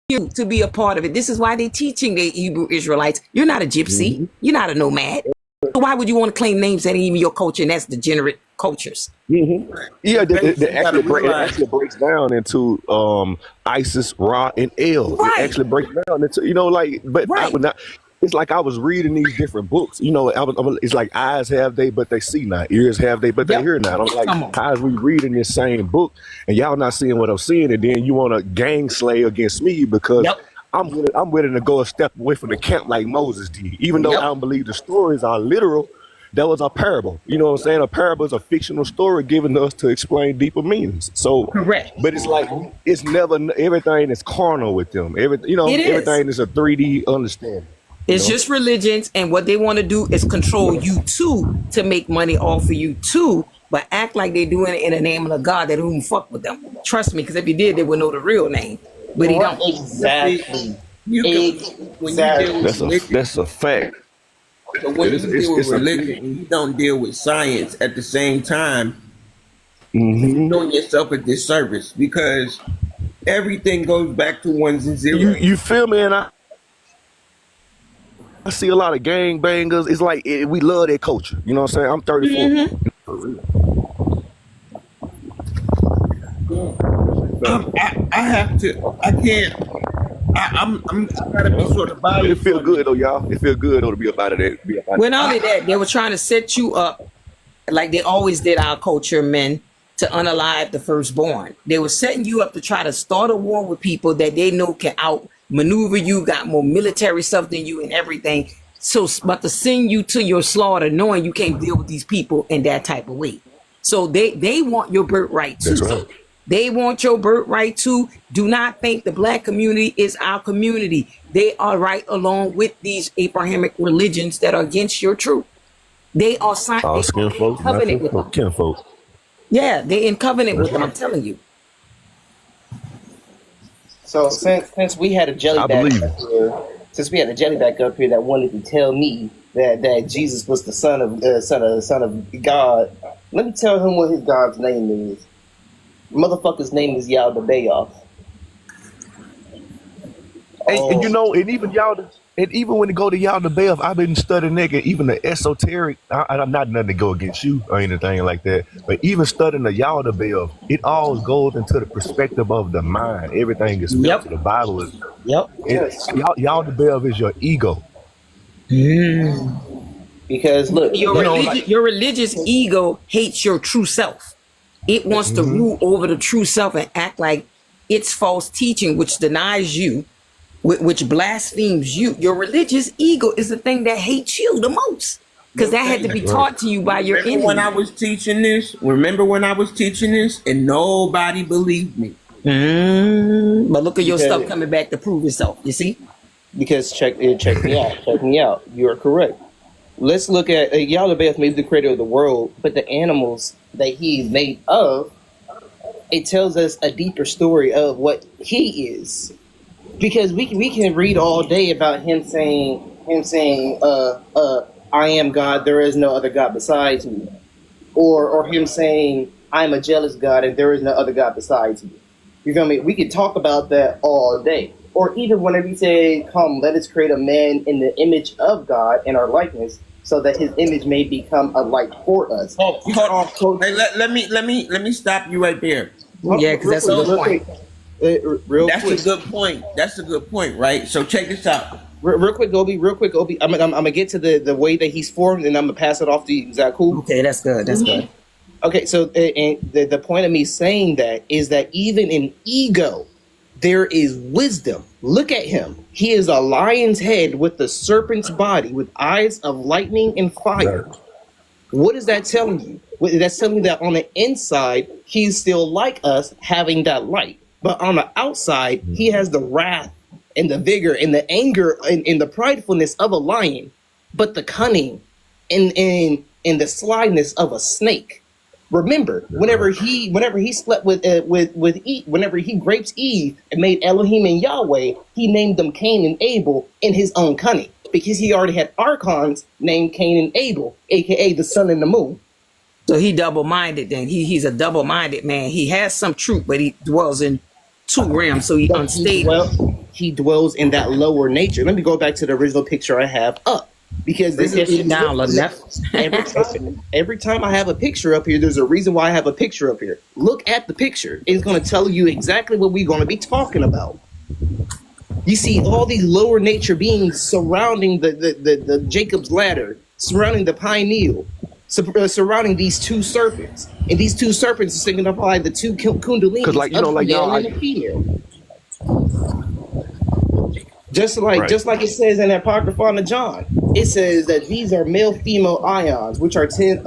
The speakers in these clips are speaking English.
you to be a part of it. This is why they're teaching the Hebrew Israelites. You're not a gypsy. You're not a nomad. So why would you want to claim names that ain't even your culture, and that's degenerate cultures? Yeah, it actually breaks down into Isis, Ra, and El. Right. It actually breaks down into, you know, like, but I Right. would not. It's like I was reading these different books. You know, it's like eyes have they, but they see not. Ears have they, but they hear not. I'm like, Come on. how is we reading this same book and y'all not seeing what I'm seeing, and then you want to gang slay against me because Yep. I'm willing to go a step away from the camp like Moses did, even though I Yep. don't believe the stories are literal. That was a parable. You know what I'm saying? A parable is a fictional story given to us to explain deeper meanings. So, Correct. but it's like it's never everything is carnal with them. It is. Everything is a 3D understanding. It's just religions, and what they want to do is control you too to make money off of you too, but act like they're doing it in the name of the God that don't even fuck with them. Trust me, because if he did, they would know the real name. But he don't. Exactly. You can, when you deal with religion, That's a fact. so when you deal with a religion and you don't deal with science at the same time, Mhm. you're doing yourself a disservice because everything goes back to ones and zeros. You feel me? And I see a lot of gang bangers. It's like we love their culture. You know what I'm saying? I'm 34. For real. I have to. I can't. I gotta be sort of biased. It feel good though, y'all. It feel good though to be about it. Well, not only that, they were trying to set you up like they always did our culture, men, to unalive the firstborn. They were setting you up to try to start a war with people that they know can outmaneuver you, got more military stuff than you and everything. So, but to send you to your slaughter, knowing you can't deal with these people in that type of way. So they want your birthright too. That's right. They want your birthright too. Do not think the black community is our community. They are right along with these Abrahamic religions that are against your truth. They are All skin folks, covenant with them. kin folks. Yeah, they're in covenant with them. I'm telling you. So since we had a I jellyback believe up it. here, since we had a jellyback up here that wanted to tell me that Jesus was the son of God, let me tell him what his God's name is. Motherfucker's name is Yaldabaoth. And you know, and even y'all, and even when it go to y'all the Bev, I've been studying that, even the esoteric. I'm not nothing to go against you or anything like that, but even studying the y'all the Bev, it all goes into the perspective of the mind. Everything is built. Yep. The Bible is. Yep. Yes. Y'all the Bev is your ego. Because look, Your religious ego hates your true self. It wants to rule over the true self and act like it's false teaching, which denies you, which blasphemes you. Your religious ego is the thing that hates you the most, because that had to be taught to you by your Remember enemy. when I was teaching this? And nobody believed me. But look at your Because- stuff coming back to prove itself. You see? because check me out. Check me out. You are correct. Let's look at Yaldabaoth may be the creator of the world, but the animals that he made of, it tells us a deeper story of what he is. Because we can read all day about him saying, I am God, there is no other God besides me. Or him saying, I am a jealous God and there is no other God besides me. You feel me? We could talk about that all day. Or even whenever you say, come, let us create a man in the image of God in our likeness, so that his image may become a light for us. Oh, hold on. Hey, let me stop you right there. Yeah, because that's a good point. That's a good point. That's a good point, right? So check this out. Real quick, Obi. I'm gonna get to the way that he's formed, and I'm gonna pass it off to you. Is that cool? Okay, that's good. That's good. Okay, so and the point of me saying that is that even in ego, there is wisdom. Look at him. He is a lion's head with the serpent's body, with eyes of lightning and fire. What is that telling you? That's telling you that on the inside, he's still like us, having that light. But on the outside, he has the wrath and the vigor and the anger and the pridefulness of a lion, but the cunning and the slyness of a snake. Remember, whenever he slept with Eve, whenever he grapes Eve and made Elohim and Yahweh, he named them Cain and Abel in his own cunning, because he already had archons named Cain and Abel, aka the sun and the moon. So he double-minded then. He's a double-minded man. He has some truth, but he dwells in two realms, so he's unstable. he dwells in that lower nature. Let me go back to the original picture I have up, because Break this it down, Lynette. every time I have a picture up here, there's a reason why I have a picture up here. Look at the picture. It's going to tell you exactly what we're going to be talking about. You see all these lower nature beings surrounding the Jacob's ladder, surrounding the pineal, surrounding these two serpents. And these two serpents signify the two kundalinis, Because like, you know, a like male y'all, and a female. Just right. like it says in Apocrypha of John, it says that these are male female ions, which are 10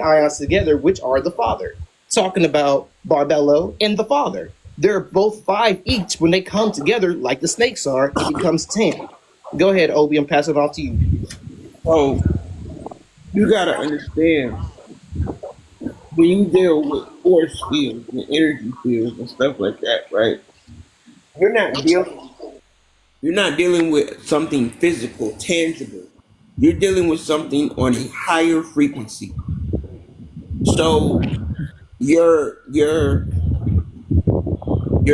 ions together, which are the Father. Talking about Barbello and the Father. They're both 5 each. When they come together, like the snakes are, it becomes 10. Go ahead, Obi. I'm passing it off to you. So you gotta understand, when you deal with force fields and energy fields and stuff like that, right? You're not dealing with something physical, tangible. You're dealing with something on a higher frequency. So your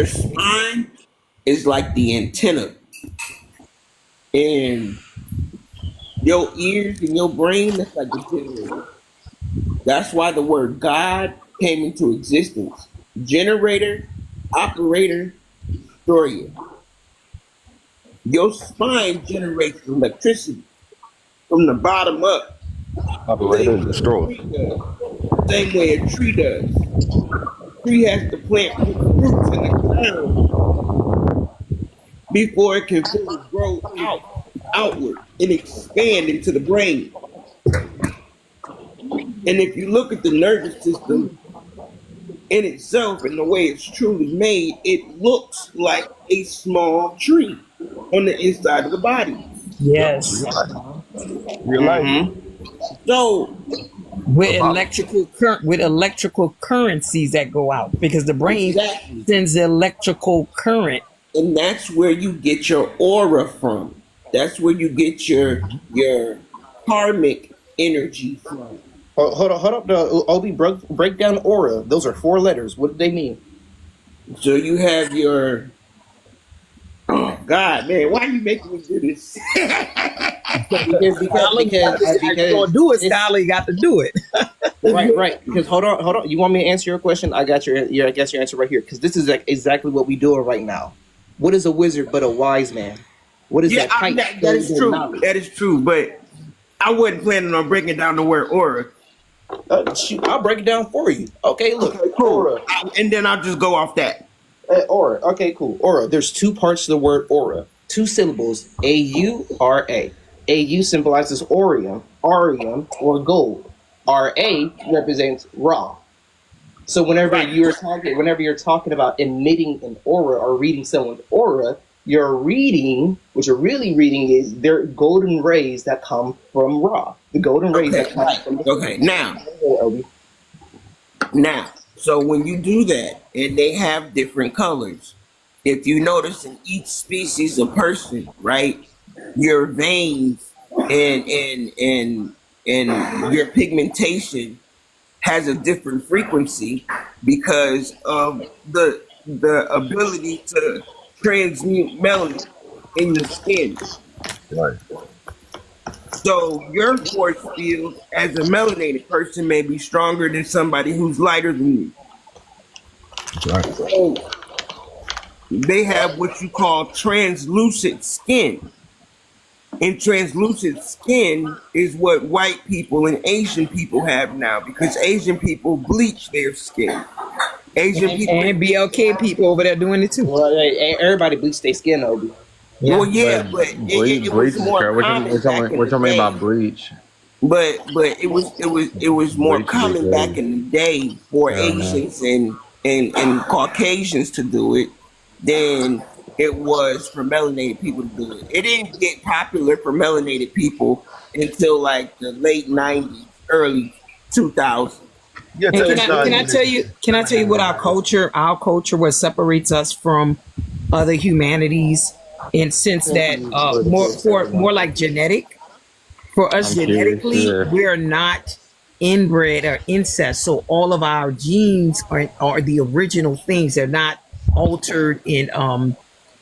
spine is like the antenna, and your ears and your brain, that's like the generator. That's why the word God came into existence. Generator, operator, destroyer. Your spine generates electricity from the bottom up. Operator and destroyer. Same way a tree does. A tree has to plant roots in the ground before it can fully grow outward and expand into the brain. And if you look at the nervous system in itself and the way it's truly made, it looks like a small tree on the inside of the body. Yep. Yes. Real life. So With electrical currencies that go out, because the brain exactly, sends electrical current. and that's where you get your aura from. That's where you get your karmic energy from. Hold up. Obi, break down aura. Those are 4 letters. What do they mean? So you have your, oh God, man, why are you making me do this? Because Gonna do it, Scholar. You got to do it. right. Because hold on. You want me to answer your question? I got I guess your answer right here. Because this is exactly what we're doing right now. What is a wizard but a wise man? What is that? That is true. That is true. But I wasn't planning on breaking down the word aura. Shoot, I'll break it down for you. Okay, look. Okay, cool. Aura. And then I'll just go off that. Aura. Okay, cool. Aura. There's 2 parts to the word aura. 2 syllables. A-U-R-A. A-U symbolizes Orium, or gold. R-A represents Ra. So whenever you're talking about emitting an aura or reading someone's aura, you're reading, what you're really reading is their golden rays that come from Ra. The golden rays that come from the Okay, now, so when you do that, and they have different colors, if you notice in each species of person, right, your veins and your pigmentation has a different frequency because of the ability to transmute melanin in the skin. Right. So your force field as a melanated person may be stronger than somebody who's lighter than you. Right. So they have what you call translucent skin. And translucent skin is what white people and Asian people have now, because Asian people bleach their skin. Asian people And BLK people over there doing it too. Well, everybody bleach their skin, Obi. Well, yeah, but it was more common back in We're the talking day. about bleach. But it was more Bleach is common good. back in the day for Asians and Caucasians to do it than it was for melanated people to do it. It didn't get popular for melanated people until like the late 90s, early 2000s. Yeah, And can I tell you what our culture what separates us from other humanities, in sense that more like genetic. For us, I'm genetically, curious, we are not inbred or incest, so all of our genes are the original things. They're not altered in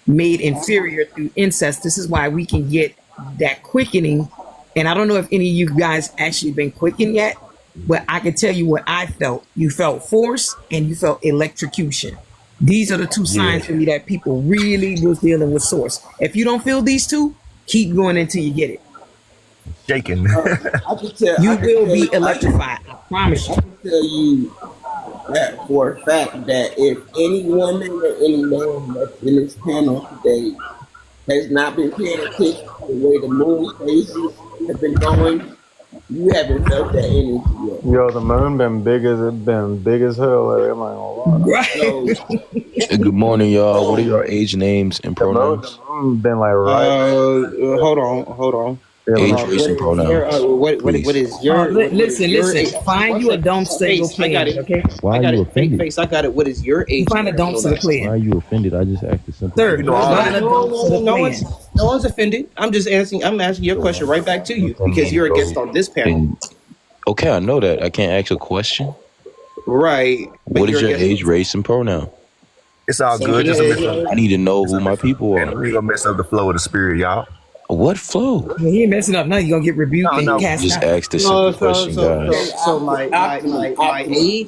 made inferior through incest. This is why we can get that quickening. And I don't know if any of you guys actually been quickened yet, but I can tell you what I felt. You felt force and you felt electrocution. These are the two Yeah. signs for me that people really was dealing with source. If you don't feel these two, keep going until you get it. Shaking. I can tell. You I can will tell, be electrified. I promise I you. can tell you that for a fact that if any woman or any man that's in this panel today has not been paying attention to the way the moon phases have been going, you haven't felt that energy yet. Yo, the moon been big as hell. Like, I'm not gonna lie. Right. So Good morning, y'all. What are your age, names, and pronouns? The moon been like right. Hold on. Yeah, Age, like, race, and pronouns. What Please. is your? Listen. Find you a dumb single I got player, it. okay? Why I are got you it. Fake offended? face. I got it. What is your age? Find a dumb single Why player. are you offended? I just asked a simple Third, know, all find a dumb single player. No one's offended. I'm just asking. I'm asking your question right back to you because you're a guest on this panel, And, okay, I know that. I can't ask a question. right? But What is you're your a guest. age, race, and pronoun? It's all good. Just a mess up. I need to know who my people And are. we gonna mess up the flow of the spirit, y'all. What flow? He ain't messing up. Now you're gonna get rebuked No, and no. cast Just out. asked a simple question, guys. So my age,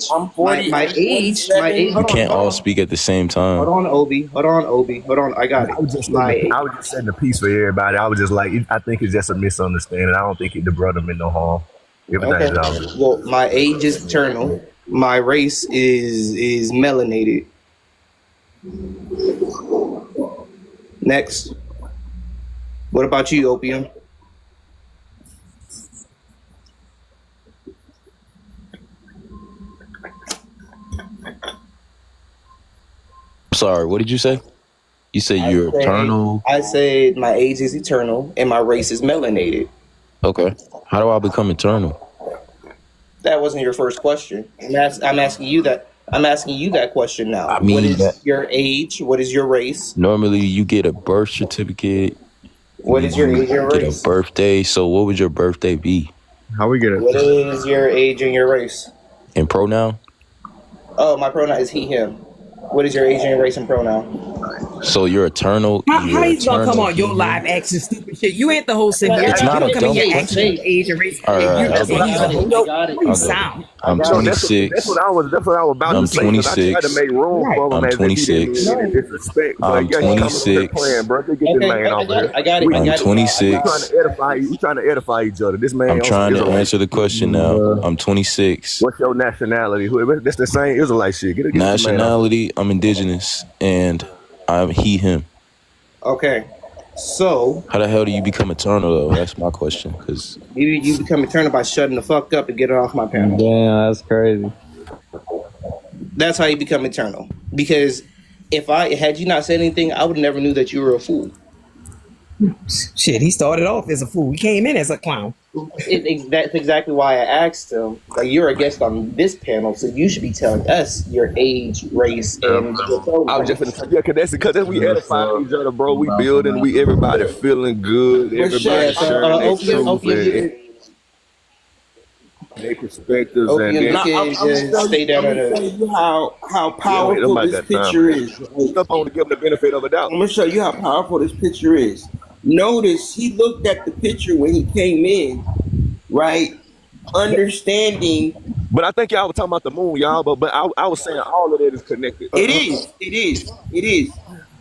I'm 40. my age. You can't all speak at the same Hold time. on, Obi. Hold on. I got I was it. just My I was just setting a piece for everybody. I was just like, I think it's just a misunderstanding. I don't think the brother meant no harm. Everything's all good. Well, my age is eternal. My race is melanated. Next. What about you, Opium? Sorry, what did you say? You said you're eternal. I said my age is eternal and my race is melanated. Okay. How do I become eternal? That wasn't your first question. I'm asking you that. I'm asking you that question now. I mean what is that- your age? What is your race? Normally, you get a birth certificate. What is your age and Get a race? birthday. So, what would your birthday be? how we get What it? is your age and your race? And pronoun? Oh, my pronoun is he, him. What is your age and your race and pronoun? So you're eternal. How You're you gonna come eternal. on your live action stupid shit? You ain't the whole scenario. It's not you a don't come in dumb here question. asking age and race. All right, And you I'll just go. he's a whole Got it. What do you sound? I'm No, that's 26. what I was about I'm to say. 'Cause I tried to 26. make room Right. for him I'm as if he 26. didn't mean any disrespect. But I'm yeah, he coming up here 26. playing, bro. Get this Okay, man off of here. I got it. We I I'm got it. 26. trying to edify you. We trying to edify each other. This man I'm on trying to Israelite. answer the question now. I'm 26. What's your nationality? That's the same Israelite shit. Get this man off. Nationality, I'm indigenous. And I'm he, him. Okay. So How the hell do you become eternal, though? That's my question. Because you become eternal by shutting the fuck up and getting off my panel. Damn, that's crazy. That's how you become eternal. Because if I had you not said anything, I would never knew that you were a fool. Shit, he started off as a fool. He came in as a clown. That's exactly why I asked him. Like, you're a guest on this panel, so you should be telling us your age, race, and your pronoun. I was just gonna say, yeah, because we edifying each other, bro. We building, we everybody feeling good, everybody sharing their truth and their perspectives, and Opium, then you can just stay down I'm on gonna show the. you how powerful nobody this got time. picture is. Right? up on to give them the benefit of a doubt. I'm gonna show you how powerful this picture is. Notice he looked at the picture when he came in, right? Understanding But I think y'all were talking about the moon, y'all. But I was saying all of that is connected. it is.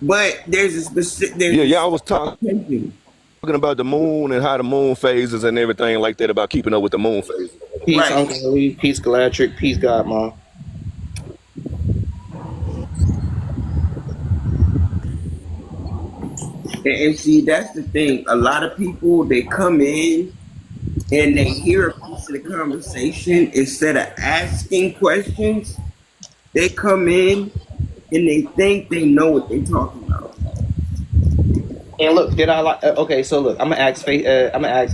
But there's a specific. Yeah, y'all was talking Something. about the moon and how the moon phases and everything like that, about keeping up with the moon phases. Peace, Right. Uncle Lee. Peace, Galatric. Peace, Godmom. And see, that's the thing. A lot of people, they come in and they hear a piece of the conversation instead of asking questions. They come in and they think they know what they're talking about. And look, did I like? Okay, so look, I'm gonna ask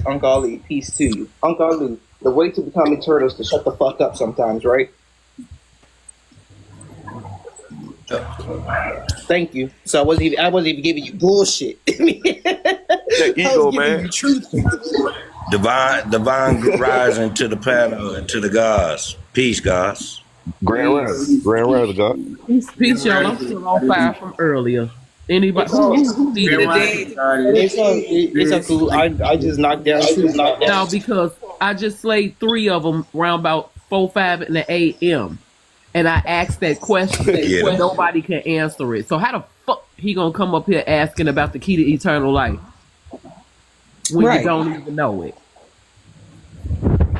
Uncle Ali. Peace to you, Uncle Ali. The way to become eternal is to shut the fuck up sometimes, right? Thank you. So I wasn't even giving you bullshit. That I ego, was giving man. you truth. Divine rising to the panel and to the gods. Peace, gods. Grand Rise, God. Peace, y'all. I'm still on fire from earlier. Anybody who See needed the it? day. It's a cool. I just knocked down two. No, because I just slayed 3 of them around about 4, 5 in the a.m. and I asked that question. Get him. Nobody can answer it. So how the fuck he gonna come up here asking about the key to eternal life when you Right. don't even know it?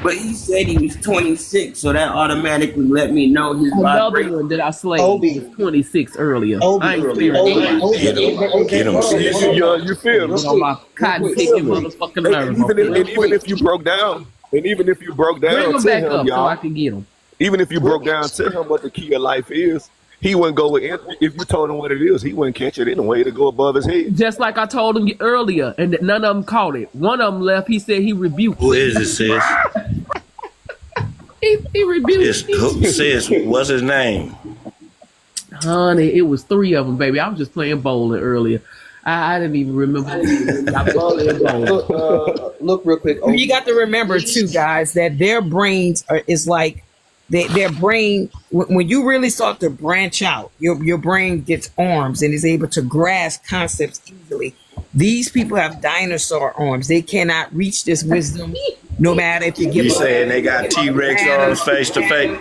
But he said he was 26, so that automatically let me know his Another vibration. one that I slayed Obi. was 26 earlier. Obi, I ain't Obi, sparing nobody. Get him. Get him, sis. You feel me? Get on my cotton picking motherfucking nerves. And even if you broke down, and even if you broke Bring down them to back him, up so I y'all, can get them. even if you broke down to him what the key of life is, he wouldn't go with it. If you told him what it is, he wouldn't catch it anyway to go above his head. Just like I told him earlier, and none of them caught it. One of them left. He said he rebuked. Who is it, sis? He rebuked. It's, who, sis, what's his name? Honey, it was 3 of them, baby. I was just playing bowling earlier. I didn't even remember. I was playing bowling. Look real quick. You got to remember too, guys, that their brains is like their brain. When you really start to branch out, your brain gets arms and is able to grasp concepts easily. These people have dinosaur arms. They cannot reach this wisdom, no matter if you give You them. saying they got T-Rex arms face to face?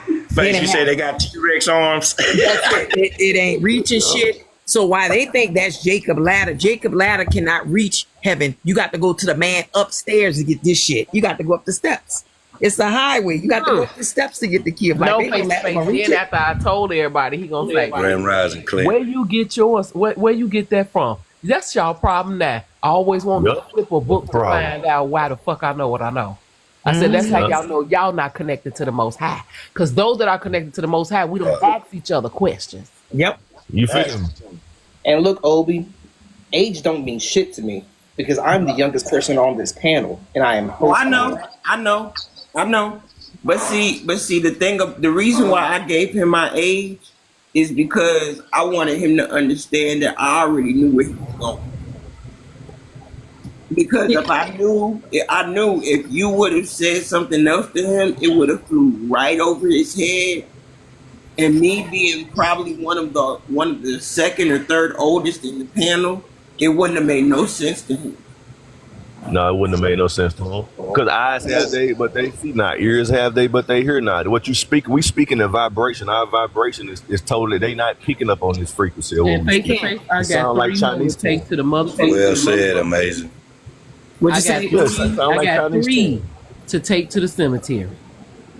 You say they got T-Rex arms? It ain't reaching shit. So why they think that's Jacob ladder? Jacob ladder cannot reach heaven. You got to go to the man upstairs to get this shit. You got to go up the steps. It's a highway. You got to go up the steps to get the key of life. No They face don't to let them face. reach Then it. after I told everybody, he gonna say, Grand Rising Clint. "Where you get yours? Where you get that from?" That's y'all problem now. I always want to flip a book to find out why the fuck I know what I know. I said that's how y'all know y'all not connected to the Most High. Because those that are connected to the Most High, we don't ask each other questions. Yep. You feel me? And look, Obi, age don't mean shit to me because I'm the youngest person on this panel, and I am. Oh, I know. But see, the reason why I gave him my age is because I wanted him to understand that I already knew where he was going. Because if I knew if you would have said something else to him, it would have flew right over his head. And me being probably one of the second or third oldest in the panel, it wouldn't have made no sense to him. No, it wouldn't have made no sense to him. Because eyes have they, but they see not. Ears have they, but they hear not. What you speak, we speaking in vibration. Our vibration is totally, they not picking up on this frequency. And face to face, I got sound like 3 Chinese to take to the motherfucker. Well said, amazing. What'd I you say? got Yes, that sound like Chinese 3 too. to take to the cemetery.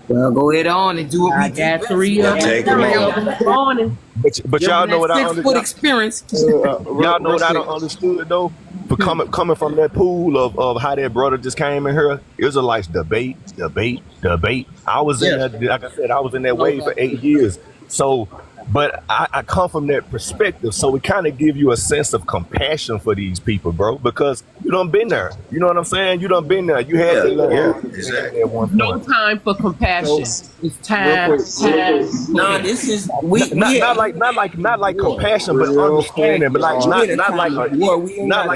Well, go ahead on and do what I we got do. 3 of Take them. them on. This morning. But y'all know what I 6 foot understand. experience. Y'all know what I don't understood though. For coming from that pool of how that brother just came in here, Israelites debate. I was in that, like I said, I was in that wave for 8 years. So, but I come from that perspective, so it kind of give you a sense of compassion for these people, bro, because you done been there. You know what I'm saying? You done been there. You had Yeah, exactly. at one No point. time for compassion. It's time. No, this is Not like compassion, but understanding, but like not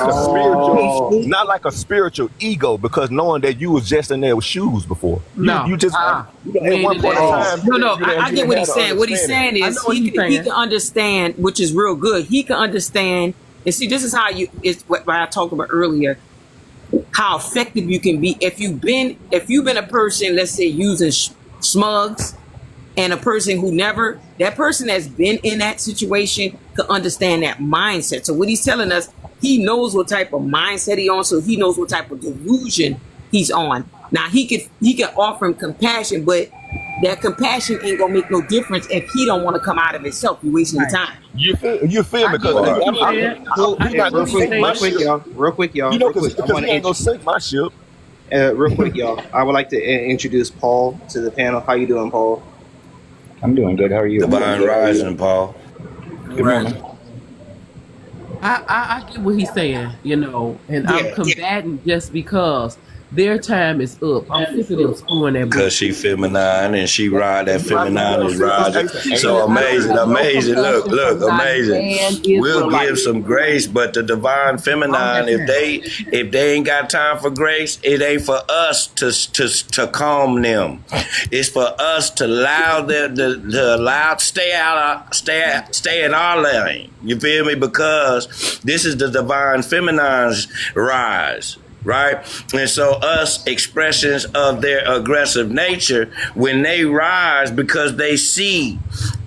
like a spiritual ego, because knowing that you was just in there with shoes before. No. You just at We one ain't point in in time. No, you didn't- I you get what didn't he's have saying. an What he's understanding. saying I is know what he's he saying. can understand, which is real good. He can understand, and see, this is how it's what I talked about earlier. How effective you can be if you've been a person, let's say using smugs, and a person who never, that person that's been in that situation to understand that mindset. So what he's telling us, he knows what type of mindset he on, so he knows what type of delusion he's on. Now he can offer him compassion, but that compassion ain't gonna make no difference if he don't want to come out of himself. You're wasting your time. You feel me? Because Real quick, y'all. You know, Real quick, because he ain't gonna sink my ship. real quick, y'all. I would like to introduce Paul to the panel. How you doing, Paul? I'm doing good. How are you? Divine Rising, Paul. Good morning. I get what he's saying, and I'm combating just because Their time is up. I'm sick of them screwing that Cause bullshit. she feminine and she ride that feminine is rising. And So I don't amazing, have no amazing. Look, compassion for look, not amazing. damn We'll give Israelites. some grace, but the divine I don't got feminine, time. if they ain't got time for grace, it ain't for us to calm them. It's for us to allow them to allow stay in our lane. You feel me? Because this is the divine feminine's rise. Right? And so us expressions of their aggressive nature, when they rise because they see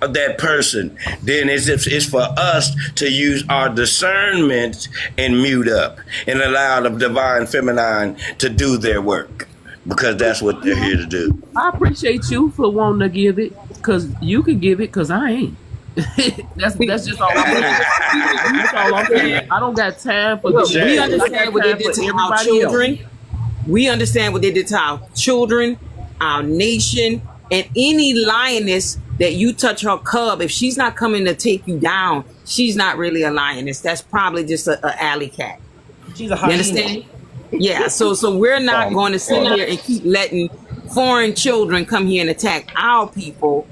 that person, then it's for us to use our discernment and mute up and allow the divine feminine to do their work because that's what they're here to do. I appreciate you for wanting to give it, cause you can give it, cause I ain't. that's just all I'm saying. That's all I'm saying. I don't got time for Look, this. we Shame. I got understand what they time did for to our everybody else. children. We understand what they did to our children, our nation, and any lioness that you touch her cub, if she's not coming to take you down, she's not really a lioness. That's probably just a alley cat. She's a You hyena. understand? Yeah. So we're not going to sit here and keep letting foreign children come here and attack our people.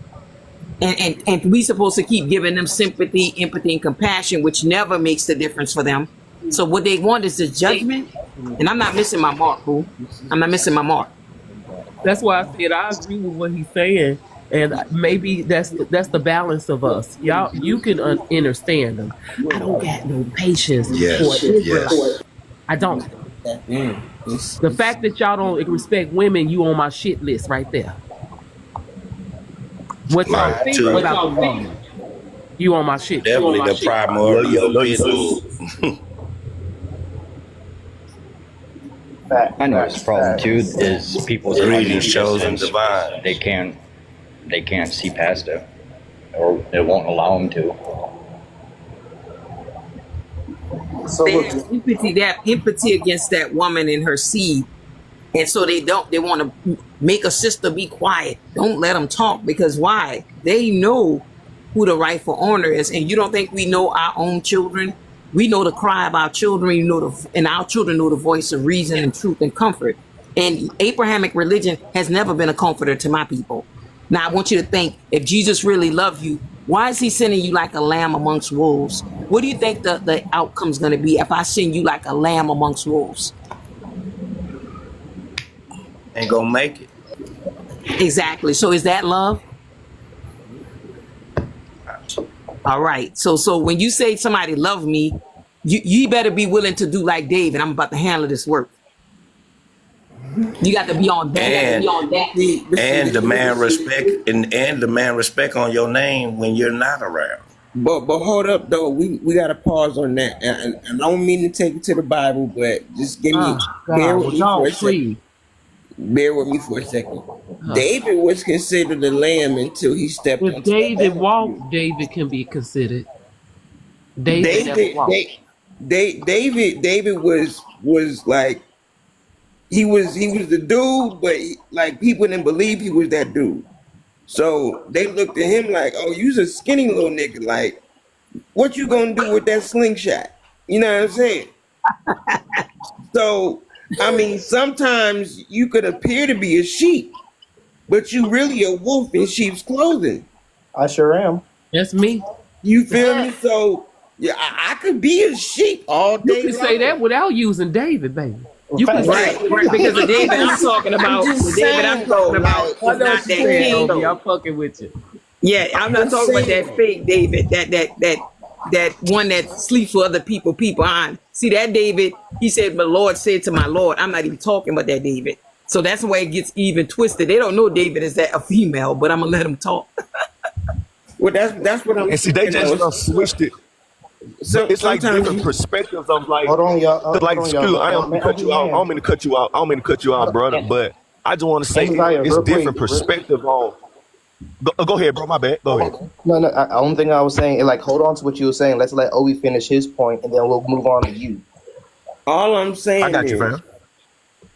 And we supposed to keep giving them sympathy, empathy, and compassion, which never makes the difference for them. So what they want is the judgment. And I'm not missing my mark, boo. I'm not missing my mark. That's why I said I agree with what he's saying, and maybe that's the balance of us. Y'all, you can understand them. I don't got no patience for Yes, Israel. yes. I don't. The fact that y'all don't respect women, you on my shit list right there. What y'all Right, think too. about the woman? You on my shit. Definitely the primordial pit bull. I know it's a problem too. Is people's Greetings, chosen distance, divine. they can't see past it, or it won't allow them to. So They look, have empathy against that woman and her seed. And so they want to make a sister be quiet. Don't let them talk, because why? They know who the rightful owner is. And you don't think we know our own children? We know the cry of our children, and our children know the voice of reason and truth and comfort. And Abrahamic religion has never been a comforter to my people. Now, I want you to think, if Jesus really loved you, why is he sending you like a lamb amongst wolves? What do you think the outcome's going to be if I send you like a lamb amongst wolves? Ain't gonna make it. Exactly. So is that love? All right. So when you say somebody love me, you better be willing to do like David. I'm about to handle this work. You got to be on that. And demand respect and demand respect on your name when you're not around. But hold up though, we gotta pause on that. And I don't mean to take it to the Bible, but just bear with me for a second. Bear with me for a second. David was considered a lamb until he stepped If onto David that walked, David can be considered. David never walked. David was like he was the dude, but like people didn't believe he was that dude. So they looked at him like, "Oh, you's a skinny little nigga. Like, what you gonna do with that slingshot?" You know what I'm saying? So, I mean, sometimes you could appear to be a sheep, but you really a wolf in sheep's clothing. I sure am. That's me. You feel me? So, yeah, I could be a sheep all day. You can say that without using David, baby. You can say Right, because the David I'm talking about, was not that king. I'm fucking with you. Yeah, I'm not talking about that fake David, that one that sleeps with other people on. See, that David, he said, "My Lord said to my Lord." I'm not even talking about that David. So that's why it gets even twisted. They don't know David is that a female, but I'm gonna let him talk. Well, that's what I'm. And see, they just switched it. So it's like different perspectives of like, hold on, y'all. like, screw. I don't mean to cut you out. I don't mean to cut you out. I don't mean to cut you out, brother. But I just want to say it's different perspective on. Go ahead, bro. My bad. Go ahead. No. I don't think I was saying. Like, hold on to what you were saying. Let's let Obi finish his point, and then we'll move on to you. All I'm saying I got you, fam.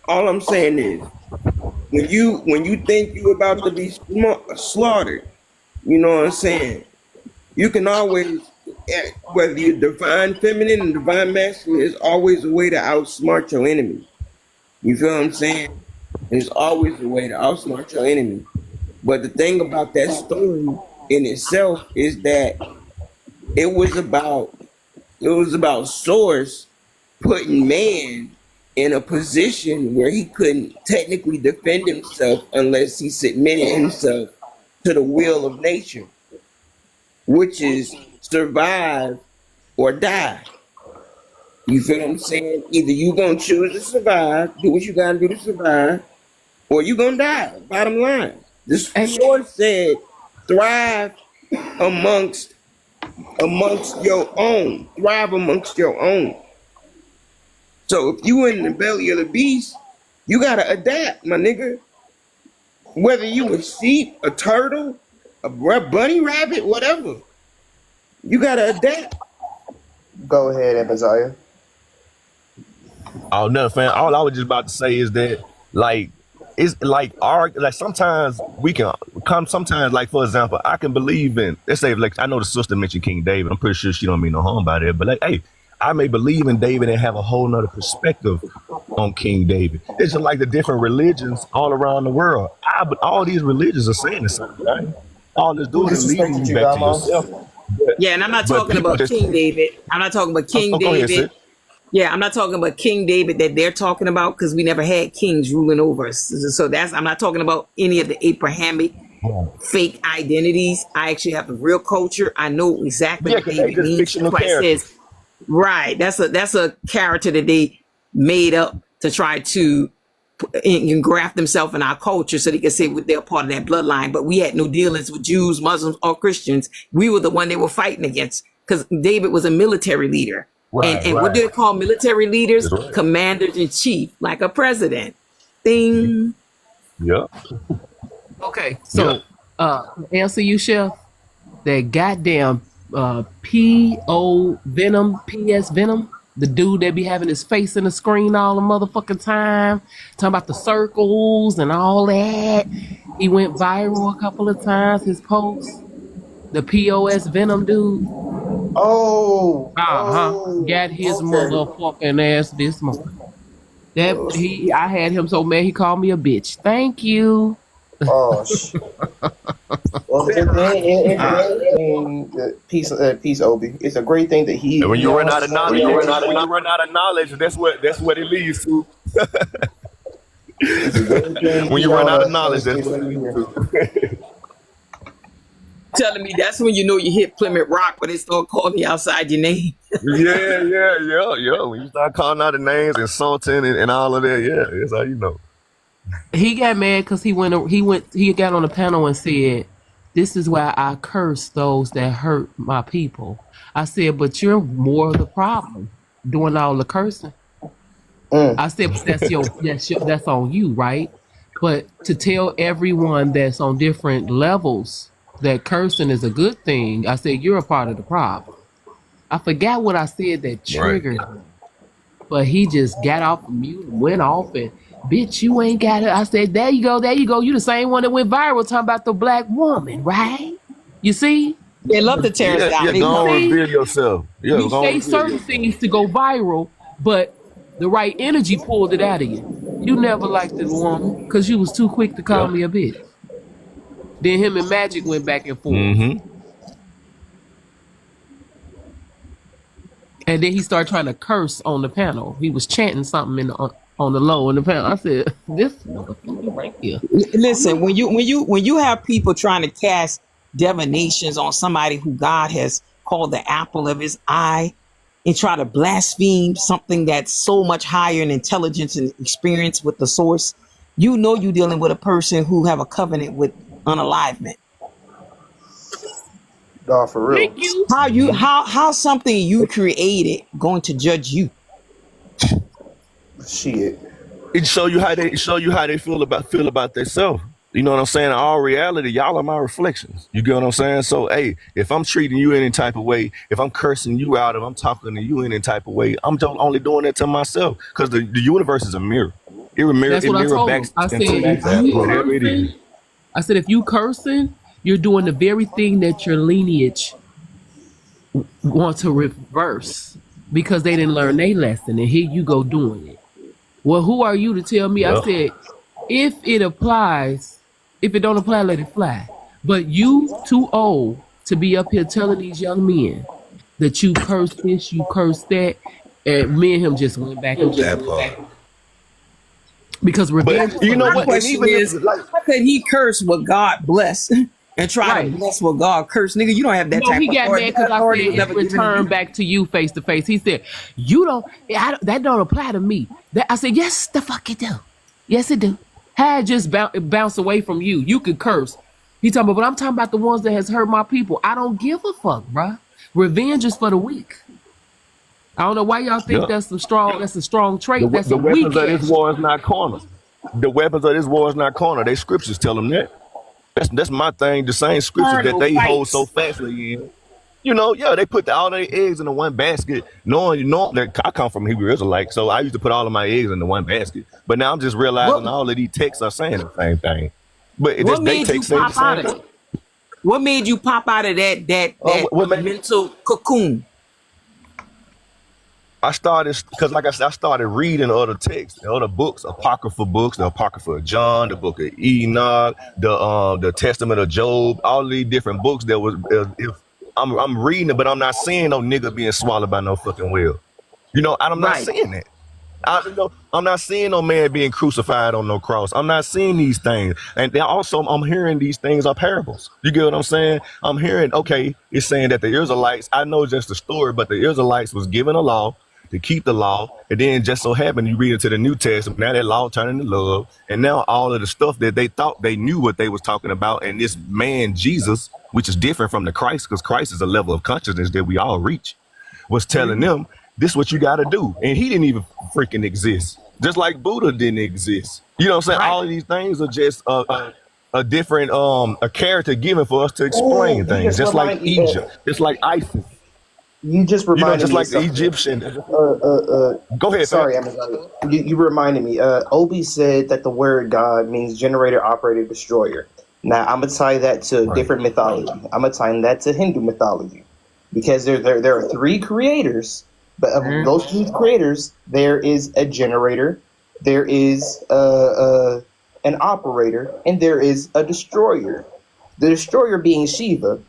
All I'm saying is, when you think you're about to be slaughtered, you know what I'm saying? You can always, whether you're divine feminine and divine masculine, is always a way to outsmart your enemy. You feel what I'm saying? There's always a way to outsmart your enemy. But the thing about that story in itself is that it was about Source putting man in a position where he couldn't technically defend himself unless he submitted himself to the will of nature, which is survive or die. You feel what I'm saying? Either you gonna choose to survive, do what you gotta do to survive, or you gonna die. Bottom line. This Source said, thrive amongst your own. Thrive amongst your own. So if you in the belly of the beast, you gotta adapt, my nigga. Whether you a sheep, a turtle, a bunny rabbit, whatever, you gotta adapt. Go ahead, Amaziah. Oh no, fam. All I was just about to say is that, like, it's like our, like, sometimes we can come. Sometimes, like, for example, I can believe in. Let's say, like, I know the sister mentioned King David. I'm pretty sure she don't mean no harm by that. But, like, hey, I may believe in David and have a whole nother perspective on King David. It's just like the different religions all around the world. But all these religions are saying the same thing. All it's Who doing is leading disrespected you you, back to Godmom? yourself. But, Yeah, and I'm not but talking people about just, King David. I'm not talking about King go ahead, David. sis. Yeah, I'm not talking about King David that they're talking about because we never had kings ruling over us. So I'm not talking about any of the Abrahamic fake identities. I actually have the real culture. I know exactly Yeah, what because they David just means. That's fictional why it characters. says, right. That's a character that they made up to try to engraft themselves in our culture so they can say they're part of that bloodline. But we had no dealings with Jews, Muslims, or Christians. We were the one they were fighting against because David was a military leader. Right, And what right. do they call military leaders? That's right. Commanders in chief, like a president. Thing. Yep. Okay, Yep. so answer you, Chef. That goddamn P.O. Venom, P.S. Venom, the dude that be having his face in the screen all the motherfucking time, talking about the circles and all that. He went viral a couple of times, his posts. The P.O.S. Venom dude. Uh-huh. Got his Okay. motherfucking ass this morning. I had him so mad he called me a bitch. Thank you. Oh, well, it's a great thing. Peace, Obi. It's a great thing that And when he you run out of honestly. knowledge, when you run out of knowledge, that's what it leads to. It's a great thing When he you run out of on knowledge, us. that's It's what it right leads here. to. Telling me that's when you know you hit Plymouth Rock when they start calling you outside your name. Yeah. When you start calling out the names, insulting and all of that, yeah, that's how you know. He got mad because he got on the panel and said, "This is why I curse those that hurt my people." I said, "But you're more of the problem doing all the cursing." I said, "But that's on you, right?" But to tell everyone that's on different levels that cursing is a good thing, I said, "You're a part of the problem." I forgot what I said that Right. triggered him, but he just got off the mute and went off and, "Bitch, you ain't got it." I said, there you go. You the same one that went viral talking about the black woman, right? You see? They love to tear us down. Yeah, They go You love on, it. see? reveal yourself. Yeah, You go on, say reveal certain yourself. things to go viral, but the right energy pulled it out of you. You never liked the woman because you was too quick to call Yeah. me a bitch. Then him and Magic went back and forth. Mm-hmm. And then he started trying to curse on the panel. He was chanting something on the low in the panel. I said, "This motherfucker right here." Listen, when you have people trying to cast divinations on somebody who God has called the apple of his eye and try to blaspheme something that's so much higher in intelligence and experience with the source, you know you're dealing with a person who have a covenant with unalivement. Nah, for Thank real. you. How something you created going to judge you? Shit. It show you how they feel about themselves. You know what I'm saying? In all reality, y'all are my reflections. You get what I'm saying? So, hey, if I'm treating you any type of way, if I'm cursing you out, if I'm talking to you any type of way, I'm only doing that to myself because the universe is a mirror. That's It what I mirror told back him. I said, into you, if you whatever it is. cursing, if you cursing, you're doing the very thing that your lineage want to reverse because they didn't learn their lesson, and here you go doing it. Well, who are you to tell me? I Yep. said, if it applies, if it don't apply, let it fly. But you too old to be up here telling these young men that you cursed this, you cursed that, and me and him just went back and forth. That part. Because revenge is But you for the know My what? weak. And question even if is, like, how could he curse what God bless and try to Right. bless what God curse? Nigga, you don't have that No, type he of got authority. mad because That I said authority was it's never given to returned you. back to you face to face. He said, "You don't. That don't apply to me." I said, "Yes, the fuck it do. Yes, it do. Had just bounce away from you. You could curse." He talking about, but I'm talking about the ones that has hurt my people. I don't give a fuck, bruh. Revenge is for the weak. I don't know why y'all think yeah, that's a strong. That's a strong trait. That's the a weapons weak of this ass war is trait. not corner. The weapons of this war is not corner. They scriptures tell them that. That's my thing. The same scriptures that Carnal they hold so fights. fastly in. You know, yeah, they put all their eggs in the one basket. Knowing that I come from Hebrew Israelite, so I used to put all of my eggs in the one basket. But now I'm just realizing What all of these texts are saying the same thing. But what they made you text say the pop out same of thing. it? What made you pop out of that What made mental cocoon? I started because, like I said, I started reading other texts, other books, apocryphal books, the Apocrypha of John, the Book of Enoch, the Testament of Job, all these different books. That was if I'm reading it, but I'm not seeing no nigga being swallowed by no fucking whale. You know, I'm not Right. seeing that. I'm not seeing no man being crucified on no cross. I'm not seeing these things. And then also, I'm hearing these things are parables. You get what I'm saying? I'm hearing, okay, it's saying that the Israelites, I know just the story, but the Israelites was given a law to keep the law. And then just so happened, you read into the New Testament, now that law turned into love. And now all of the stuff that they thought they knew what they was talking about. And this man, Jesus, which is different from the Christ, because Christ is a level of consciousness that we all reach, was telling them, this is what you got to do. And he didn't even freaking exist. Just like Buddha didn't exist. You know what I'm saying? Right. All of these things are just a different a character given for us to Oh, explain things. Just like Egypt, just like ISIS. you just You know, reminded just me of like the something. Egyptian. Uh, Go ahead, fam. sorry, Amazon. You reminded me. Obi said that the word God means generator, operator, destroyer. Now I'm gonna tie that to Right. different mythology. I'm gonna tie that to Hindu mythology because there are three creators, but of those three creators, there is a generator, there is an operator, and there is a destroyer. The destroyer being Shiva,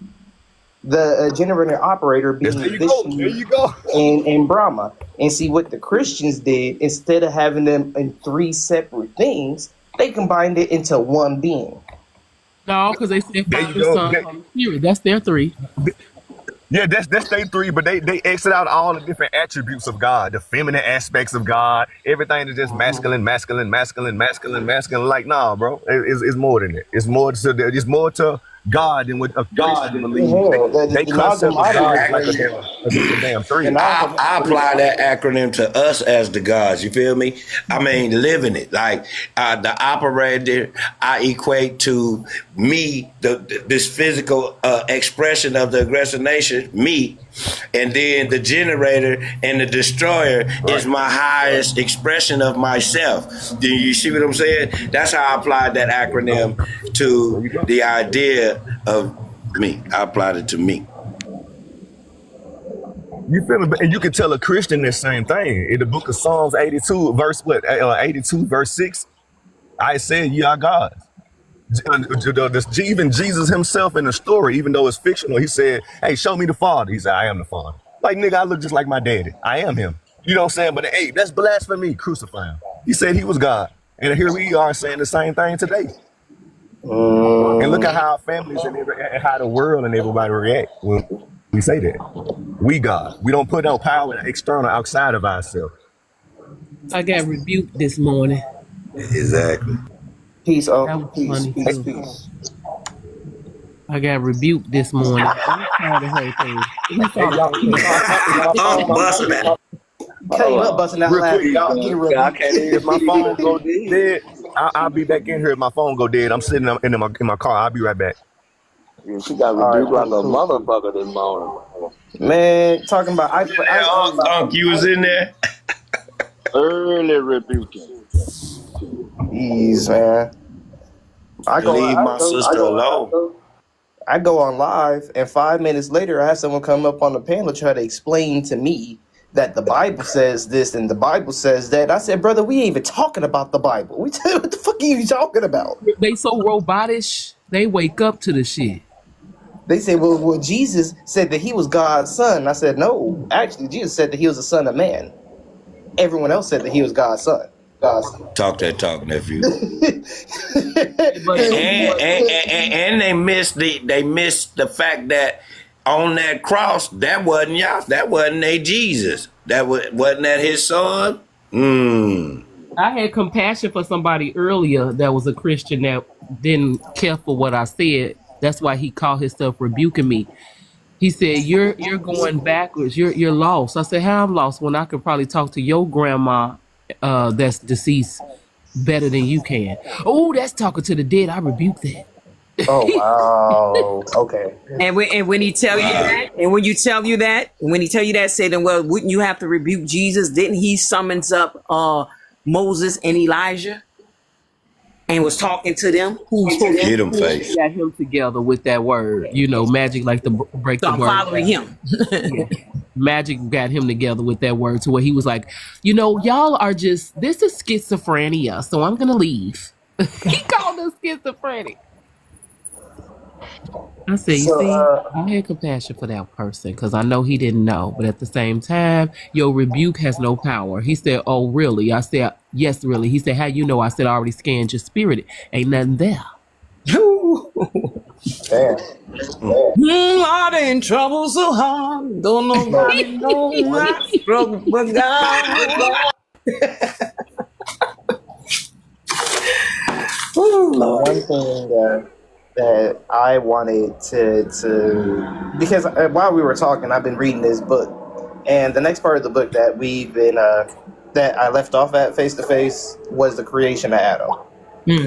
the generator operator Yes, being there you go. There Vishnu you go. and Brahma. And see what the Christians did, instead of having them in three separate things, they combined it into one being. No, because they said There you Father, go. Son, Holy Spirit. That's their three. Yeah, that's they three, but they exit out all the different attributes of God, the feminine aspects of God. Everything is just masculine, masculine, masculine, masculine, masculine. Like, nah, bro, it's more than that. It's more to God than what a Christian believes. Hell, They the Nag concept of God is like Hammadi, a damn the three. Nag I apply Hammadi, that acronym to us as the gods. You feel me? I mean, living it. Like the operator, I equate to me, this physical expression of the aggressive nature, me, and then the generator and the destroyer is Right. my highest expression of myself. Do you see what I'm saying? That's how I applied that acronym There to you go. the idea of me. I applied it to me. You feel me? And you can tell a Christian the same thing. In the book of Psalms 82, verse what? 82, verse 6. I said, ye are gods. Even Jesus himself in the story, even though it's fictional, he said, hey, show me the Father. He said, I am the Father. Like, nigga, I look just like my daddy. I am him. You know what I'm saying? But hey, that's blasphemy. Crucify him. He said he was God. And here we are saying the same thing today. And look at how our families and how the world and everybody react when we say that. We God. We don't put no power external outside of ourselves. I got rebuked this morning. Exactly. peace, That was peace, funny peace, too. peace. I got rebuked this morning. I'm tired of hurricanes. We Hey, saw the y'all, hurricane. is my I'm phone, busting that. Came Hold up on. busting out real quick, laughing. y'all, Get I ready. can't even if my see phone what go you did. dead, I'll be back in here. If my phone go dead, I'm sitting in my car. I'll be right back. Yeah, she got All right, rebuked like a cool, cool, cool. motherfucker this morning. Man, talking about Unc, you was in there? Early rebuking. Jeez, man. I go Leave I my go sister alone. I go on live, and 5 minutes later, I have someone come up on the panel try to explain to me that the Bible says this and the Bible says that. I said, brother, we ain't even talking about the Bible. What the fuck are you talking about? They so robotish, they wake up to the shit. They say, well, Jesus said that he was God's son. I said, no, actually, Jesus said that he was the son of man. Everyone else said that he was God's son. God's son. Talk that talk, nephew. But and they missed the fact that on that cross, that wasn't y'all, that wasn't their Jesus. Wasn't that his son? I had compassion for somebody earlier that was a Christian that didn't care for what I said. That's why he called himself rebuking me. He said, "You're going backwards. You're lost." I said, "How I'm lost when I could probably talk to your grandma that's deceased better than you can." Oh, that's talking to the dead. I rebuke that. Oh wow. Okay. And when he tell you that, and when he tell you that, say then, well, wouldn't you have to rebuke Jesus? Didn't he summons up Moses and Elijah and was talking to them? Get him face. Got him together with that word. You know, magic like to break So the I'm word. following him. Yeah. Magic got him together with that word to where he was like, y'all are just, this is schizophrenia, so I'm gonna leave. He called us schizophrenic. I said, I had compassion for that person because I know he didn't know. But at the same time, your rebuke has no power. He said, oh, really? I said, yes, really. He said, how you know? I said, I already scanned your spirit. Ain't nothing there. Damn. I'm in trouble so hard. Don't nobody know my struggle but God. One thing that I wanted to because while we were talking, I've been reading this book, and the next part of the book that we've been that I left off at face to face was the creation of Adam.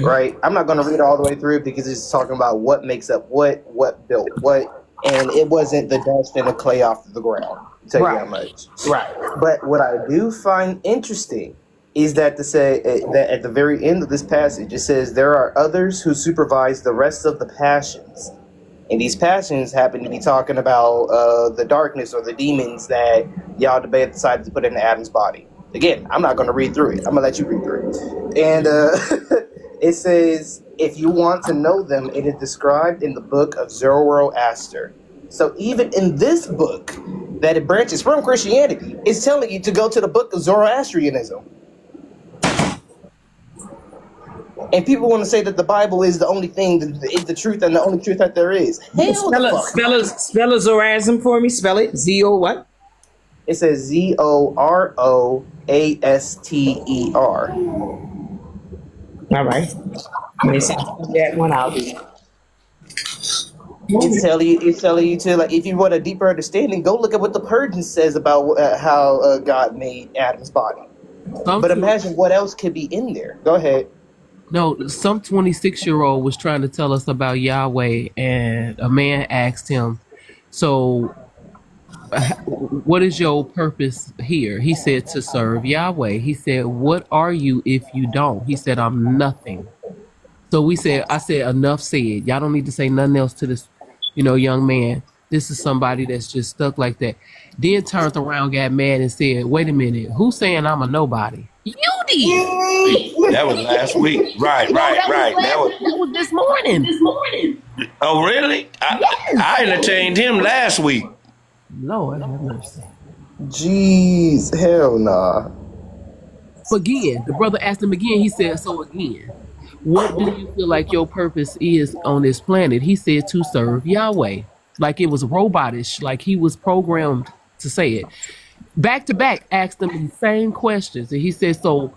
Right? I'm not going to read it all the way through because it's talking about what makes up what built what, and it wasn't the dust and the clay off of the ground. I'll tell you that much. Right. But what I do find interesting is that to say that at the very end of this passage, it says there are others who supervise the rest of the passions. And these passions happen to be talking about the darkness or the demons that Yahweh decided to put into Adam's body. Again, I'm not going to read through it. I'm going to let you read through it. And it says, if you want to know them, it is described in the book of Zoroaster. So even in this book, that it branches from Christianity, it's telling you to go to the book of Zoroastrianism. And people want to say that the Bible is the only thing, is the truth and the only truth that there is. Hell the fuck. Spell a Zoroasm for me. Spell it. Z-O what? It says Zoroaster. All right. Let me that one out. It's telling you to, like, if you want a deeper understanding, go look at what the Purgeon says about how God made Adam's body. But imagine what else could be in there. Go ahead. No, some 26-year-old was trying to tell us about Yahweh, and a man asked him, so what is your purpose here? He said, to serve Yahweh. He said, what are you if you don't? He said, I'm nothing. So I said, enough said. Y'all don't need to say nothing else to this, young man. This is somebody that's just stuck like that. Then turned around, got mad and said, wait a minute, who's saying I'm a nobody? You did. That was last week. Right. That was this morning. Oh, really? I entertained him last week. Lord have mercy. Jeez, hell nah. Again, the brother asked him again. He said, so again, what do you feel like your purpose is on this planet? He said, to serve Yahweh. Like it was robotish, like he was programmed to say it. Back to back, asked him the same questions. And he said, so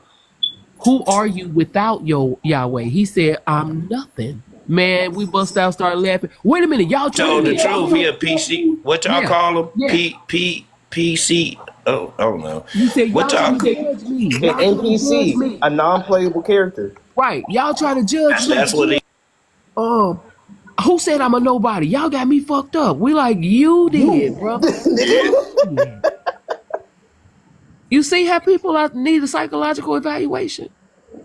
who are you without your Yahweh? He said, I'm nothing. Man, we bust out, started laughing. Wait a minute, y'all told the truth. He a PC. What y'all call him? Yeah. PC. Oh no. You said what y'all judge me. An NPC, a non-playable character. Right. Y'all try to judge me. That's what he. Who said I'm a nobody? Y'all got me fucked up. We like, you did, brother. You see how people need a psychological evaluation?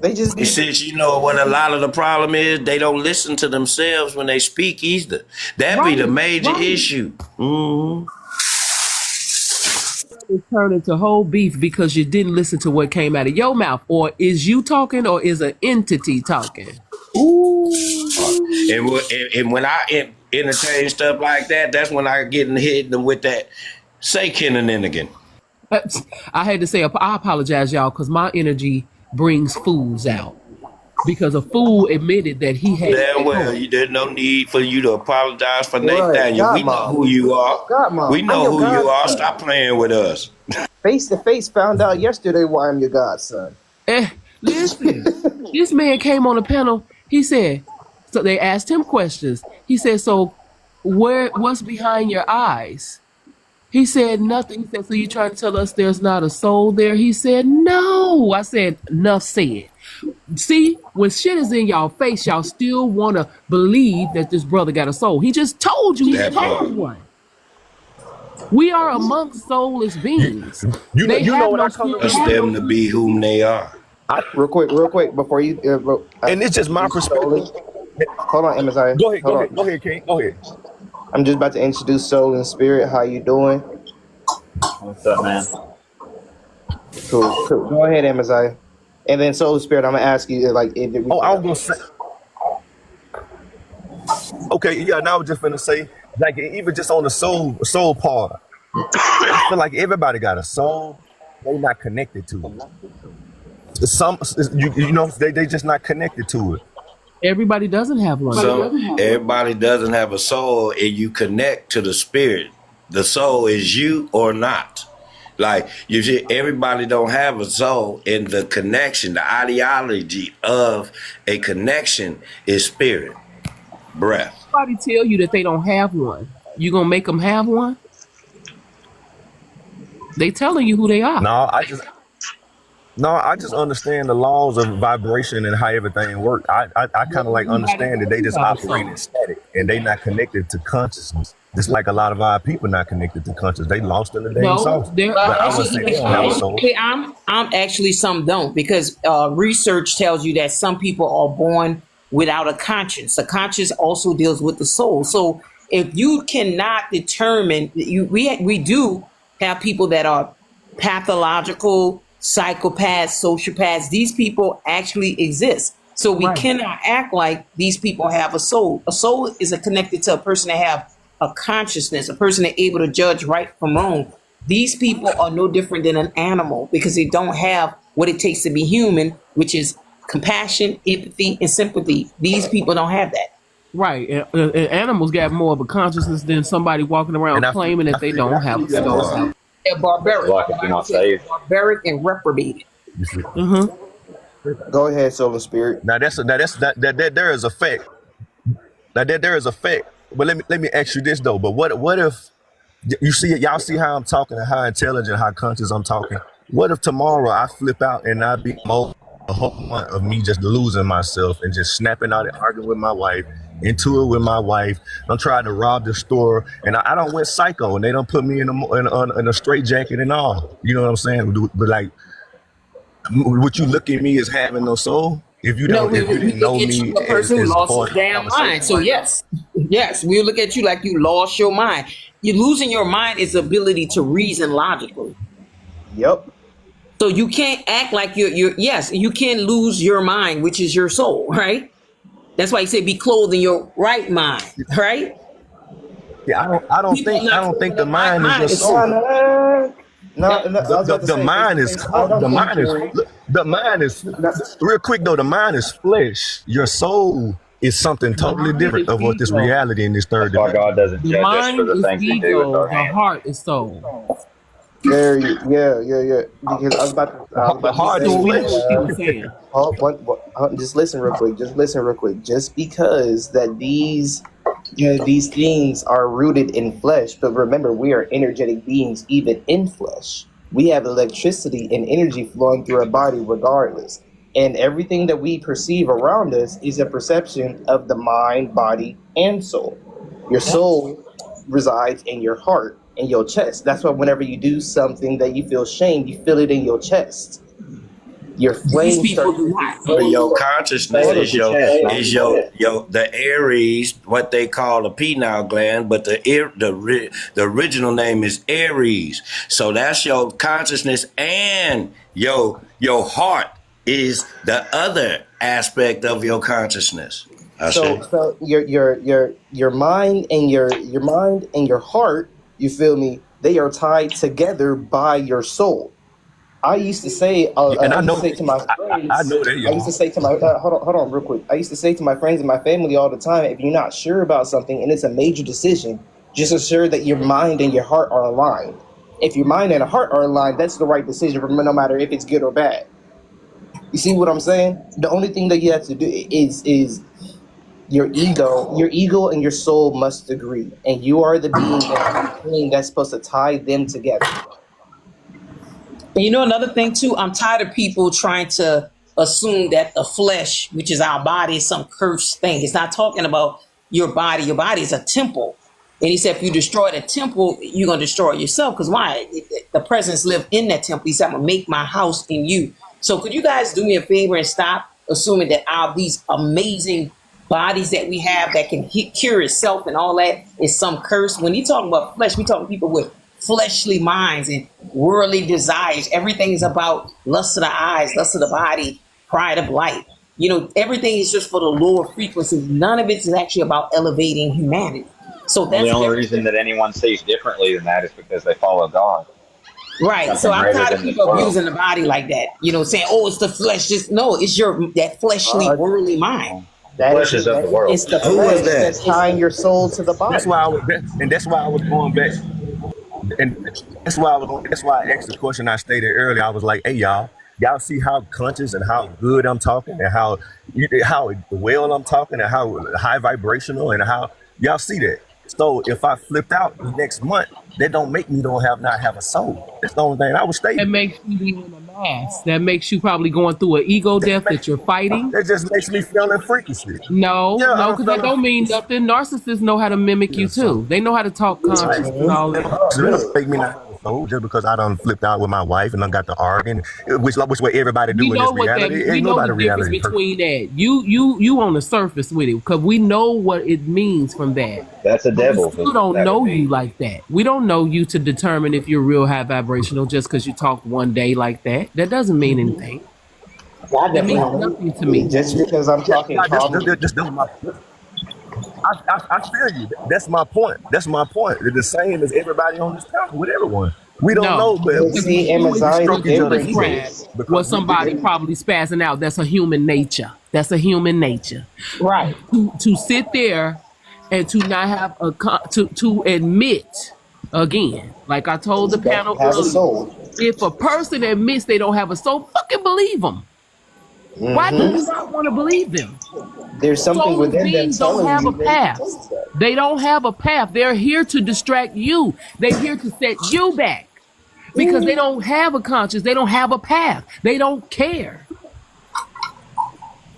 They just. He says, what a lot of the problem is, they don't listen to themselves when they speak either. That be the major issue. Mm-hmm. It's turned into whole beef because you didn't listen to what came out of your mouth. Or is you talking or is an entity talking? Ooh. And when I entertain stuff like that, that's when I get hit with that say Kennininigan. I had to say, I apologize, y'all, because my energy brings fools out. Because a fool admitted that he had. Damn well, there's no need for you to apologize for Right. Nathaniel. We God know mom. who you are. God mom. We I'm know your who you are. godson. Stop playing with us. Face to face found out yesterday why I'm your godson. Listen, this man came on the panel. He said, so they asked him questions. He said, so what's behind your eyes? He said nothing. He said, so you trying to tell us there's not a soul there? He said, no. I said, enough said. See, when shit is in y'all face, y'all still want to believe that this brother got a soul. He just told you he That has part. one. We are amongst soulless beings. They You know have what no I come to spirit. It's them to be whom they are. Real quick, before you, and it's just my perspective. hold on, Amaziah. Hold on. Go ahead, King. Go ahead. I'm just about to introduce Soul and Spirit. How you doing? What's up, man? Cool. Go ahead, Amaziah. And then Soul and Spirit, I'm gonna ask you like if we I was gonna say. Okay, yeah. Now I was just gonna say, like, even just on the soul part, I feel like everybody got a soul. They not connected to it. Some, you know, they just not connected to it. Everybody doesn't have one. Everybody doesn't have a soul, and you connect to the spirit. The soul is you or not. Like you see, everybody don't have a soul, and the connection, the ideology of a connection is spirit, breath. Somebody tell you that they don't have one. You gonna make them have one? They telling you who they are. No, I just understand the laws of vibration and how everything works. I kind of like understand that they just operate in static and they not connected to consciousness. Just like a lot of our people not connected to consciousness. They lost in the damn sauce. But I would say they don't have a soul. I'm actually some don't because research tells you that some people are born without a conscience. A conscience also deals with the soul. So if you cannot determine, we do have people that are pathological, psychopaths, sociopaths. These people actually exist. So we cannot act like these people have a soul. A soul is connected to a person that have a consciousness, a person that able to judge right from wrong. These people are no different than an animal because they don't have what it takes to be human, which is compassion, empathy, and sympathy. These people don't have that. Right. And animals got more of a consciousness than somebody walking around claiming that they don't have a soul. They're barbaric. Like if you're not saved. Barbaric and reprobated. Go ahead, Soul and Spirit. Now that there is a fact. There is a fact. But let me ask you this though. But what if you see y'all see how I'm talking and how intelligent, how conscious I'm talking? What if tomorrow I flip out and I be more a whole month of me just losing myself and just snapping out and arguing with my wife, into it with my wife. I'm trying to rob the store and I don't went psycho and they don't put me in a straight jacket and all. You know what I'm saying? But like, would you look at me as having no soul? If you don't, if you didn't know me a person who as lost his damn mind. So yes, we'll look at you like you lost your mind. You losing your mind is the ability to reason logically. Yep. So you can't act like yes, you can lose your mind, which is your soul, right? That's why he said be clothed in your right mind, right? Yeah, I don't think the mind is your soul. The mind is real quick though. The mind is flesh. Your soul is something totally different of what this reality in this third dimension. God doesn't judge us for the things we do with our hands. The heart is soul. Yeah. Because I was about to say, just listen real quick. Just because that these things are rooted in flesh, but remember, we are energetic beings, even in flesh. We have electricity and energy flowing through our body, regardless. And everything that we perceive around us is a perception of the mind, body, and soul. Your soul resides in your heart, in your chest. That's why whenever you do something that you feel shame, you feel it in your chest. Your These flame people starts do to not. But decay. your consciousness Hold up the chest, man. is your the Aries, what they call the pineal gland, but the original name is Aries. So that's your consciousness, and your heart is the other aspect of your consciousness. I So say. so your mind and your mind and your heart, you feel me? They are tied together by your soul. I used to say, Yeah, and I I used know to say to my I friends, know that, I used to y'all. say to my, hold on real quick. I used to say to my friends and my family all the time, if you're not sure about something and it's a major decision, just assure that your mind and your heart are aligned. If your mind and heart are aligned, that's the right decision, no matter if it's good or bad. You see what I'm saying? The only thing that you have to do is your ego and your soul must agree, and you are the being that's supposed to tie them together. And you know another thing too, I'm tired of people trying to assume that the flesh, which is our body, is some cursed thing. It's not talking about your body. Your body is a temple. And he said, if you destroy the temple, you're gonna destroy yourself. Because why? The presence live in that temple. He said, I'm gonna make my house in you. So could you guys do me a favor and stop assuming that our these amazing bodies that we have that can cure itself and all that is some curse? When you talk about flesh, we talking people with fleshly minds and worldly desires. Everything is about lust of the eyes, lust of the body, pride of life. You know, everything is just for the lower frequencies. None of it is actually about elevating humanity. So Well, the that's only very reason that anyone sees differently than that is because they follow God, right. So something I'm greater tired of than this people world. abusing the body like that. You know, saying, "Oh, it's the flesh." Just no, it's your that fleshly, Uh, worldly mind. The flesh is of the world. it's the Who was flesh that? that's tying your soul to the That's body. why that's why I was going back, and that's why I asked the question I stated earlier. I was like, "Hey, y'all see how conscious and how good I'm talking, and how well I'm talking, and how high vibrational, and how y'all see that." So if I flipped out the next month, that don't make me don't have not have a soul. That's the only thing I was That stating. makes you be in a mass. That makes you probably going through an ego That, death that you're fighting. that just makes me feeling freaky. No, Yeah, no, I'm because that feeling don't mean freaky. nothing. Narcissists know how to mimic you Yeah, so. too. They know how to talk conscious and all It that. don't make me not have a soul just because I done flipped out with my wife and I got to arguing, which what everybody do in this reality. We Ain't know the nobody difference reality perfect. between that. You on the surface with it because we know what it means from that. That's a But we devil. still don't That would know you be. like that. We don't know you to determine if you're real high vibrational just because you talked one day like that. That doesn't mean anything. I That definitely means don't. nothing to me. Just because I'm Yeah, talking yeah, calmly. that's my. I feel you. That's my point. That's my point. They're the same as everybody on this panel with everyone. We don't No, know, but But because see, we Amaziah, the what stroke each you other difference egos described is, was because somebody the, probably spazzing out. That's a human nature. That's a human nature. Right. To sit there and to not have to admit again, like I told the that panel have a earlier, soul. if a person admits they don't have a soul, fucking believe them. Why do you Hmm. not want to believe them? There's something Soulless within them beings don't telling have you a that path. this is that. They don't have a path. They're here to distract you. They're here to set you back because they don't have a conscience. They don't have a path. They don't care.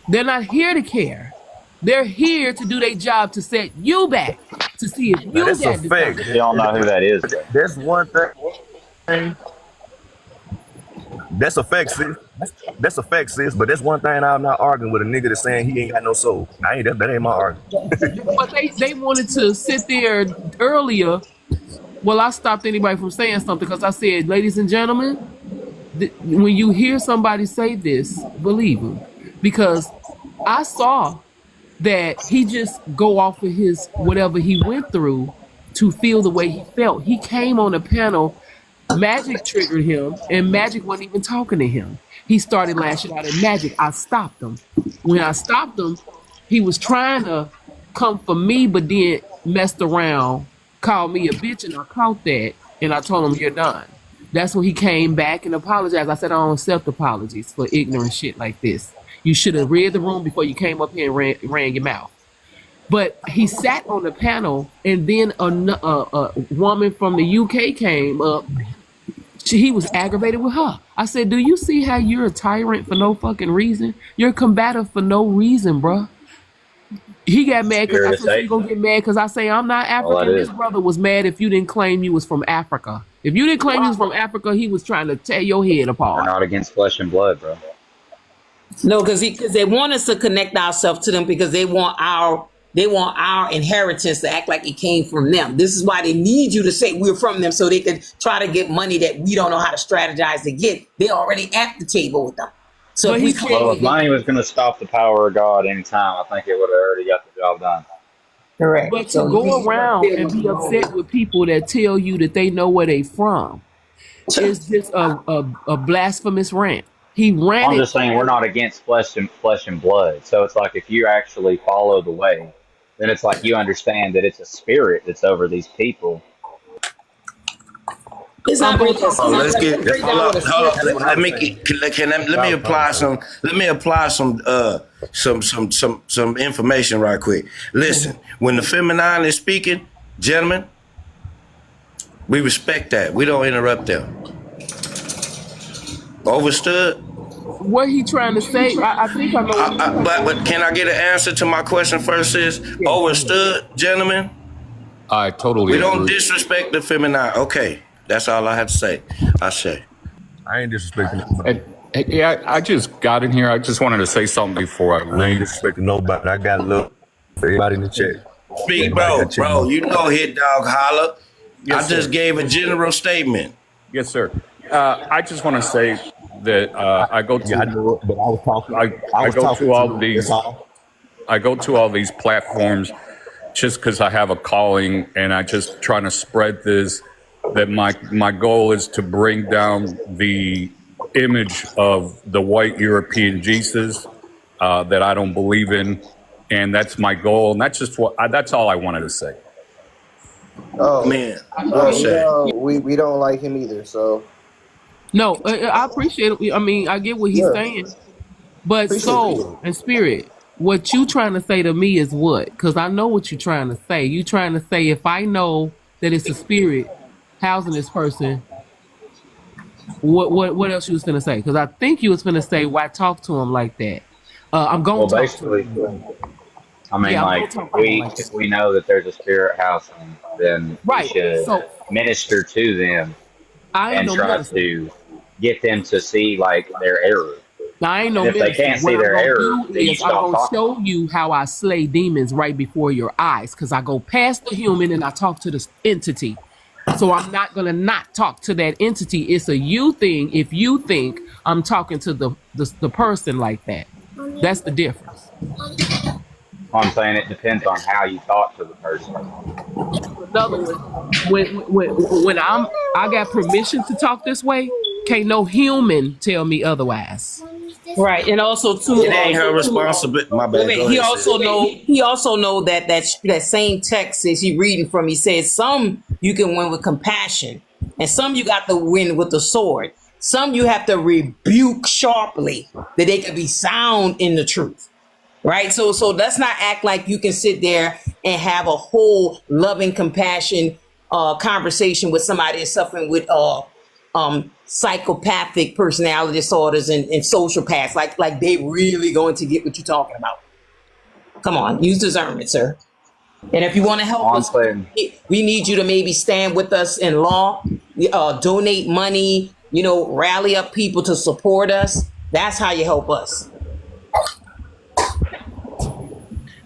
They're not here to care. They're here to do their job to set you back to see if now you that's a got fact. discovered. We all know who that is, though. That's one thing. That's a fact, sis. That's a fact, sis. But that's one thing I'm not arguing with a nigga that's saying he ain't got no soul. That ain't my argument. But they wanted to sit there earlier. Well, I stopped anybody from saying something because I said, ladies and gentlemen, when you hear somebody say this, believe them. Because I saw that he just go off of his whatever he went through to feel the way he felt. He came on a panel, Magic triggered him, and Magic wasn't even talking to him. He started lashing out at Magic. I stopped him. When I stopped him, he was trying to come for me, but then messed around, called me a bitch, and I caught that, and I told him, "You're done." That's when he came back and apologized. I said, "I don't accept apologies for ignorant shit like this. You should have read the room before you came up here and ran your mouth." But he sat on the panel, and then a woman from the UK came up. He was aggravated with her. I said, "Do you see how you're a tyrant for no fucking reason? You're combative for no reason, bruh." He got mad because I Spirit of said, "So you Satan. gonna get mad because I say I'm not All that African?" This is. brother was mad if you didn't claim you was from Africa. If you didn't claim you was from Africa, he was trying to tear your head We're apart. not against flesh and blood, bro. No, because they want us to connect ourselves to them because they want our inheritance to act like it came from them. This is why they need you to say we're from them so they can try to get money that we don't know how to strategize to get. They're already at the table with them. So But if he we said, Well, claim if money was going to stop the power of God anytime, I think it would have already got the job done. but correct. to So go around and be upset with people that tell you that they know where they from is just a blasphemous rant. He I'm ranted. just saying we're not against flesh and blood. So it's like if you actually follow the way, then it's like you understand that it's a spirit that's over these people. it's not But break he down. Oh, also let's said, get Break hold down up, what a hold spirit up. is. Let me apply some information right quick. Listen, when the feminine is speaking, gentlemen, we respect that. We don't interrupt them. Overstood? what he trying to say. I think I know what he's trying to But can I get an answer to my question first? Is say. Yes, go ahead. overstood, gentlemen? I totally We don't agree. disrespect the feminine. Okay, that's all I have to say. I say. I ain't disrespecting And, nobody. yeah, I just got in here. I just wanted to say something before I I ain't leave. disrespecting nobody. I got love for everybody in the chat. Speak, Everybody got check bro. mark. You know, hit dog holler. I Yes, just sir. gave a general statement. Yes, sir. I just want to say that Yeah, I know it, but I was talking. I I was go talking to to all you. That's these all. I go to all these platforms just because I have a calling and I just trying to spread this. That my goal is to bring down the image of the white European Jesus that I don't believe in, and that's my goal. And that's just that's all I wanted to say. Oh, Man, I well, say. we don't like him either. So No, I appreciate it. I mean, I get what he's yeah, saying. But appreciate it. soul and spirit, what you trying to say to me is what? Because I know what you're trying to say. You trying to say if I know that it's a spirit housing this person, what else you was gonna say? Because I think you was gonna say why talk to him like that. I'm gonna Well, talk to him basically, anyway. I mean, Yeah, I'm like gonna talk to him like if that. we know that there's a spirit housing, then we Right. should So minister to them I ain't and no try minister. to get them to see like their error. Now, I ain't And no if they minister. can't What see I'm their gonna error, do then you is I'm stop gonna talking to show them. you how I slay demons right before your eyes. Because I go past the human and I talk to the entity. So I'm not gonna not talk to that entity. It's a you thing if you think I'm talking to the person like that. That's the difference. I'm saying it depends on how you talk to the person. In other words, when I got permission to talk this way, can't no human tell me otherwise. Right, and also too. It ain't her responsibility. My bad. Wait, Go he ahead, sis. also know. He also know that same text is he reading from. He says some you can win with compassion, and some you got to win with the sword. Some you have to rebuke sharply that they can be sound in the truth. Right. So let's not act like you can sit there and have a whole loving compassion conversation with somebody that's suffering with psychopathic personality disorders and social paths. Like they really going to get what you're talking about. Come on, use discernment, sir. And if you want to help All I'm us, saying, we need you to maybe stand with us in law, donate money, rally up people to support us. That's how you help us.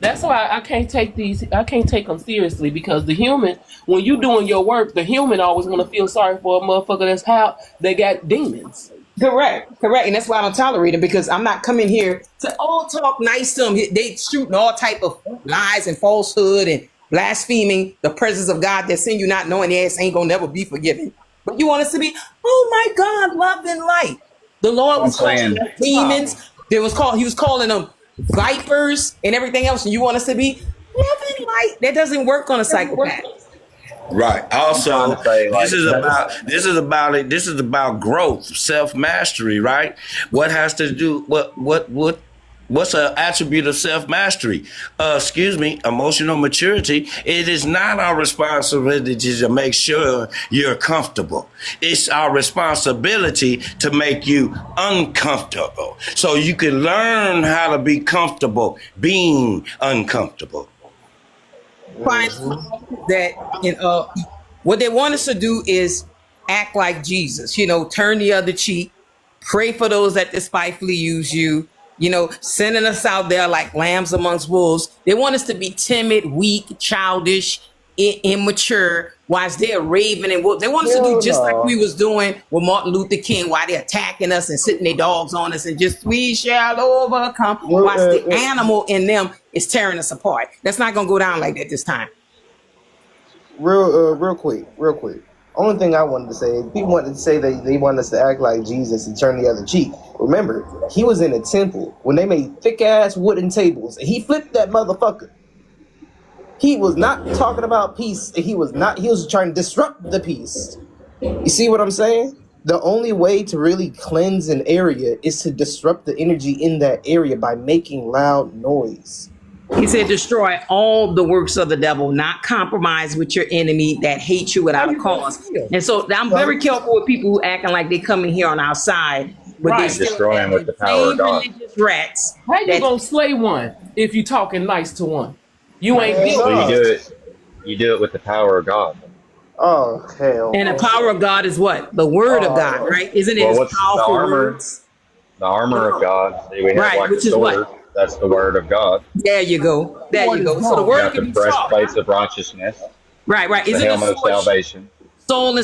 That's why I can't take these. I can't take them seriously because the human, when you doing your work, the human always want to feel sorry for a motherfucker that's how they got demons. Correct. And that's why I don't tolerate them because I'm not coming here to all talk nice to them. They shooting all type of lies and falsehood and blaspheming the presence of God that sin you not knowing the ass ain't gonna never be forgiven. But you want us to be, oh my God, love and light. The Lord I'm was calling saying, them demons. He was calling them vipers and everything else. And you want us to be love and light. That doesn't work on a psychopath. Right. I'm trying Also, to say this like, is about this is about growth, self mastery. Right. What has to do what's an attribute of self mastery? Emotional maturity. It is not our responsibility to make sure you're comfortable. It's our responsibility to make you uncomfortable, so you can learn how to be comfortable being uncomfortable. Find that what they want us to do is act like Jesus, turn the other cheek, pray for those that despitefully use you, sending us out there like lambs amongst wolves. They want us to be timid, weak, childish, immature, whilst they're raving and wolf. They want us to do Hell just like we no. was doing with Martin Luther King, while they're attacking us and sitting their dogs on us and just, we shall overcome, Well, whilst the animal in them is tearing us apart. That's not going to go down like that this time. real quick. Only thing I wanted to say, people wanted to say they want us to act like Jesus and turn the other cheek. Remember, he was in a temple when they made thick ass wooden tables, and he flipped that motherfucker. He was not talking about peace. He was trying to disrupt the peace. You see what I'm saying? The only way to really cleanse an area is to disrupt the energy in that area by making loud noise. He said, destroy all the works of the devil, not compromise with your enemy that hates you without a cause. And so I'm very careful with people who acting like they coming here on our side, but they Right. still Destroy him with the power of same God. religious rats. How you that- gonna slay one if you talking nice to one? You ain't Man, built. Well, no. you do it with the power of God. Oh hell! And the power of God is what? The word of God, right? Isn't it Well, his what's the powerful armor? words? The armor of God. See, we have Right, like which a is what? sword. That's the word of God. There you go. There you go. So the We word got can the be sharp. breastplates of righteousness, Right. the Isn't the helmet of sword salvation. soul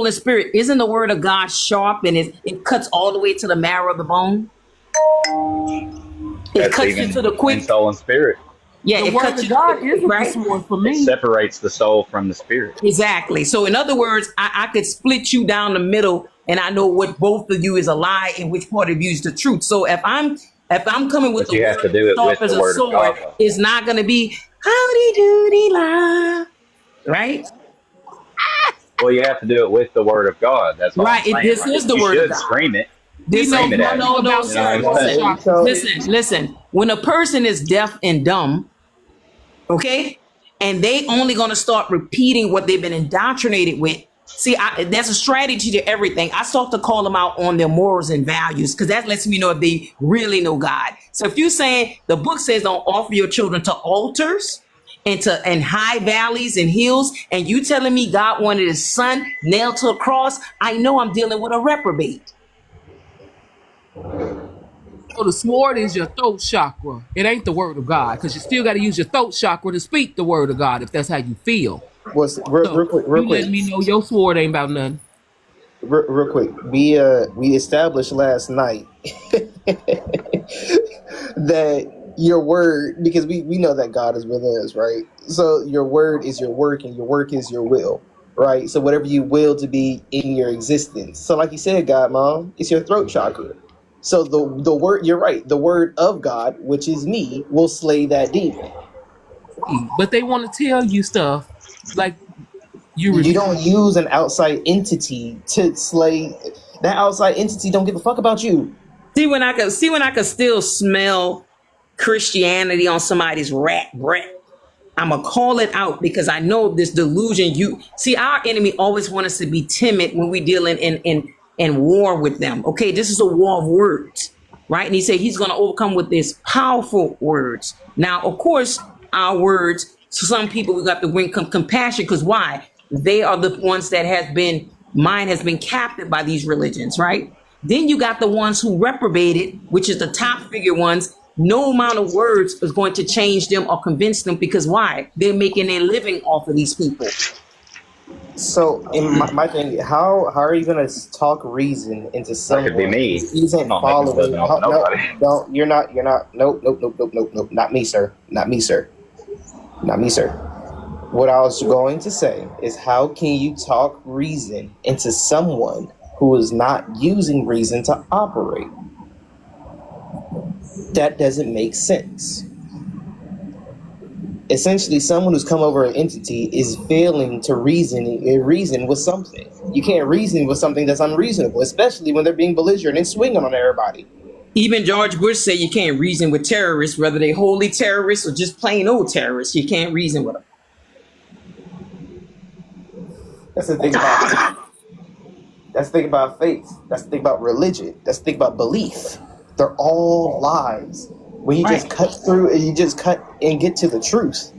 and spirit? Isn't the word of God sharp and it cuts all the way to the marrow of the bone? It That's cuts even you to the in quick. soul and spirit. Yeah, The it word cuts of you to God the quick, isn't the right? sword for It me. separates the soul from the spirit. Exactly. So in other words, I could split you down the middle, and I know what both of you is a lie and which part of you is the truth. So if I'm coming with But the you have to word do it with sharp as the a word of sword, God, though. it's not going to be howdy doody la, right? Well, you have to do it with the word of God. That's all I'm Right. saying. This Like, is the you word of should God. scream it. We This know Scream is it at nothing him. no, about You know what sir. I'm soul saying? Listen, chakra. listen. When a person is deaf and dumb, okay, and they only going to start repeating what they've been indoctrinated with. See, that's a strategy to everything. I start to call them out on their morals and values because that lets me know if they really know God. So if you're saying the book says don't offer your children to altars and high valleys and hills, and you telling me God wanted his son nailed to a cross, I know I'm dealing with a reprobate. So the sword is your throat chakra. It ain't the word of God because you still got to use your throat chakra to speak the word of God if that's how you feel. Was real So quick, you letting me know your sword ain't about nothing. real quick. We established last night that your word, because we know that God is within us, right? So your word is your work, and your work is your will, right? So whatever you will to be in your existence. So like you said, God, Mom, it's your throat chakra. So the word, you're right. The word of God, which is me, will slay that demon. But they want to tell you stuff like you You refuse. don't use an outside entity to slay. That outside entity don't give a fuck about you. See when I could still smell Christianity on somebody's rat breath. I'm gonna call it out because I know this delusion. You see, our enemy always want us to be timid when we dealing in war with them. Okay, this is a war of words, right? And he said he's gonna overcome with these powerful words. Now, of course, our words. To some people, we got to bring compassion because why? They are the ones that mind has been captive by these religions, right? Then you got the ones who reprobated, which is the top figure ones. No amount of words is going to change them or convince them because why? They're making a living off of these people. So, in my thing, how are you gonna talk reason into That could be someone who me. I'm isn't not making a following? living off of No, nobody. don't. You're not. Nope. Not me, sir. Not me, sir. Not me, sir. What I was going to say is, how can you talk reason into someone who is not using reason to operate? That doesn't make sense. Essentially, someone who's come over an entity is failing to reason with something. You can't reason with something that's unreasonable, especially when they're being belligerent and swinging on everybody. Even George Bush said you can't reason with terrorists, whether they holy terrorists or just plain old terrorists. You can't reason with them. That's the thing about That's the thing about faith. That's the thing about religion. That's the thing about belief. They're all lies. When you just cut through and you just cut and get to the truth.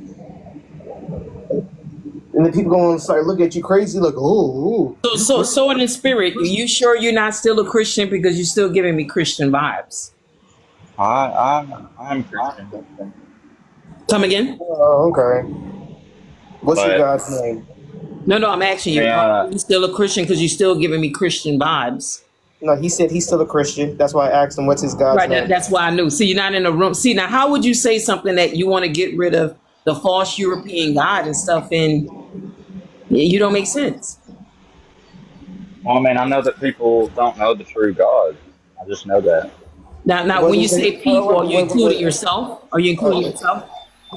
And then people going to start looking at you crazy like, oh. So sword and spirit, you sure you're not still a Christian because you're still giving me Christian vibes? I'm Christian, Come again? Oh, okay. What's your but God's name? No, I'm asking I mean, you, are you still a Christian? Because you're still giving me Christian vibes. No, he said he's still a Christian. That's why I asked him what's his God's Right, name. that's why I knew. See, you're not in a room. See, now how would you say something that you want to get rid of the false European God and stuff, and you don't make sense? well, I mean, I know that people don't know the true God. I just know that. Now, What's when you his name? say people, are you including Wait. yourself? Are you including yourself?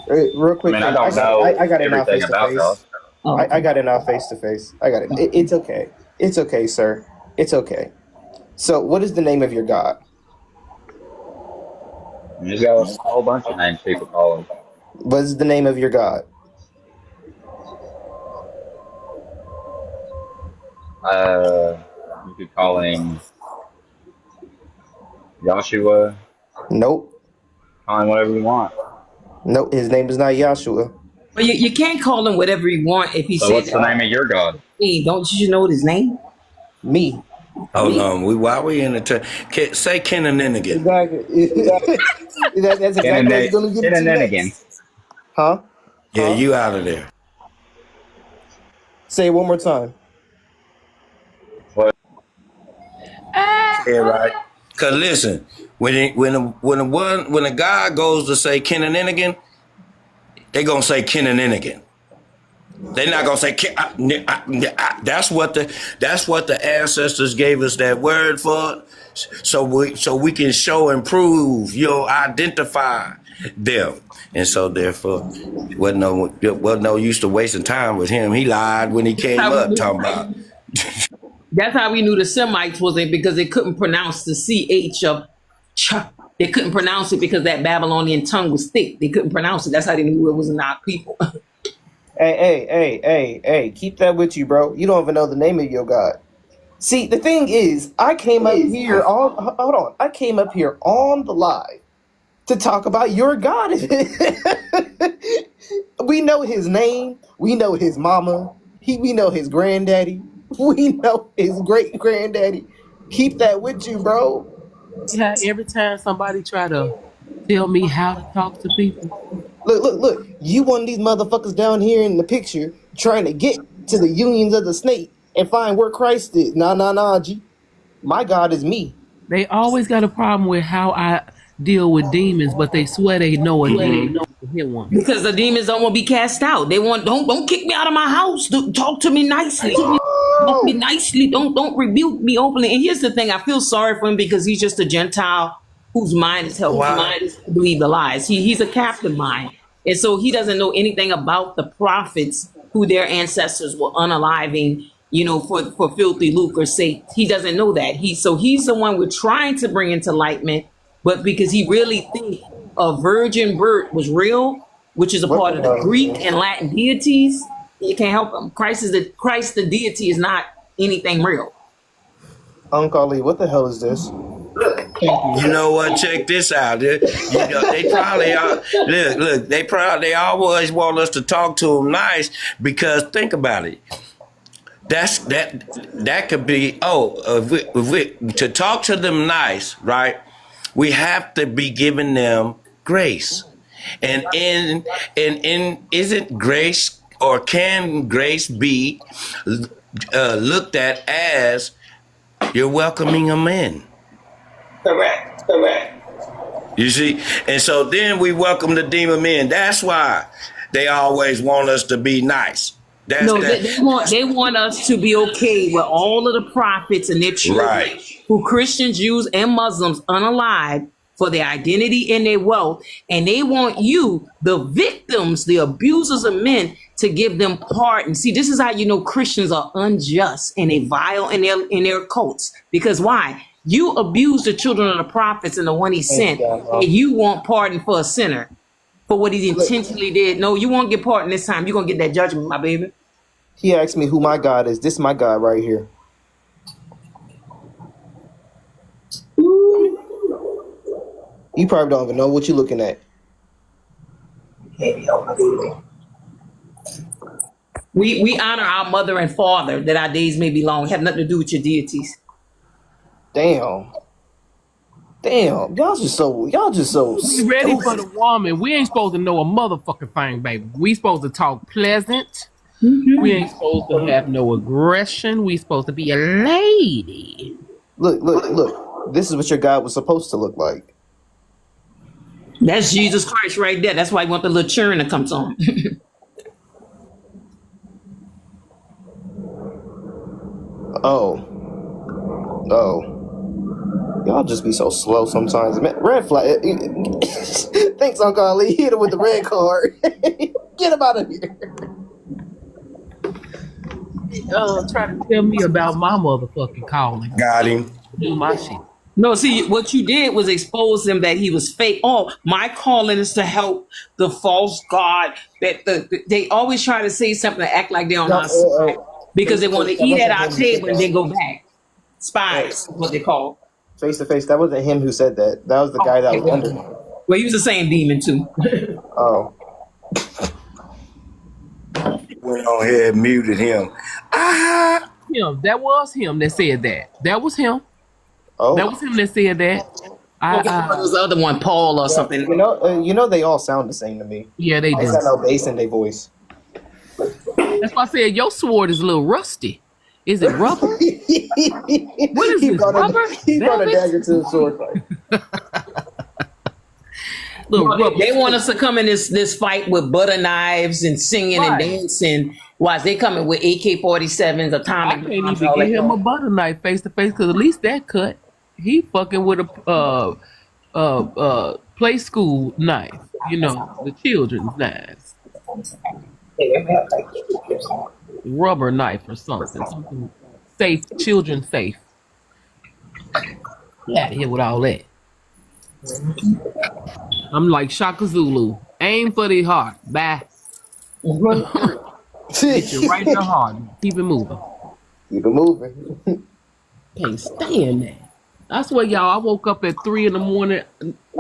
Real I quick, mean, I Ken. don't know I got it now everything face to about God. face. Oh, I okay. got it now face to face. I got it. It's okay. It's okay, sir. It's okay. So, what is the name of your God? And he's got a whole bunch of names people call him. What is the name of your God? You could call him Joshua, Nope. call him whatever you want. Nope. His name is not Yahshua. But you can't call him whatever you want if he So said what's the that. name of your God? Hey, don't you know his name? Me. Hold on. While we in the say Kenaninigan. Exactly. That's exactly what I was going to get to Kenaninigan. next. Huh? Yeah, you out of there. Say it one more time. What? Yeah, right. Cause listen, when a guy goes to say Kenaninigan, they gonna say Kenaninigan. They're not gonna say that's what the ancestors gave us that word for, so we can show and prove, identify them, and so therefore, wasn't no use to wasting time with him. He lied when he came How we up knew, talking about. that's how we knew the Semites wasn't, because they couldn't pronounce the ch of ch. They couldn't pronounce it because that Babylonian tongue was thick. They couldn't pronounce it. That's how they knew it was not people. Hey, keep that with you, bro. You don't even know the name of your God. See, the thing is, I came up here on, hold on. I came up here on the live to talk about your God. We know his name. We know his mama. We know his granddaddy. We know his great granddaddy. Keep that with you, bro. Yeah, every time somebody try to tell me how to talk to people, Look. You one of these motherfuckers down here in the picture trying to get to the unions of the snake and find where Christ is. Nah, G. My God is me. they always got a problem with how I deal with demons, but they swear they know a demon to hit one. Because the demons don't want to be cast out. They want, don't kick me out of my house. Talk to me nicely. Talk to me Oh, nicely. Don't rebuke me openly. And here's the thing: I feel sorry for him because he's just a Gentile whose mind is held, whose Why? mind is to believe the lies. He's a captive mind, and so he doesn't know anything about the prophets who their ancestors were unaliving. For filthy lucre's sake. He doesn't know that. He's the one we're trying to bring into enlightenment, but because he really thinks a virgin birth was real, which is a what part the of the hell is Greek this? and Latin deities, you can't help him. Christ, the deity, is not anything real. Uncle Ali, what the hell is this? You know what? Check this out. They probably are. Look. They always want us to talk to them nice, because think about it. That could be. If we to talk to them nice, right? We have to be giving them grace, and in isn't grace, or can grace be looked at as you're welcoming them in? Correct. You see? And so then we welcome the demon in. That's why they always want us to be nice. That's No, that. they want us to be okay with all of the prophets and their children, Right. who Christians, Jews, and Muslims unalive for their identity and their wealth, and they want you, the victims, the abusers of men, to give them pardon. See, this is how you know Christians are unjust and they vile in their cults. Because why? You abuse the children of the prophets and the one he sent, and you want pardon for a sinner for what he intentionally did. No, you won't get pardon this time. You're gonna get that judgment, my baby. He asked me who my God is. This is my God right here. You probably don't even know what you're looking at. We honor our mother and father that our days may be long. Have nothing to do with your deities. Damn. Damn, y'all just so We ready for stupid. the woman. We ain't supposed to know a motherfucking thing, baby. We supposed to talk pleasant. We ain't supposed to have no aggression. We supposed to be a lady. Look. This is what your God was supposed to look like. That's Jesus Christ right there. That's why I want the little churn to come on. Oh. Y'all just be so slow sometimes. Man, red flag. Thanks, Uncle Ali. Hit him with the red card. Get him out of here. Try to tell me about my motherfucking calling. Got him. Do my shit. No, see, what you did was expose him that he was fake. Oh, my calling is to help the false god. They always try to say something to act like they're on our side because they want to eat at our table and then go back. Spies, what they call. Face to face. That wasn't him who said that. That was the guy that was under him. Well, he was the same demon too. Oh. Went on here and muted him. Ah! Him. That was him that said that. That was him. Oh. That was him that said that. What was the other one, Paul or something? You know, they all sound the same to me. Yeah, they They do. got no bass in their voice. That's why I said your sword is a little rusty. Is it rubber? What is He this? Rubber? He brought a Velvet? dagger to the sword fight. Little rubber. They want us to come in this fight with butter knives and singing and Right. dancing, while they coming with AK-47s, I atomic can't even bombs, all get that him a stuff. butter knife face to face because at least that cut. He fucking with a play school knife. You know, the children's knives. Rubber knife or something safe, children safe. Get out of here with all that. I'm like Shaka Zulu. Aim for the heart. Bye. Hit you right in the heart. Keep it moving. Keep it moving. Can't stand that. I swear, y'all, I woke up at 3 in the morning.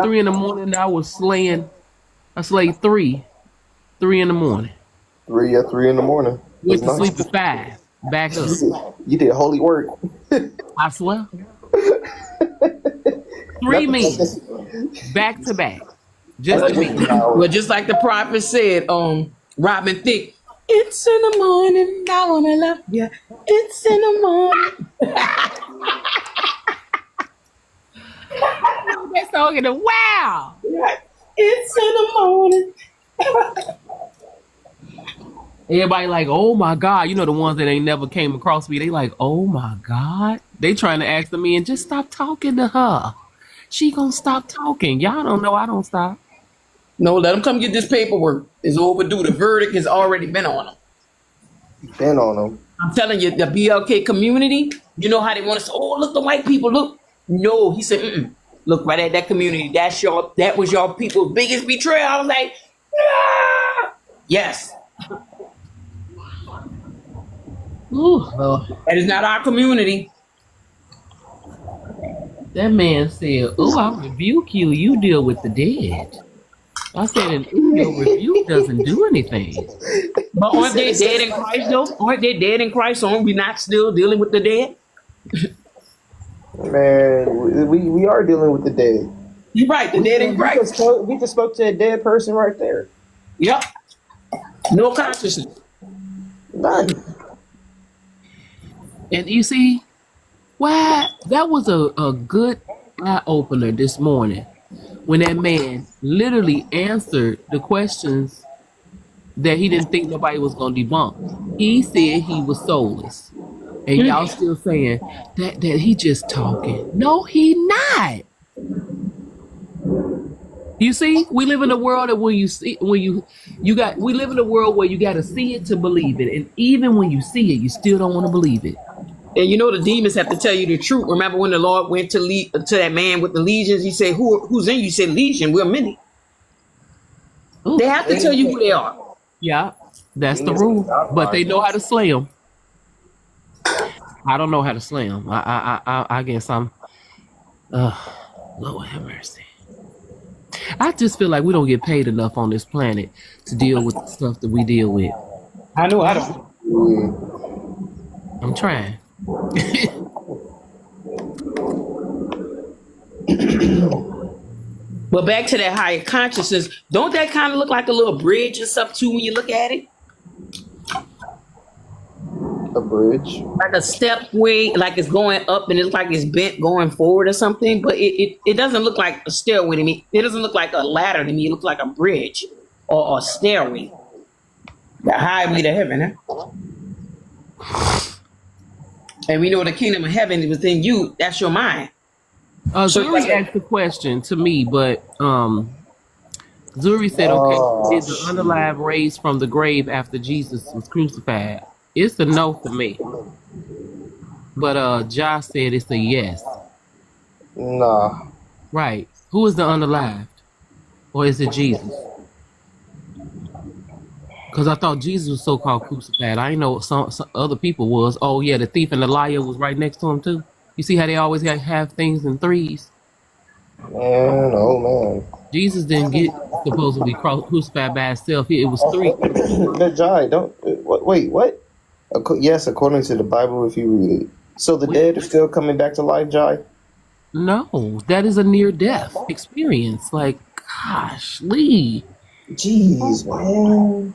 3 in the morning, I was slaying. I slayed 3 in the morning. 3 in the morning. Went to That's sleep nice. at 5. Back up. You did holy work. I swear. 3 meetings. Back to back. Just to me. Well, just like the prophet said, Robin Thicke, it's in the morning, I wanna love you. It's in the morning. That song in the wow. It's in the morning. Everybody like, oh my God. You know the ones that ain't never came across me. They like, oh my God. They trying to ask me and just stop talking to her. She gonna stop talking. Y'all don't know I don't stop. No, let them come get this paperwork. It's overdue. The verdict has already been on them. Been on them. I'm telling you, the BLK community, you know how they want us to, oh, look, the white people, look. No, he said, look right at that community. That was your people's biggest betrayal. I was like, ah! Yes. Ooh, Lord. That is not our community. That man said, oh, I rebuke you. You deal with the dead. I said, and your rebuke doesn't do anything. But aren't they dead in Christ, though? Aren't they dead in Christ? So aren't we not still dealing with the dead? Man, we are dealing with the dead. You're right, the dead in Christ. We just spoke to a dead person right there. Yep. No consciousness. None. And you see, why that was a good eye opener this morning when that man literally answered the questions that he didn't think nobody was going to debunk. He said he was soulless. And y'all still saying that he just talking. No, he not. You see, we live in a world that we live in a world where you got to see it to believe it. And even when you see it, you still don't want to believe it. And you know the demons have to tell you the truth. Remember when the Lord went to that man with the legions? He said, "Who's in you?" He said, "Legion. We're many." Ooh. They have to tell you who they are. Yeah, that's the rule. But they know how to slay them. I don't know how to slay them. I guess I'm. Lord have mercy. I just feel like we don't get paid enough on this planet to deal with the stuff that we deal with. I know I don't. I'm trying. But back to that higher consciousness, don't that kind of look like a little bridge or something too when you look at it? A bridge. Like a step way, like it's going up and it's like it's bent going forward or something. But it doesn't look like a stairway to me. It doesn't look like a ladder to me. It looks like a bridge or a stairway. The highway to heaven, huh? And we know the kingdom of heaven is within you. That's your mind. So Zuri asked the question to me, but Zuri said, okay, did the unalive raise from the grave after Jesus was crucified? It's a no for me. But Josh said it's a yes. Nah. Right. Who is the unalive? Or is it Jesus? Because I thought Jesus was so-called crucified. I didn't know what some other people was. Oh, yeah, the thief and the liar was right next to him, too. You see how they always have things in threes? Man, oh man. Jesus didn't get supposedly crucified by himself. It was three. But Jai, don't wait. What? Yes, according to the Bible, if you read it. So the dead are still coming back to life, Jai? No, that is a near-death experience. Like, gosh, Lee. Jeez, man.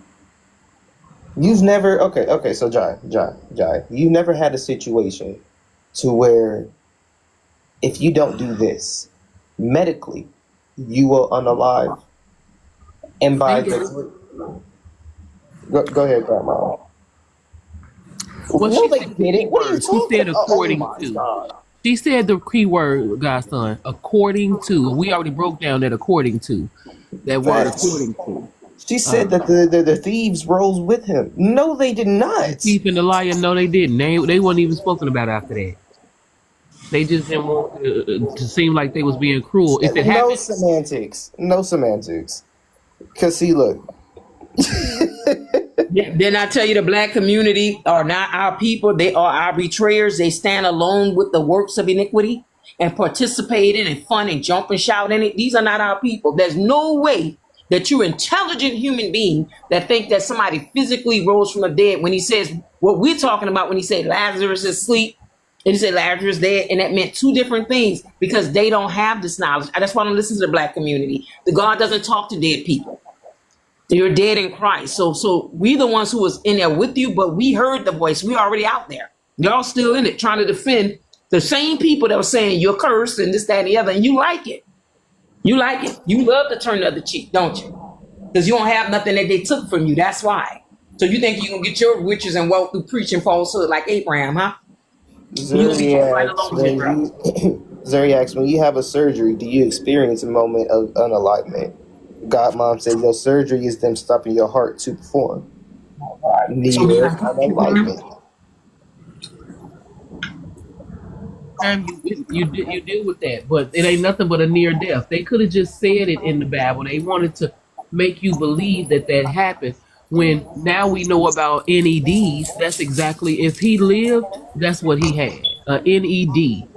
You've never okay. So Jai, you never had a situation to where if you don't do this medically, you will unalive. And by the go ahead, Grandma. Well, No, they didn't. What are you she talking said about? according Oh my to. God. She said the key word, Godson, according to. We already broke down that according to. That word according to. She said that the thieves rose with him. No, they did not. The thief and the liar, no, they didn't. They weren't even spoken about after that. They just didn't want to seem like they was being cruel. If it happened, No semantics. Cause see, look. Didn't I tell you the black community are not our people? They are our betrayers. They stand alone with the works of iniquity and participate in and fun and jump and shout in it. These are not our people. There's no way that you're an intelligent human being that think that somebody physically rose from the dead when he says what we're talking about when he said Lazarus is asleep and he said Lazarus dead, and that meant two different things because they don't have this knowledge. That's why I don't listen to the black community. The God doesn't talk to dead people. You're dead in Christ. So we the ones who was in there with you, but we heard the voice. We already out there. Y'all still in it trying to defend the same people that were saying you're cursed and this, that, and the other, and you like it. You like it. You love to turn the other cheek, don't you? Because you don't have nothing that they took from you. That's why. So you think you're going to get your riches and wealth through preaching falsehood like Abraham, huh? Zuri asks, when you have a surgery, do you experience a moment of unalignment? God mom says your surgery is them stopping your heart to perform. Neither unalignment. You deal with that, but it ain't nothing but a near death. They could have just said it in the Bible. They wanted to make you believe that happened. When now we know about NEDs, that's exactly, if he lived, that's what he had, NED.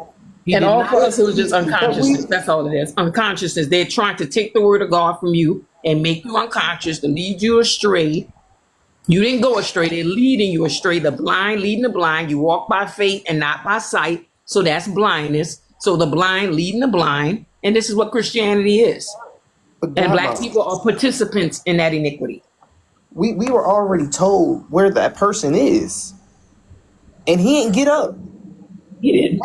And all for us, it was just unconsciousness. That's all it is. Unconsciousness. They're trying to take the word of God from you and make you unconscious, to lead you astray. You didn't go astray. They're leading you astray. The blind leading the blind. You walk by faith and not by sight. So that's blindness. So the blind leading the blind. And this is what Christianity is. And black people are participants in that iniquity. We were already told where that person is. And he didn't get up. He didn't.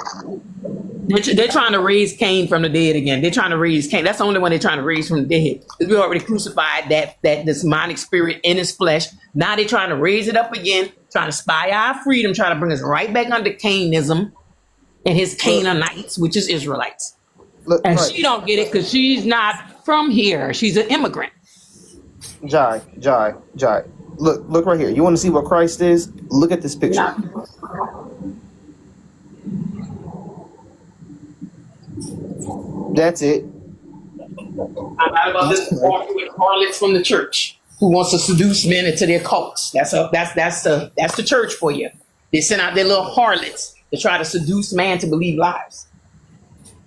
They're trying to raise Cain from the dead again. They're trying to raise Cain. That's the only one they're trying to raise from the dead. We already crucified that this demonic spirit in his flesh. Now they're trying to raise it up again, trying to spy our freedom, trying to bring us right back under Cainism and his Canaanites, which is Israelites. And she don't get it because she's not from here. She's an immigrant. Jai. Look right here. You want to see what Christ is? Look at this picture. Yeah. That's it. I'm not about this walking with harlots from the church who wants to seduce men into their cults. That's the church for you. They send out their little harlots to try to seduce man to believe lies.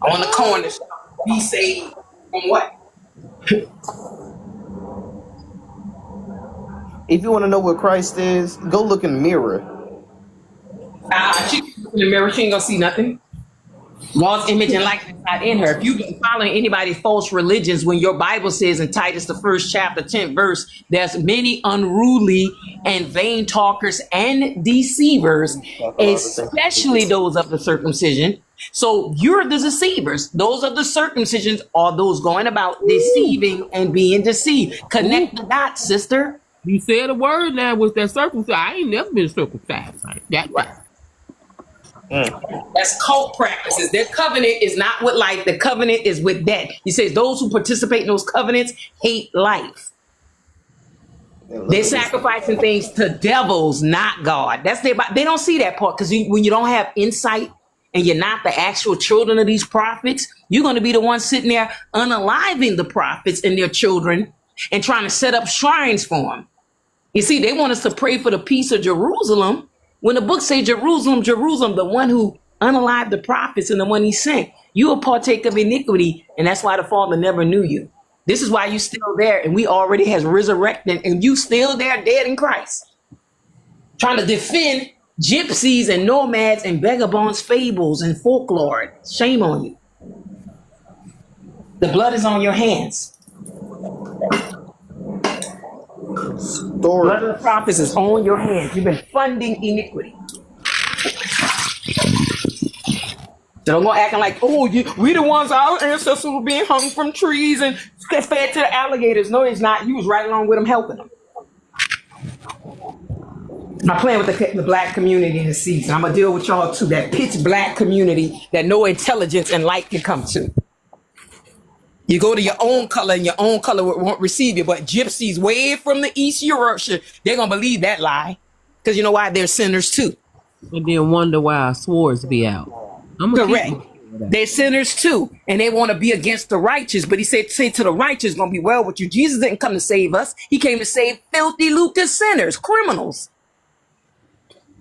On the corner, be saved from what? If you want to know what Christ is, go look in the mirror. She in the mirror, she ain't gonna see nothing. God's image and likeness not in her. If you've been following anybody's false religions, when your Bible says in Titus, the first chapter, 10th verse, there's many unruly and vain talkers and deceivers, especially those of the circumcision. So you're the deceivers. Those of the circumcisions are those going about deceiving and being deceived. Connect the dots, sister. You said a word now with that circumcised. I ain't never been circumcised. Like that. That's cult practices. Their covenant is not with life. The covenant is with death. He says those who participate in those covenants hate life. They're sacrificing things to devils, not God. That's their. They don't see that part because when you don't have insight and you're not the actual children of these prophets, you're going to be the one sitting there unaliving the prophets and their children and trying to set up shrines for them. You see, they want us to pray for the peace of Jerusalem. When the book says Jerusalem, Jerusalem, the one who unalived the prophets and the one he sent, you will partake of iniquity, and that's why the Father never knew you. This is why you still there, and we already has resurrected, and you still there dead in Christ. Trying to defend gypsies and nomads and vagabonds, fables and folklore. Shame on you. The blood is on your hands. Blood of the prophets is on your hands. You've been funding iniquity. So don't go acting like, oh, we the ones, our ancestors were being hung from trees and fed to the alligators. No, it's not. You was right along with them helping them. I'm playing with the black community in this season. I'm going to deal with y'all too, that pitch black community that no intelligence and light can come to. You go to your own color and your own color won't receive you. But gypsies way from the East Europe, they're going to believe that lie. Because you know why? They're sinners too. And then wonder why our swords be out. Correct. They're sinners too. And they want to be against the righteous. But he said, say to the righteous, going to be well with you. Jesus didn't come to save us. He came to save filthy, lucas sinners, criminals.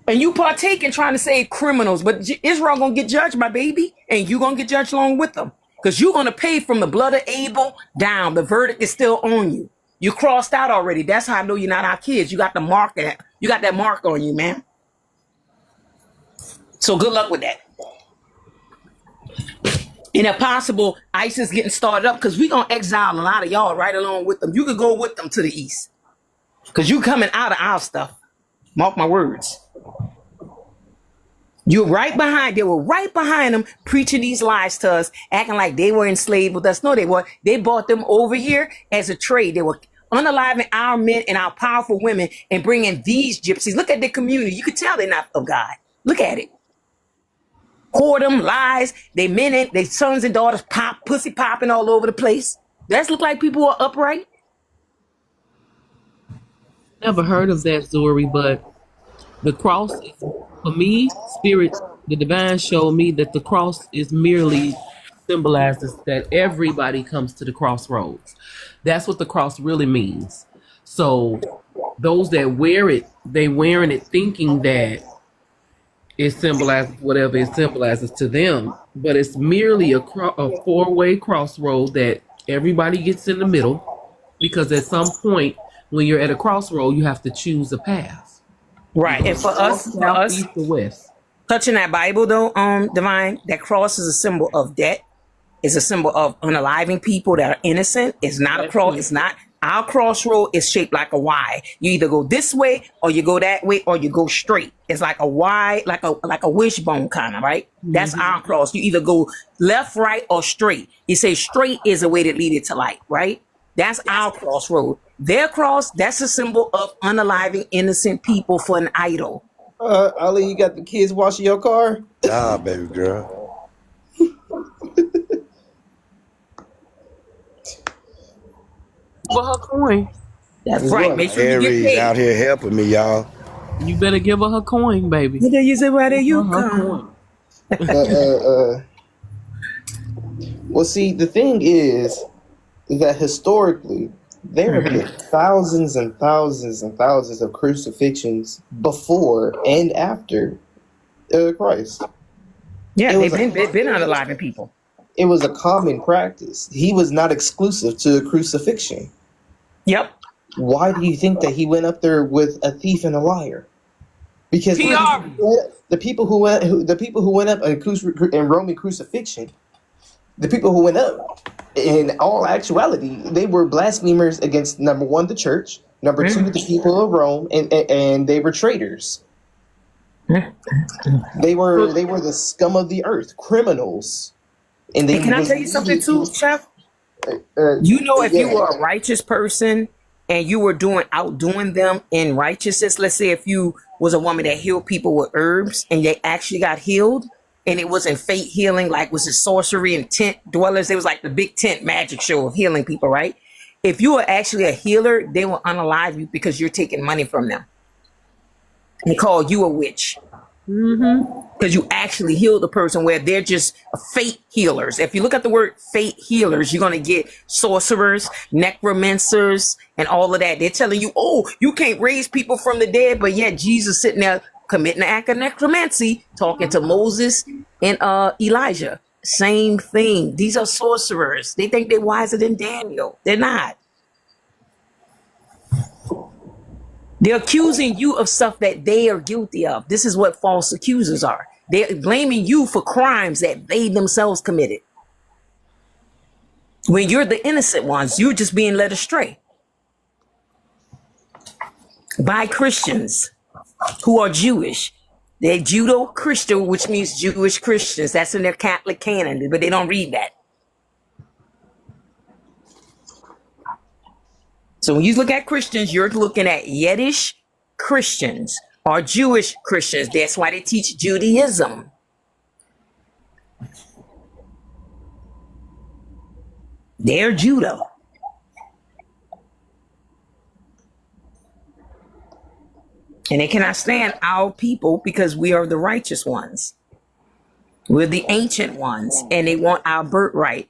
And you partake in trying to save criminals. But Israel going to get judged, my baby. And you going to get judged along with them. Because you're going to pay from the blood of Abel down. The verdict is still on you. You crossed out already. That's how I know you're not our kids. You got the mark. You got that mark on you, man. So good luck with that. And if possible, ISIS getting started up because we're going to exile a lot of y'all right along with them. You could go with them to the east. Because you coming out of our stuff. Mark my words. You're right behind. They were right behind them preaching these lies to us, acting like they were enslaved with us. No, they weren't. They brought them over here as a trade. They were unaliving our men and our powerful women and bringing these gypsies. Look at their community. You could tell they're not of God. Look at it. Whoredom, lies. They men and their sons and daughters pussy popping all over the place. Does that look like people are upright? Never heard of that story, but the cross is, for me, spirit, the divine showed me that the cross is merely symbolizes that everybody comes to the crossroads. That's what the cross really means. So those that wear it, they wearing it thinking that it symbolizes whatever it symbolizes to them, but it's merely a four-way crossroad that everybody gets in the middle, because at some point when you're at a crossroad, you have to choose a path. Right. And for us, east or west. Touching that Bible though, Divine, that cross is a symbol of death. It's a symbol of unaliving people that are innocent. It's not a cross. It's not. Our crossroad is shaped like a Y. You either go this way or you go that way or you go straight. It's like a Y, like a wishbone kind of, right? Mm-hmm. That's our cross. You either go left, right, or straight. You say straight is a way that leads to light, right? That's our crossroad. Their cross, that's a symbol of unaliving innocent people for an idol. Ali, you got the kids washing your car? Nah, baby girl. Give her coin. That's right. Make sure you get paid. Out here helping me, y'all. You better give her coin, baby. What did you say? Where did you come? Well, see, the thing is that historically, there have been thousands and thousands and thousands of crucifixions before and after Christ. Yeah, they've been unaliving people. It was a common practice. He was not exclusive to crucifixion. Yep. Why do you think that he went up there with a thief and a liar? Because the people who went up in Roman crucifixion, the people who went up, in all actuality, they were blasphemers against, number one, the church, number two, the people of Rome, and they were traitors. They were the scum of the earth, criminals. And they can I tell you something too, Chef? You know, if you were a righteous person and you were outdoing them in righteousness, let's say if you was a woman that healed people with herbs and they actually got healed, and it wasn't fate healing, like was it sorcery and tent dwellers? It was like the big tent magic show of healing people, right? If you were actually a healer, they will unalive you because you're taking money from them. They call you a witch. Because you actually healed the person, where they're just fate healers. If you look at the word fate healers, you're going to get sorcerers, necromancers, and all of that. They're telling you, oh, you can't raise people from the dead, but yet Jesus sitting there committing an act of necromancy, talking to Moses and Elijah. Same thing. These are sorcerers. They think they're wiser than Daniel. They're not. They're accusing you of stuff that they are guilty of. This is what false accusers are. They're blaming you for crimes that they themselves committed. When you're the innocent ones, you're just being led astray by Christians who are Jewish. They're Judo-Christian, which means Jewish Christians. That's in their Catholic canon, but they don't read that. So when you look at Christians, you're looking at Yiddish Christians or Jewish Christians. That's why they teach Judaism. They're Judah. And they cannot stand our people because we are the righteous ones. We're the ancient ones, and they want our birthright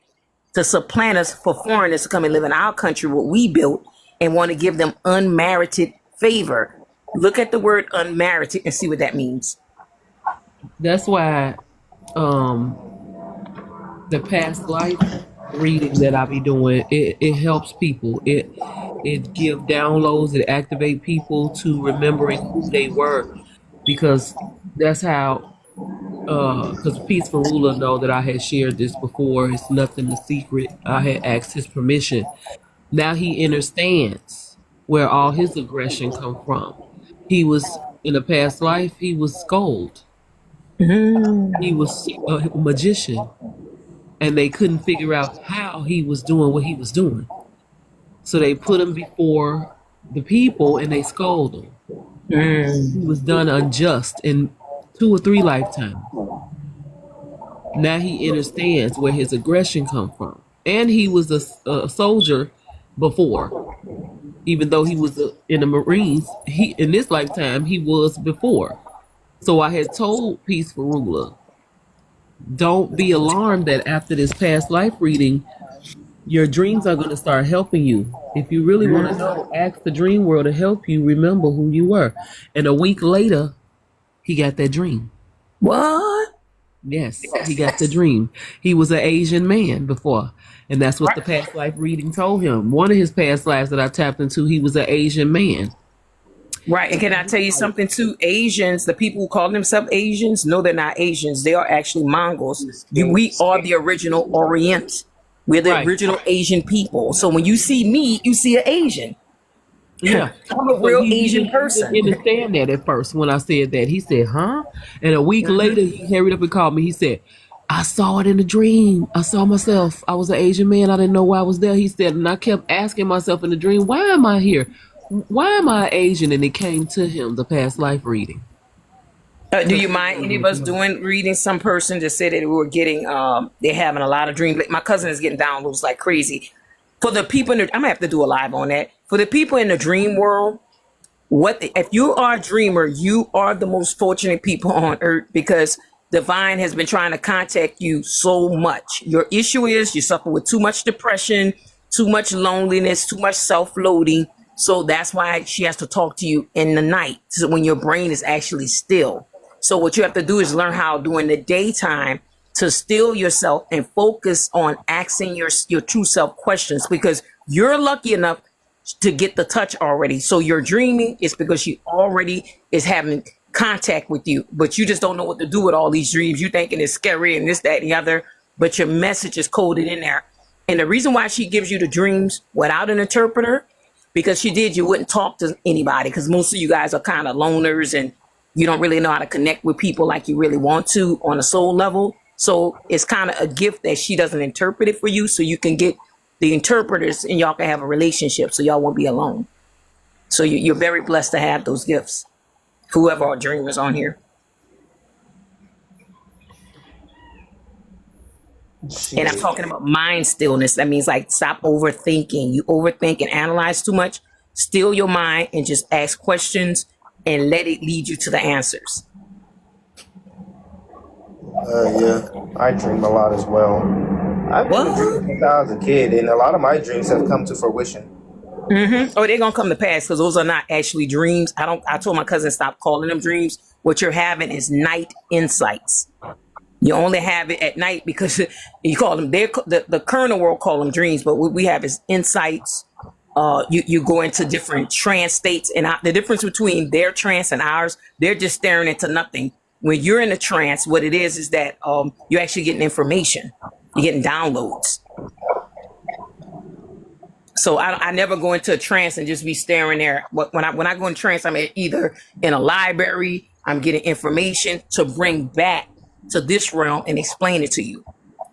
to supplant us for foreigners to come and live in our country, what we built, and want to give them unmerited favor. Look at the word unmerited and see what that means. That's why the past life reading that I be doing, it helps people. It give downloads, it activate people to remembering who they were, because that's how because Peaceful Ruler know that I had shared this before. It's nothing a secret. I had asked his permission. Now he understands where all his aggression come from. He was in a past life, he was gold. He was a magician, and they couldn't figure out how he was doing what he was doing. So they put him before the people and they scold him. He was done unjust in 2 or 3 lifetimes. Now he understands where his aggression come from. And he was a soldier before. Even though he was in the Marines, in this lifetime, he was before. So I had told Peaceful Ruler, don't be alarmed that after this past life reading, your dreams are going to start helping you. If you really want to know, ask the dream world to help you remember who you were. And a week later, he got that dream. What? Yes, he got the dream. He was an Asian man before. And that's what the past life reading told him. One of his past lives that I tapped into, he was an Asian man. Right. And can I tell you something too? Asians, the people who call themselves Asians, no, they're not Asians. They are actually Mongols. We are the original Orient. We're the original Asian people. So when you see me, you see an Asian. Yeah. I'm a real Asian person. He didn't understand that at first when I said that. He said, huh? And a week later, he hurried up and called me. He said, I saw it in a dream. I saw myself. I was an Asian man. I didn't know why I was there. He said, and I kept asking myself in the dream, why am I here? Why am I Asian? And it came to him, the past life reading. Do you mind any of us reading? Some person just said that we were getting, they're having a lot of dreams. My cousin is getting downloads like crazy. For the people, I'm going to have to do a live on that. For the people in the dream world, if you are a dreamer, you are the most fortunate people on earth, because Divine has been trying to contact you so much. Your issue is you suffer with too much depression, too much loneliness, too much self-loathing. So that's why she has to talk to you in the night, so when your brain is actually still. So what you have to do is learn how during the daytime to still yourself and focus on asking your true self questions, because you're lucky enough to get the touch already. So your dreaming is because she already is having contact with you, but you just don't know what to do with all these dreams. You thinking it's scary and this, that, and the other, but your message is coded in there. And the reason why she gives you the dreams without an interpreter, because she did, you wouldn't talk to anybody, because most of you guys are kind of loners and you don't really know how to connect with people like you really want to on a soul level. So it's kind of a gift that she doesn't interpret it for you, so you can get the interpreters and y'all can have a relationship, so y'all won't be alone. So you're very blessed to have those gifts. Whoever are dreamers on here. And I'm talking about mind stillness. That means like stop overthinking. You overthink and analyze too much. Still your mind and just ask questions and let it lead you to the answers. Yeah, I dream a lot as well. I've been dreaming since I was a kid, and a lot of my dreams have come to fruition. Mm-hmm. Oh, they're gonna come to pass because those are not actually dreams. I told my cousin stop calling them dreams. What you're having is night insights. You only have it at night because you call them. The current world call them dreams, but what we have is insights. You go into different trance states, and the difference between their trance and ours, they're just staring into nothing. When you're in a trance, what it is that you're actually getting information. You're getting downloads. So I never go into a trance and just be staring there. When I go in trance, I'm either in a library, I'm getting information to bring back to this realm and explain it to you.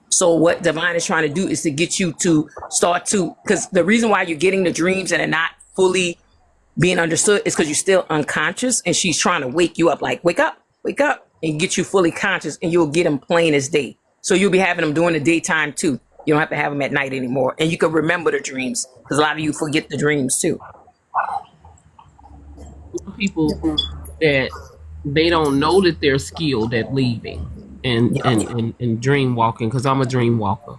So what Divine is trying to do is to get you to start to, because the reason why you're getting the dreams and they're not fully being understood is because you're still unconscious, and she's trying to wake you up, like wake up, and get you fully conscious, and you'll get them plain as day. So you'll be having them during the daytime too. You don't have to have them at night anymore. And you can remember the dreams, because a lot of you forget the dreams too. People that they don't know that they're skilled at leaving and dream walking, because I'm a dream walker.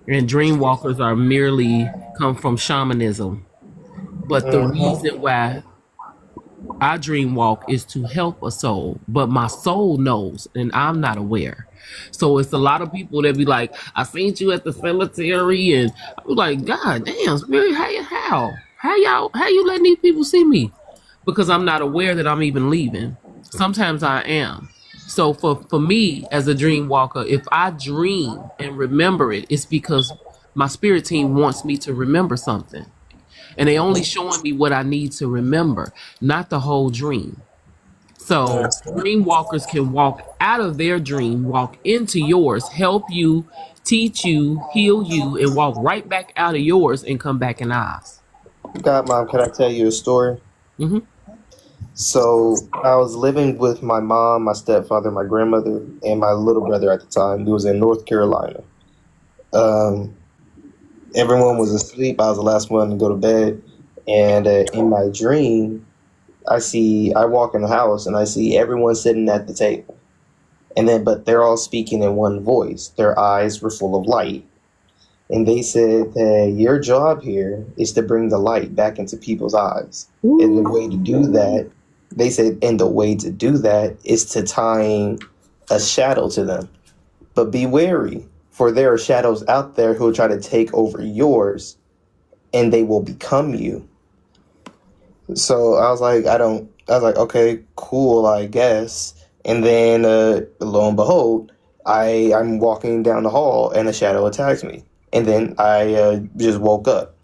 And dream walkers are merely come from shamanism. But the reason why I dream walk is to help a soul, but my soul knows and I'm not aware. So it's a lot of people that be like, I seen you at the cemetery, and I was like, God damn, Spirit, how you letting these people see me? Because I'm not aware that I'm even leaving. Sometimes I am. So for me as a dream walker, if I dream and remember it, it's because my spirit team wants me to remember something. And they only showing me what I need to remember, not the whole dream. So dream walkers can walk out of their dream, walk into yours, help you, teach you, heal you, and walk right back out of yours and come back in ours. Godmom, can I tell you a story? Mm-hmm. So I was living with my mom, my stepfather, my grandmother, and my little brother at the time. He was in North Carolina. Everyone was asleep. I was the last one to go to bed. And in my dream, I walk in the house and I see everyone sitting at the table. But they're all speaking in one voice. Their eyes were full of light. And they said that your job here is to bring the light back into people's eyes. Ooh. And the way to do that, they said, is to tie a shadow to them. But be wary, for there are shadows out there who will try to take over yours, and they will become you. So I was like, okay, cool, I guess. And then lo and behold, I'm walking down the hall and a shadow attacks me. And then I just woke up.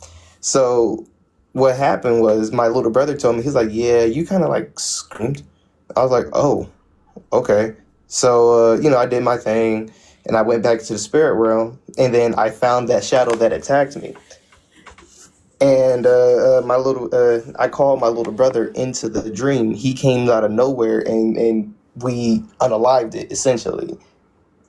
So what happened was my little brother told me, he's like, yeah, you kind of like screamed. I was like, oh, okay. So, I did my thing and I went back to the spirit realm, and then I found that shadow that attacked me. And I called my little brother into the dream. He came out of nowhere and we unalived it, essentially.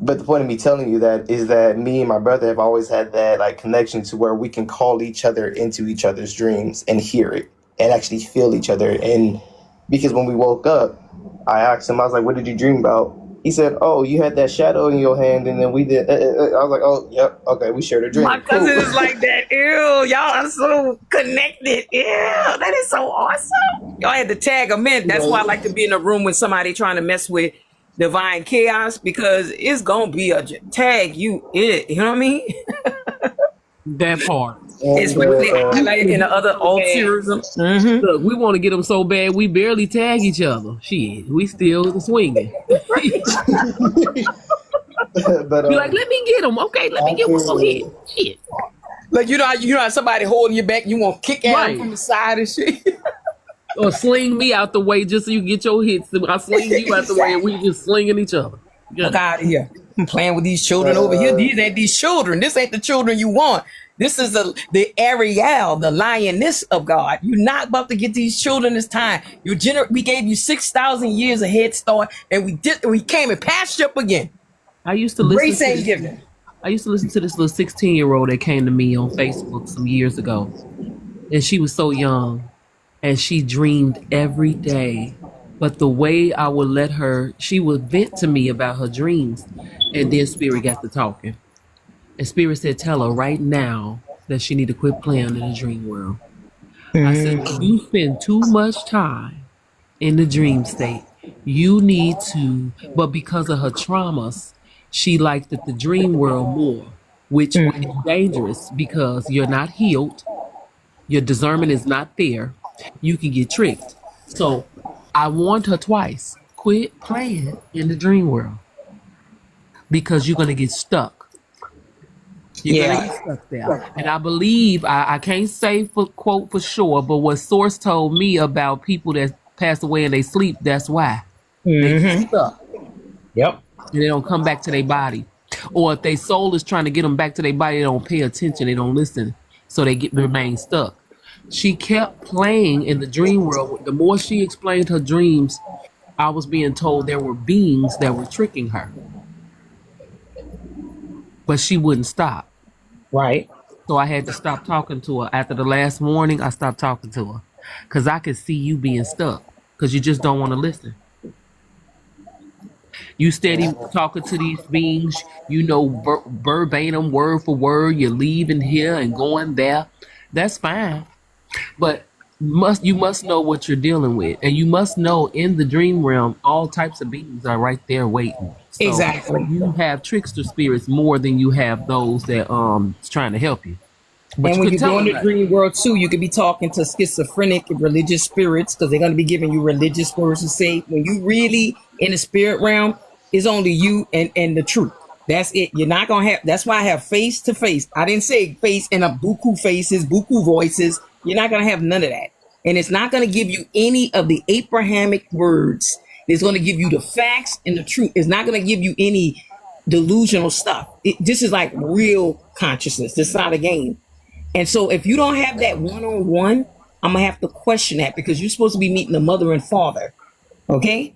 But the point of me telling you that is that me and my brother have always had that like connection to where we can call each other into each other's dreams and hear it and actually feel each other. And because when we woke up, I asked him, I was like, what did you dream about? He said, oh, you had that shadow in your hand, and then we did. I was like, oh, yep, okay, we shared a dream. My cousin is like that. Ew, y'all are so connected. Ew, that is so awesome. Y'all had to tag them in. That's why I like to be in a room with somebody trying to mess with divine chaos, because it's gonna be a tag you it. You know what I mean? That part. It's And really We highlighted wanna in the get 'em other so bad. altruism. Mm-hmm. Look, we want to get them so bad we barely tag each other. Shit, we still swinging. but Be like, let me get him. Okay, let me get one more hit. after Shit. Like you know how somebody holding your back, you want to kick at them Right. from the side and shit. Or sling me out the way just so you get your hits. I sling you out the way and we Exactly. just slinging each other. Fuck Yeah. out of here. I'm playing with these children but over here. These ain't these children. This ain't the children you want. This is the Ariel, the lioness of God. You're not about to get these children this time. We gave you 6,000 years of head start, and we came and passed you up again. I used to listen Grace to ain't this. given. I used to listen to this little 16-year-old that came to me on Facebook some years ago. And she was so young. And she dreamed every day. But the way I would let her, she would vent to me about her dreams. And then Spirit got to talking. And Spirit said, tell her right now that she need to quit playing in the dream world. I said, you spend too much time in the dream state. You need to, but because of her traumas, she liked the dream world more, which is dangerous because you're not healed. Your discernment is not there. You can get tricked. So I warned her twice. Quit playing in the dream world because you're going to get stuck. You're going to get stuck there. And I believe, I can't say for quote for sure, but what Source told me about people that pass away in their sleep, that's why. They get stuck. Yep. And they don't come back to their body. Or if their soul is trying to get them back to their body, they don't pay attention, they don't listen. So they remain stuck. She kept playing in the dream world. The more she explained her dreams, I was being told there were beings that were tricking her. But she wouldn't stop. Right. So I had to stop talking to her. After the last warning, I stopped talking to her. Because I could see you being stuck. Because you just don't want to listen. You steady talking to these beings. You know verbatim, word for word. You're leaving here and going there. That's fine. But you must know what you're dealing with. And you must know in the dream realm, all types of beings are right there waiting. So Exactly. you have trickster spirits more than you have those that is trying to help you. But And you when could you tell go in them the that. dream world too, you could be talking to schizophrenic religious spirits because they're going to be giving you religious words to say. When you really in the spirit realm, it's only you and the truth. That's it. You're not going to have, that's why I have face to face. I didn't say face in a buku faces, buku voices. You're not going to have none of that. And it's not going to give you any of the Abrahamic words. It's going to give you the facts and the truth. It's not going to give you any delusional stuff. This is like real consciousness. This is not a game. And so if you don't have that one-on-one, I'm going to have to question that because you're supposed to be meeting the mother and father. Okay?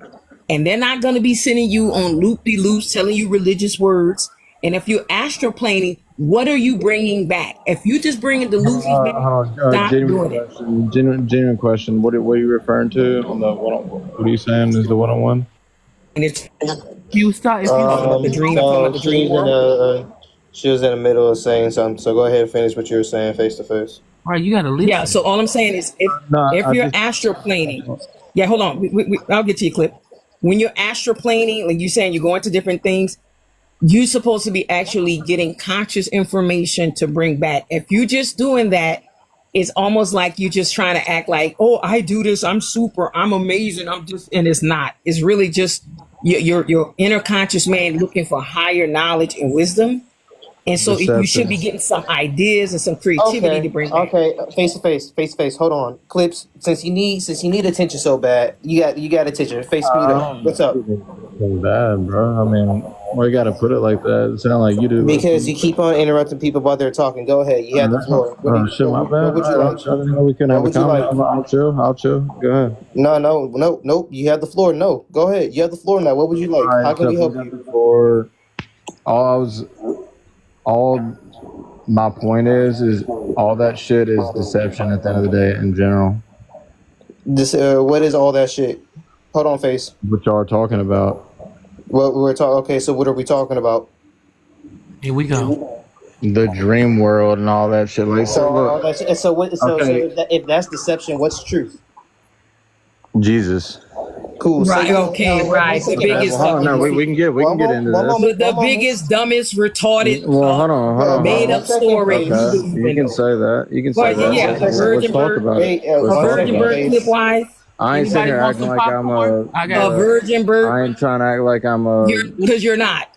And they're not going to be sending you on loop-de-loops, telling you religious words. And if you're astroplaning, what are you bringing back? If you just bringing delusions back, stop Genuine doing it. question. Genuine question. What are you referring to on the one? What are you saying is the one-on-one? And it's You start if you talking about the dream. I'm talking about no, the dream world. she was in the middle of saying something. So go ahead and finish what you were saying face to face. all right, you gotta listen. Yeah. So all I'm saying is No, if I you're just. astroplaning, yeah, hold on. I'll get to your clip. When you're astroplaning, like you're saying you're going to different things, you're supposed to be actually getting conscious information to bring back. If you're just doing that, it's almost like you're just trying to act like, oh, I do this, I'm super, I'm amazing, I'm just, and it's not. It's really just your inner conscious man looking for higher knowledge and wisdom. And so you should be Deception. getting some ideas and some creativity to Okay, bring back. okay, face to face, face to face. Hold on, clips. Since you need attention so bad, you got attention. Face speed up. What's up? It's bad, bro. I mean, why you gotta put it like that? It sound like you do. Because you keep on interrupting people while they're talking. Go ahead. You have the floor. Oh shit, my bad. What would you All like? right, I didn't know we couldn't What have a would you like? conversation. I'll chill. I'll chill. Go ahead. No. Nope. You have the floor. No, go ahead. You have the floor now. What would you All like? How right, can so we help we got you? the floor. All my point is all that shit is deception at the end of the day in general. This. What is all that shit? Hold on, face. What y'all are talking about. What we're talking. Okay, so what are we talking about? Here we go. The dream world and all that shit. Like, so So all look, that shit. So what? So okay, if that's deception, what's truth? Jesus. Cool. Say Right. again. Okay. One Right. The second. Okay, well, biggest, hold on. No, we can get into One this. moment. the One moment. biggest, dumbest, retarded, Well, made One up second, story you please. okay. didn't You even can know. say that. You can say But that. One yeah, a second. Let's virgin talk birth, about it. Wait, Let's a one talk virgin second, about birth it. clip please. wise. I ain't sitting Anybody here want acting some like I'm popcorn? I A got uh, virgin birth. I ain't trying to act like I'm Because you're not.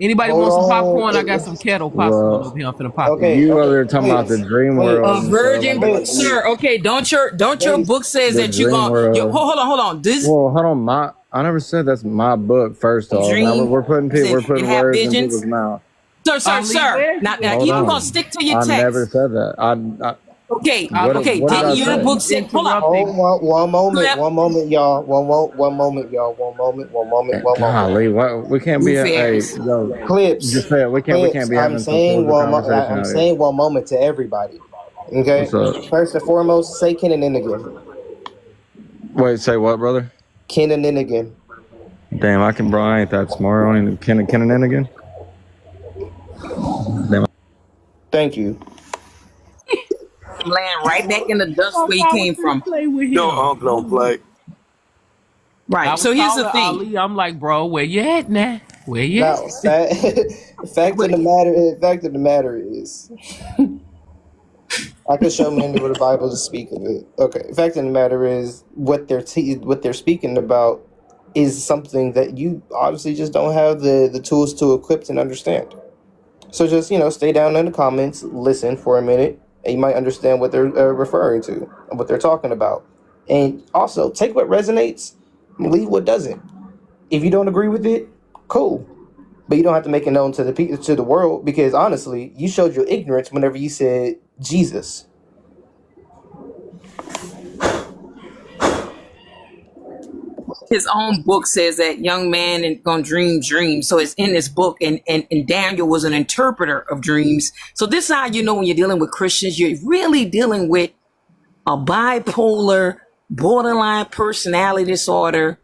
anybody Hold want some on. popcorn? I got some kettle popcorn well, over here. I'm finna pop it. Okay, you over okay. there talking about the Please, dream world A please, and stuff. virgin birth, please, sir. Okay, don't your please. book says The that you dream gonna world. hold on. This Well, hold on. I never said that's my book. First off, now dream we're and putting have words in visions. people's mouth. Ali, Sir. where's Now where Hold you gonna on. stick to your I never text. said that. Okay, Ali, What did Didn't I Ali, your say? book you say? Hold up, interrupting. One moment, clip. one moment, y'all. One moment, y'all. One moment, one moment, one moment. Golly, what we can't be. Goof Hey, ass. yo, Clips, just say it. We can't clips. be having some cordial conversation I'm out here. saying one moment to everybody. Okay. What's up? First and foremost, say Ken and Ninigan. Wait, say what, brother? Ken and Ninigan. Damn, bro. I ain't that smart. I ain't Ken and again. Damn. Thank you. Land right back in the dust Fuck, where he I was came finna from. play with Your him. uncle don't play. I Right. was So here's the calling thing. Ali. I'm like, bro, where you at now? Where you at? Now, fact of the matter is, I could show many where the Bible to speak of it. Okay. Fact of the matter is, what they're speaking about is something that you obviously just don't have the tools to equip and understand. So just stay down in the comments, listen for a minute, and you might understand what they're referring to and what they're talking about. And also take what resonates, leave what doesn't. If you don't agree with it, cool. But you don't have to make it known to the world, because honestly, you showed your ignorance whenever you said Jesus. His own book says that young man is gonna dream dreams. So it's in this book, and Daniel was an interpreter of dreams. So this is how you know when you're dealing with Christians, you're really dealing with a bipolar, borderline personality disorder,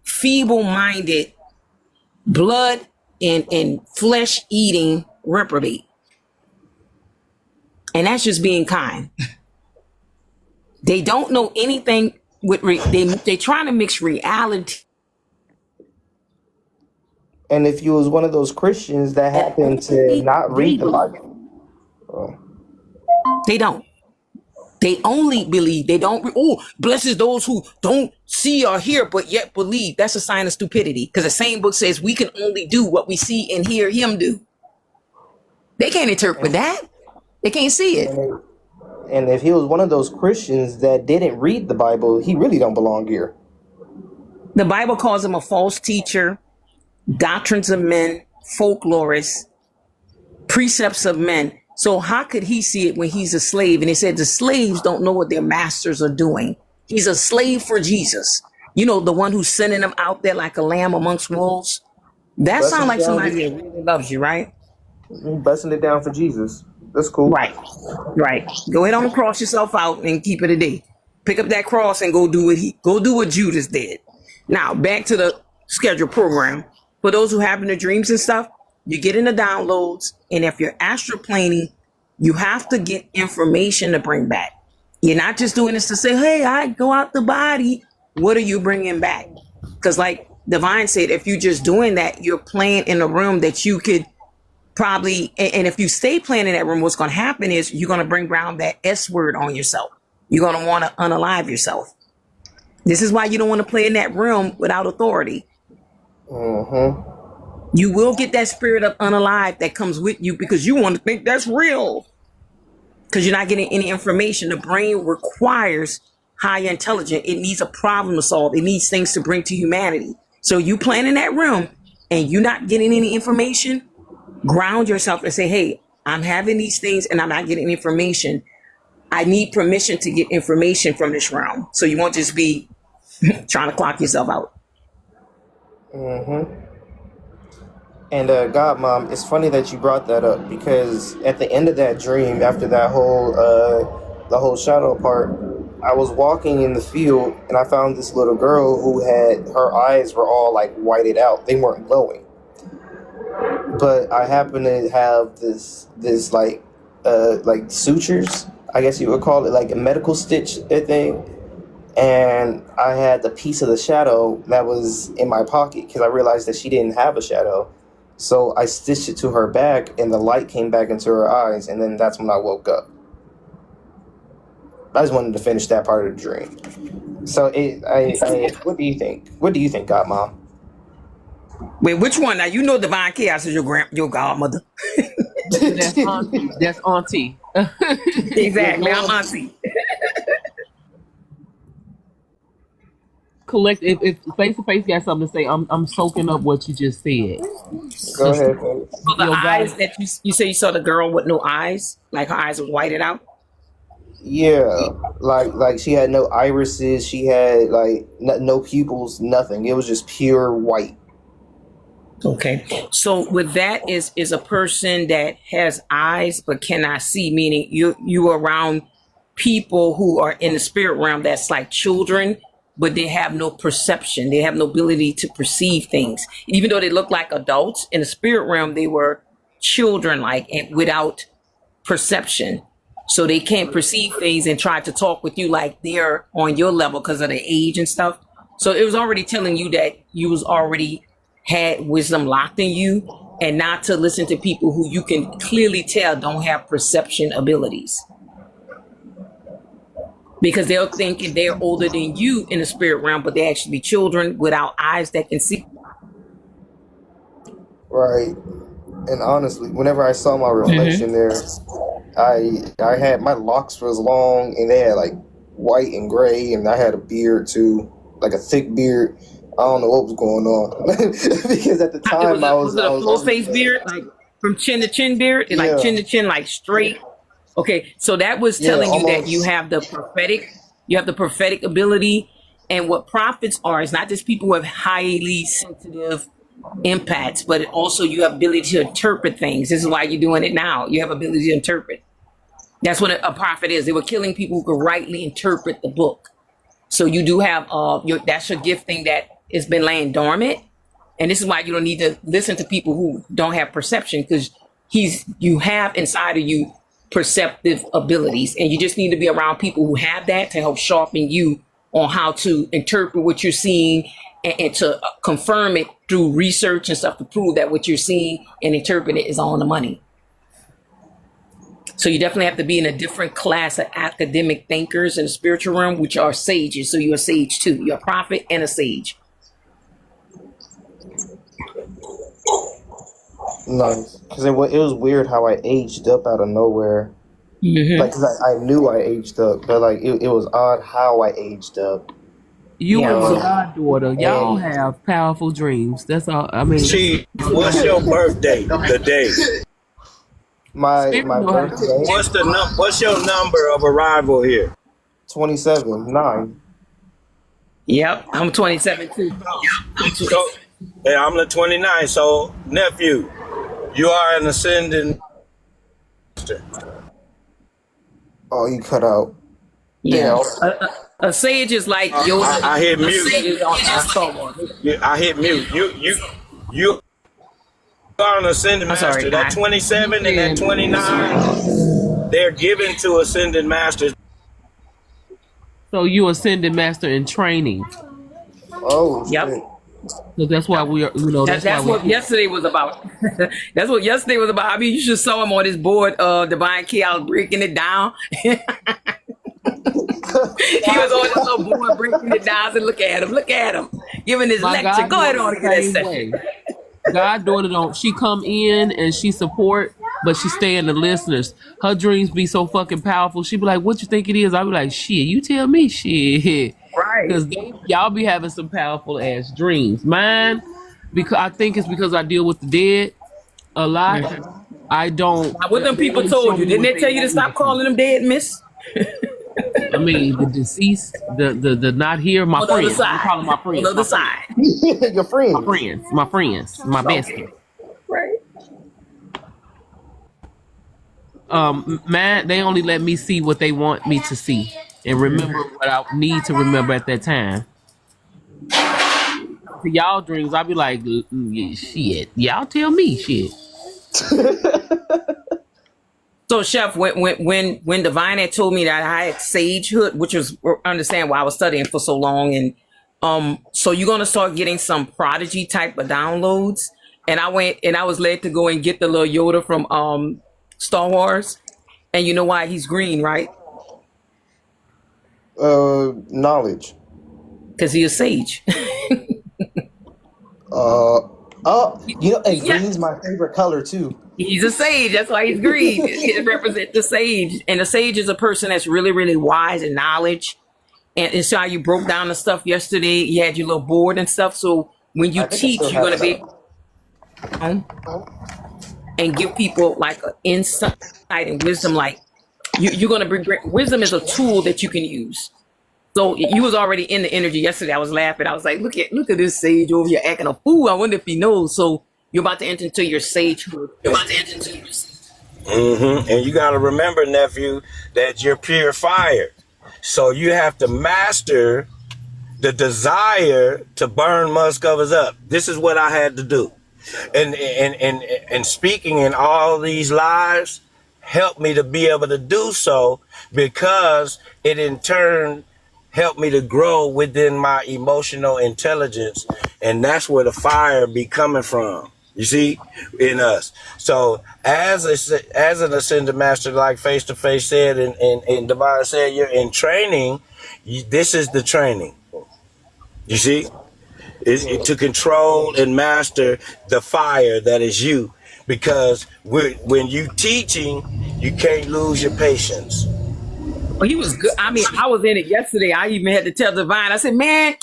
feeble-minded, blood and flesh eating reprobate. And that's just being kind. They don't know anything with they trying to mix reality. And if you was one of those Christians that happened to not They read the believe. Bible, oh, They don't. They only believe. They don't. Oh, blesses those who don't see or hear, but yet believe. That's a sign of stupidity. Because the same book says we can only do what we see and hear Him do. They can't interpret that. They can't see it. and if he was one of those Christians that didn't read the Bible, he really don't belong here. The Bible calls him a false teacher, doctrines of men, folklorists, precepts of men. So how could he see it when he's a slave? And he said the slaves don't know what their masters are doing. He's a slave for Jesus. You know, the one who's sending them out there like a lamb amongst wolves. That Busting sounds it like down, somebody that really loves you, right? busting it down for Jesus. That's cool. Right. Right. Go ahead on and cross yourself out and keep it a day. Pick up that cross and go do what Judas did. Now back to the scheduled program. For those who have in the dreams and stuff, you get in the downloads, and if you're astroplaning, you have to get information to bring back. You're not just doing this to say, "Hey, I go out the body." What are you bringing back? Because, like Divine said, if you're just doing that, you're playing in a room that you could probably, and if you stay playing in that room, what's going to happen is you're going to bring around that S word on yourself. You're going to want to unalive yourself. This is why you don't want to play in that room without authority. Mm-hmm. You will get that spirit of unalive that comes with you because you want to think that's real. Because you're not getting any information. The brain requires high intelligence. It needs a problem to solve. It needs things to bring to humanity. So you playing in that room and you're not getting any information, ground yourself and say, hey, I'm having these things and I'm not getting information. I need permission to get information from this realm. So you won't just be trying to clock yourself out. Mm-hmm. And God, Mom, it's funny that you brought that up, because at the end of that dream, after that whole the whole shadow part, I was walking in the field and I found this little girl who had her eyes were all like whited out; they weren't glowing. But I happened to have this like sutures, I guess you would call it, like a medical stitch thing. and I had the piece of the shadow that was in my pocket because I realized that she didn't have a shadow. So I stitched it to her back, and the light came back into her eyes, and then that's when I woke up. I just wanted to finish that part of the dream. So what do you think? What do you think, Godmom? Wait, which one? Now you know Divine Chaos is your godmother. That's auntie. That's auntie. Exactly, I'm auntie. Collect. If face to face got something to say, I'm soaking up what you just said. Go ahead. So the eyes that you say you saw the girl with no eyes, like her eyes were whited out. Yeah, like she had no irises. She had like no pupils. Nothing. It was just pure white. Okay, so with that is a person that has eyes but cannot see, meaning you are around people who are in the spirit realm that's like children, but they have no perception. They have no ability to perceive things, even though they look like adults. In the spirit realm, they were children, like, and without perception. So they can't perceive things and try to talk with you like they're on your level because of the age and stuff. So it was already telling you that you was already had wisdom locked in you, and not to listen to people who you can clearly tell don't have perception abilities, because they're thinking they're older than you in the spirit realm, but they actually children without eyes that can see. Right. And honestly, whenever I saw my reflection there, I had my locks was long and they had like white and gray, and I had a beard too, like a thick beard. I don't know what was going on because at the time was it a full face beard, like from chin to chin beard, like chin to chin, like straight? Okay, so that was telling you that you have the prophetic ability, and what prophets are is not just people who have highly sensitive impacts, but also you have ability to interpret things. This is why you're doing it now. You have ability to interpret. That's what a prophet is. They were killing people who could rightly interpret the book. So you do have that's your gifting that has been laying dormant, and this is why you don't need to listen to people who don't have perception, because you have inside of you perceptive abilities, and you just need to be around people who have that to help sharpen you on how to interpret what you're seeing, and to confirm it through research and stuff to prove that what you're seeing and interpret it is on the money. So you definitely have to be in a different class of academic thinkers in the spiritual realm, which are sages. So you're a sage too. You're a prophet and a sage. Nice, because it was weird how I aged up out of nowhere. Mm-hmm. Like, 'cause I knew I aged up, but like it was odd how I aged up. You and my goddaughter, y'all have powerful dreams. That's all. I mean, what's your birthday? The day. My birthday. What's your number of arrival here? 27/9. Yep, I'm 27 too. Yeah, I'm the 29. So, nephew, you are an ascending master. Oh, you cut out. Yeah. A sage is like your. I hit mute. I hit mute. You are an ascending master. That 27 and that 29, they're given to ascending masters. So you ascended master in training. Oh, yep. So that's why we are, that's what yesterday was about. That's what yesterday was about. I mean, you should saw him on this board, Divine Chaos, breaking it down. He was on this little board breaking it down. And look at him, giving his lecture. Go ahead on and get that session. Goddaughter she come in and she support, but she stay in the listeners. Her dreams be so fucking powerful. She be like, "What you think it is?" I be like, "Shit, you tell me, shit." Right. Because y'all be having some powerful ass dreams. Mine, because I think it's because I deal with the dead a lot. Mm-hmm. I don't. What them people told you? Didn't they tell you to stop calling them dead, miss? I mean, the deceased, the not here, my friends. I call them my friends. On the other side. Your friends. My friends, my bestie. Right. Man, they only let me see what they want me to see and remember what I need to remember at that time. To y'all dreams, I'll be like, shit. Y'all tell me shit. So, Chef, when Divine had told me that I had sagehood, which was understand why I was studying for so long, and so you're gonna start getting some prodigy type of downloads. And I went and I was led to go and get the little Yoda from Star Wars, and you know why he's green, right? Knowledge. Because he is sage. And Yeah. green's my favorite color too. He's a sage. That's why he's green. It represents the sage. And the sage is a person that's really, really wise in knowledge. And it's how you broke down the stuff yesterday. You had your little board and stuff. So when you teach, you're going to be and give people like an insight and wisdom. Like you're going to bring wisdom is a tool that you can use. So you was already in the energy yesterday. I was laughing. I was like, look at this sage over here acting a fool. I wonder if he knows. So you're about to enter into your sagehood. And you got to remember, nephew, that you're pure fire. So you have to master the desire to burn must covers up. This is what I had to do. And speaking in all these lives helped me to be able to do so, because it in turn helped me to grow within my emotional intelligence. And that's where the fire be coming from. You see, in us. So as an ascended master, like Face to Face said, and Divine said, you're in training. This is the training. You see, it's to control and master the fire that is you. Because when you teaching, you can't lose your patience. Well, he was good. I mean, I was in it yesterday. I even had to tell Divine. I said, man,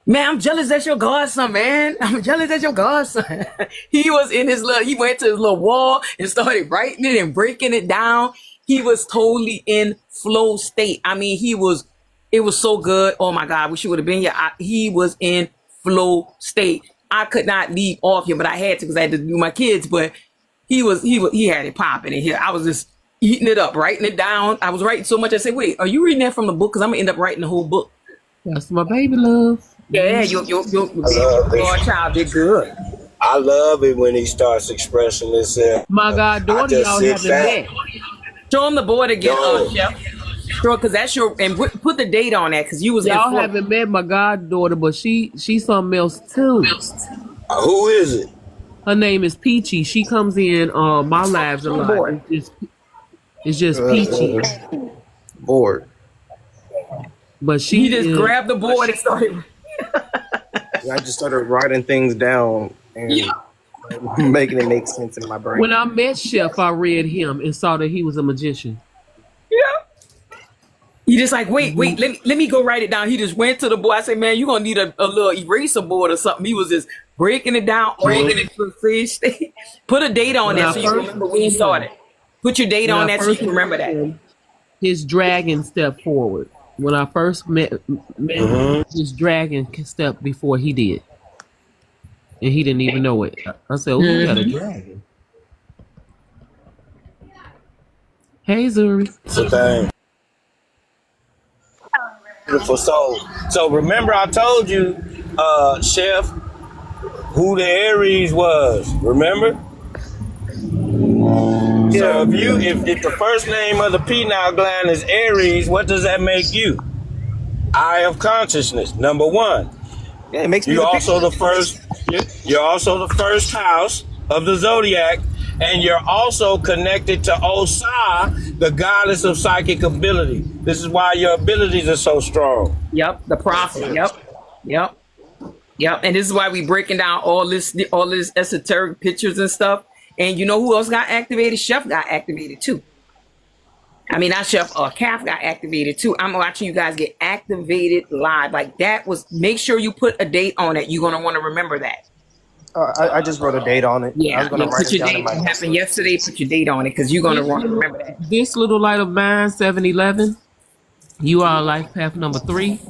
I'm jealous that's your godson, man. I'm jealous that's your godson. He was in he went to his little wall and started writing it and breaking it down. He was totally in flow state. I mean, it was so good. Oh my God, wish you would have been here. He was in flow state. I could not leave off here, but I had to because I had to do my kids. But he had it popping in here. I was just eating it up, writing it down. I was writing so much. I said, wait, are you reading that from the book? Because I'm going to end up writing the whole book. That's my baby love. Yeah, your child did good. I love it when he starts expressing himself. My goddaughter, y'all haven't met. Show him the board again, Chef. Sure, because that's your, and put the date on that, because you was y'all haven't met my goddaughter, but she's something else too. Who is it? Her name is Peachy. She comes in my lives a lot. It's just Peachy. Bored. But he just grabbed the board and started. I just started writing things down and making it make sense in my brain. When I met Chef, I read him and saw that he was a magician. Yeah. He just like, wait, let me go write it down. He just went to the board. I said, man, you're going to need a little eraser board or something. He was just breaking it down, all in it to the stage. Put a date on that so you remember when you started. Put your date on that so you can remember that. His dragon stepped forward. When I first met him, his dragon stepped before he did. And he didn't even know it. I said, oh, you got a dragon. Hey, Zuri. So dang. Beautiful soul. So remember I told you, Chef, who the Aries was. Remember? So if the first name of the pineal gland is Aries, what does that make you? Eye of consciousness, number one. Yeah, it makes me You're also the first house of the zodiac, and you're also connected to Osa, the goddess of psychic ability. This is why your abilities are so strong. Yep, the prophet. Yep. And this is why we breaking down all this esoteric pictures and stuff. And you know who else got activated? Chef got activated too. I mean, not Chef, Calf got activated too. I'm watching you guys get activated live. Like that was, make sure you put a date on it. You're going to want to remember that. I just wrote a date on it. Yeah, I was gonna write put your it down date. It happened yesterday. Put your date on it because you're going to want to remember that. This little light of mine, 711, you are life path number 3.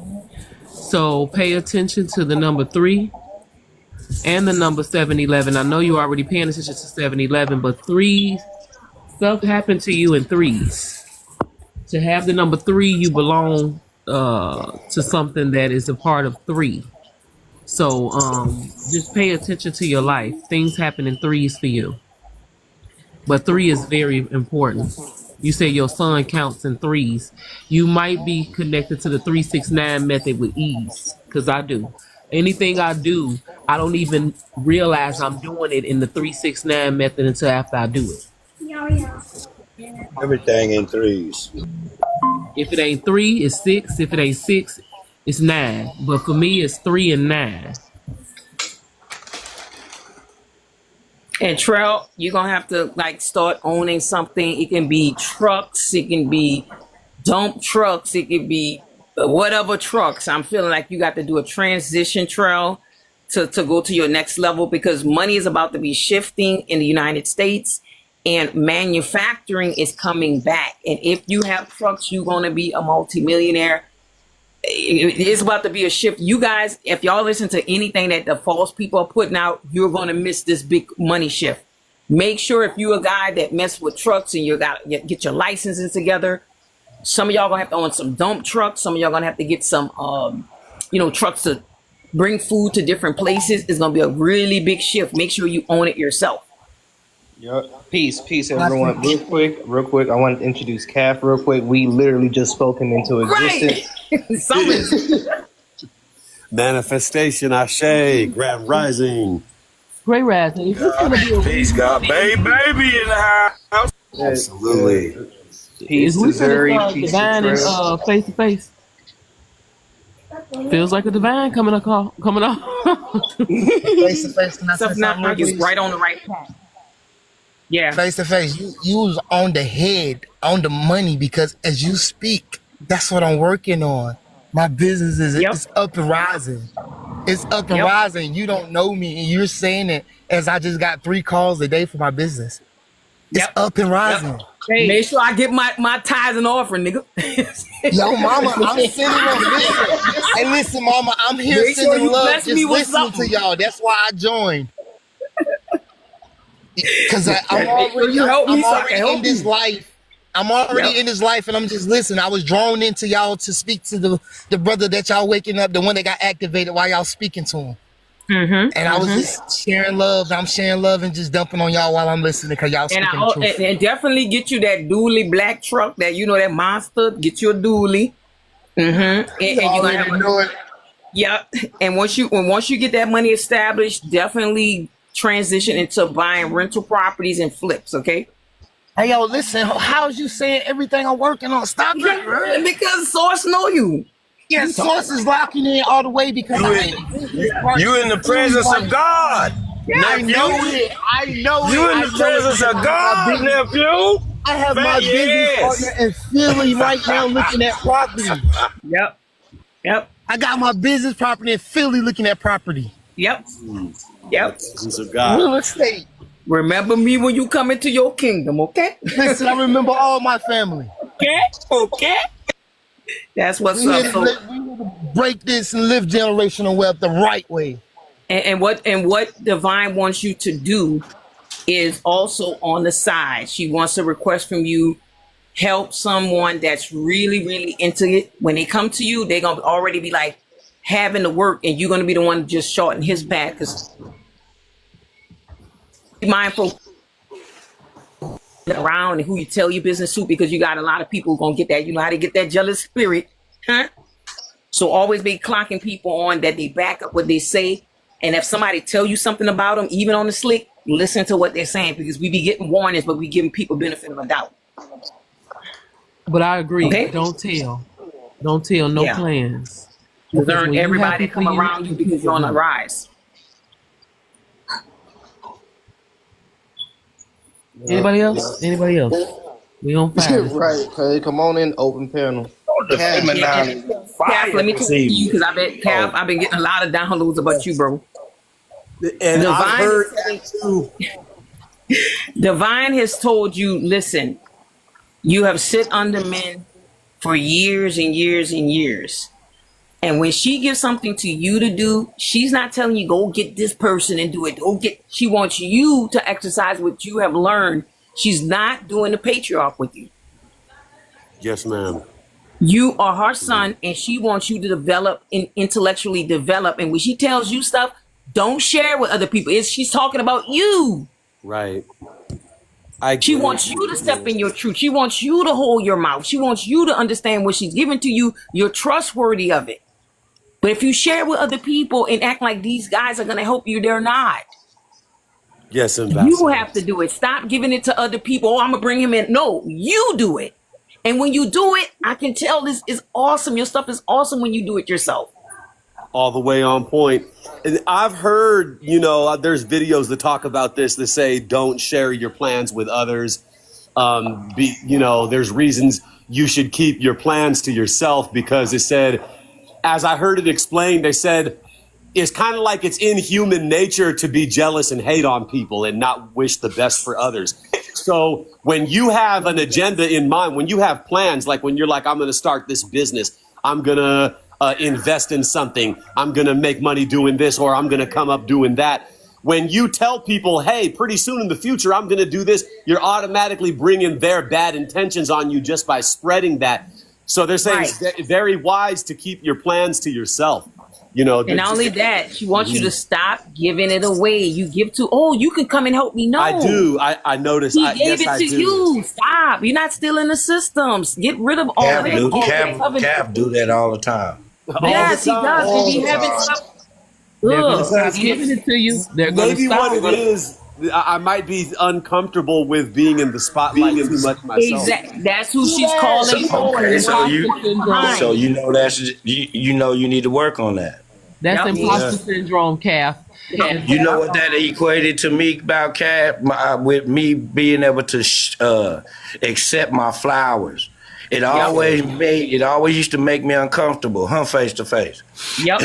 So pay attention to the number 3 and the number 711. I know you're already paying attention to 711, but 3 stuff happened to you in 3s. To have the number 3, you belong to something that is a part of 3. So just pay attention to your life. Things happen in 3s for you. but 3 is very important. You say your son counts in threes. You might be connected to the 369 method with ease, because I do. Anything I do, I don't even realize I'm doing it in the 369 method until after I do it. Everything in threes. If it ain't 3, it's 6. If it ain't 6, it's 9. But for me, it's 3 and 9. And Trell, you're gonna have to like start owning something. It can be trucks, it can be dump trucks, it can be whatever trucks. I'm feeling like you got to do a transition, Trell, to go to your next level, because money is about to be shifting in the United States and manufacturing is coming back. And if you have trucks, you're gonna be a multimillionaire. It's about to be a shift. You guys, if y'all listen to anything that the false people are putting out, you're going to miss this big money shift. Make sure if you're a guy that mess with trucks and you got get your licenses together, some of y'all going to have to own some dump trucks. Some of y'all going to have to get some, trucks to bring food to different places. It's going to be a really big shift. Make sure you own it yourself. Yep. Peace, everyone. Real quick. I want to introduce Calf real quick. We literally just spoken into existence. Right. Manifestation, Ashe, Grand Rising. Great Rising. Is this gonna be a Peace, God, baby in the house. Absolutely. Peace is we to Zuri, finna peace start to divine Trail. and face to face? Feels like a divine coming on. Face to face, can I say Stuff now, something real you're please? right on the right path. Yeah. Face to face, you was on the head, on the money, because as you speak, that's what I'm working on. My business is Yep. it's up and rising. It's up and Yep. rising. You don't know me, and you're saying it as I just got 3 calls a day for my business. It's Yep. up and rising. Yep. Make sure I get my tithes and offering, nigga. Yo, mama, I'm sending on. Listen, hey, listen, mama, I'm here Make sure sending you love, bless just me with listening to something. y'all. That's why I joined. Because I'm Make sure already, you help me I'm so I already can help in this you. life. I'm already Yep. in this life, and I'm just listening. I was drawn into y'all to speak to the brother that y'all waking up, the one that got activated while y'all speaking to him. And I was just sharing love. I'm sharing love and just dumping on y'all while I'm listening because y'all And speaking the truth. and definitely get you that dually black truck that that monster. Get you a dually. And You you're gonna already have know it. yeah. And once you get that money established, definitely transition into buying rental properties and flips. Okay. Hey, yo, listen, how's you saying everything I'm working on? Stop it, man. Because source know you. Yeah, source is locking in all the way because I ain't You in the presence of God, I nephew. know it. I know You it. in I the know presence it. of God, nephew. I have my business partner in Philly right now looking at property. Yep. Yep. I got my business property in Philly looking at property. Yep. Yep. Presence of God. Real estate. Remember me when you come into your kingdom, okay? Listen, I remember all my family. Okay. Okay. That's what's We up. here So, to break this and live generational wealth the right way. and what Divine wants you to do is also on the side. She wants a request from you. Help someone that's really, really into it. When they come to you, they're gonna already be like having to work, and you're gonna be the one just shorting his back. Because be mindful around and who you tell your business to, because you got a lot of people gonna get that. You know how to get that jealous spirit, huh? So always be clocking people on that they back up what they say. And if somebody tell you something about them, even on the slick, listen to what they're saying, because we be getting warnings, but we giving people benefit of a doubt. But I agree. Okay. Don't tell no Yeah. plans. Because Learn when you have everybody people come around you because you're on the rise. Anybody else? Anybody else? We on fire. Right, okay, come on in, open panel. Calf, let me talk to you, because I bet Calf, I've been getting a lot of downloads about you, bro. And I've heard Divine, that too. Divine has told you, listen, you have sit under men for years and years and years. And when she gives something to you to do, she's not telling you, go get this person and do it. She wants you to exercise what you have learned. She's not doing the patriarch with you. Yes, ma'am. You are her son, and she wants you to develop and intellectually develop. And when she tells you stuff, don't share with other people. She's talking about you. Right. She wants you to step in your truth. She wants you to hold your mouth. She wants you to understand what she's giving to you. You're trustworthy of it. But if you share with other people and act like these guys are going to help you, they're not. Yes, Ambassador. You have to do it. Stop giving it to other people. Oh, I'm going to bring him in. No, you do it. And when you do it, I can tell this is awesome. Your stuff is awesome when you do it yourself. All the way on point. And I've heard, there's videos that talk about this that say don't share your plans with others. There's reasons you should keep your plans to yourself because it said, as I heard it explained, they said it's kind of like it's in human nature to be jealous and hate on people and not wish the best for others. So when you have an agenda in mind, when you have plans, like when you're like, I'm going to start this business, I'm going to invest in something, I'm going to make money doing this, or I'm going to come up doing that. When you tell people, hey, pretty soon in the future, I'm going to do this, you're automatically bringing their bad intentions on you just by spreading that. So they're saying it's very wise to keep your plans to yourself. And not only that, she wants you to stop giving it away. You give to, you can come and help me. No, I do. I noticed. He gave it to you. Stop. You're not stealing the systems. Get rid of all of it. Cap do that all the time. Yes, he does. If you haven't stopped, they're going to stop giving it to you. They're going to stop. Maybe what it is, I might be uncomfortable with being in the spotlight too much myself. Exactly. That's who she's calling for. Okay, so you know you need to work on that. That's imposter syndrome, Calf. You know what that equated to me about Calf? With me being able to accept my flowers. It always used to make me uncomfortable, face to face. Yep.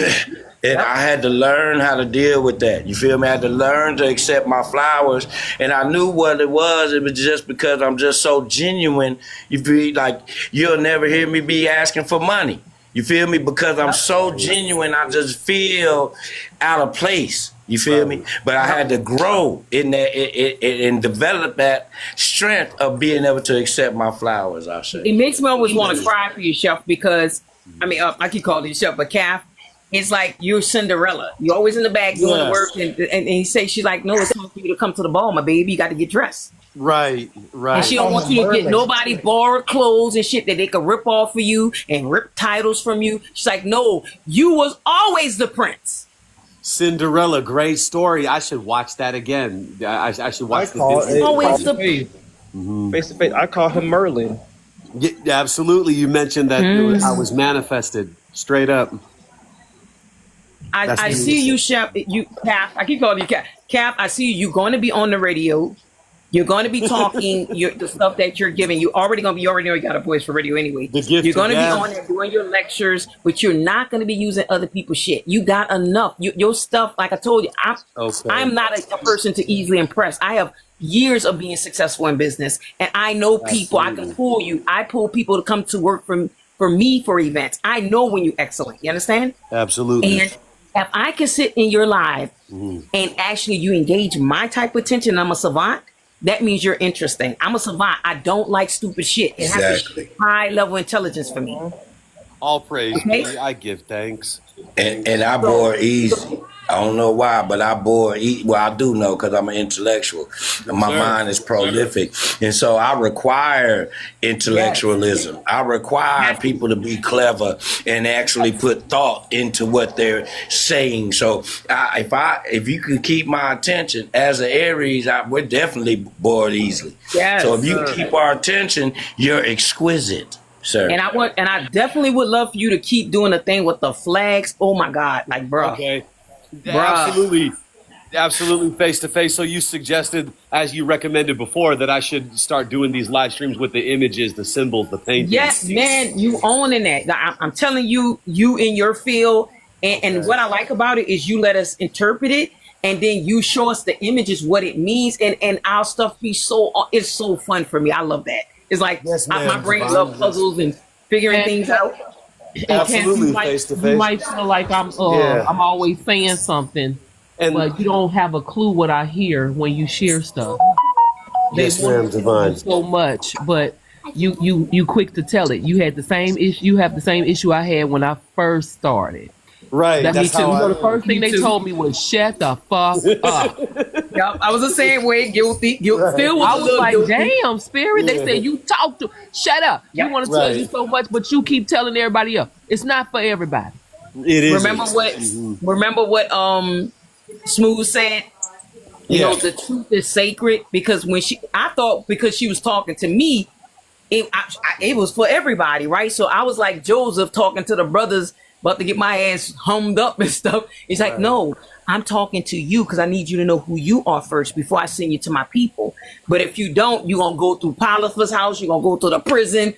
And I had to learn how to deal with that. You feel me? I had to learn to accept my flowers. And I knew what it was. It was just because I'm just so genuine. You feel like you'll never hear me be asking for money. You feel me? Because I'm so genuine, I just feel out of place. You feel me? But I had to grow in that and develop that strength of being able to accept my flowers, I say. It makes me always want to cry for you, Chef, because, I keep calling you Chef, but Calf, it's like you're Cinderella. You're always in the back doing the work. And he says, she's like, no, it's time for you to come to the ball, my baby. You got to get dressed. Right. And she don't want you to get nobody borrowed clothes and shit that they could rip off of you and rip titles from you. She's like, no, you was always the prince. Cinderella, great story. I should watch that again. I should watch the always the face to face. I call him Merlin. Yeah, absolutely. You mentioned that I was manifested straight up. I see you, Chef. Cap. I keep calling you Cap. Cap, I see you. You're going to be on the radio. You're going to be talking the stuff that you're giving. You already know you got a voice for radio anyway. You're going to be on there doing your lectures, but you're not going to be using other people's shit. You got enough. Your stuff, like I told you, I'm not a person to easily impress. I have years of being successful in business, and I know people. I can pull you. I pull people to come to work for me for events. I know when you're excellent. You understand? Absolutely. And if I can sit in your live and actually you engage my type of attention, I'm a savant. That means you're interesting. I'm a savant. I don't like stupid shit. It has to be high level intelligence for me. All praise. Okay? I give thanks. And I bore easy. I don't know why, but I bore easy. Well, I do know because I'm an intellectual. My mind is prolific. And so I require intellectualism. Yes. I require people to be clever and actually put thought into what they're saying. So if you can keep my attention as an Aries, we're definitely bored easily. Yes, so if you keep our attention, you're exquisite. Sir. And I definitely would love for you to keep doing the thing with the flags. Oh my God, like bro. Okay. Bruh. Absolutely face to face. So you suggested, as you recommended before, that I should start doing these live streams with the images, the symbols, the paintings. Yes, man, you owning that. I'm telling you, you in your field, and what I like about it is you let us interpret it, and then you show us the images, what it means, and our stuff it's so fun for me. I love that. It's like my brain loves puzzles and figuring things out. Absolutely, face to face. You might feel like I'm always saying something, but you don't have a clue what I hear when you share stuff. Yes, ma'am, Divine. So much, but you quick to tell it. You had the same issue. You have the same issue I had when I first started. Right. That's how the first thing they told me was shut the fuck up. I was the same way, guilty. Still was I a was little like, guilty. damn, Spirit. They said you talk to. Shut up. Yep. You want to tell you so much, but you keep telling everybody else. It's not for everybody. It Remember isn't. what? Remember what? Smooth said. You know, the truth is sacred, because when I thought because she was talking to me, it was for everybody, right? So I was like Joseph talking to the brothers about to get my ass hummed up and stuff. He's like, no, I'm talking to you because I need you to know who you are first before I send you to my people. But if you don't, you're going to go through Potiphar's house, you're going to go to the prison,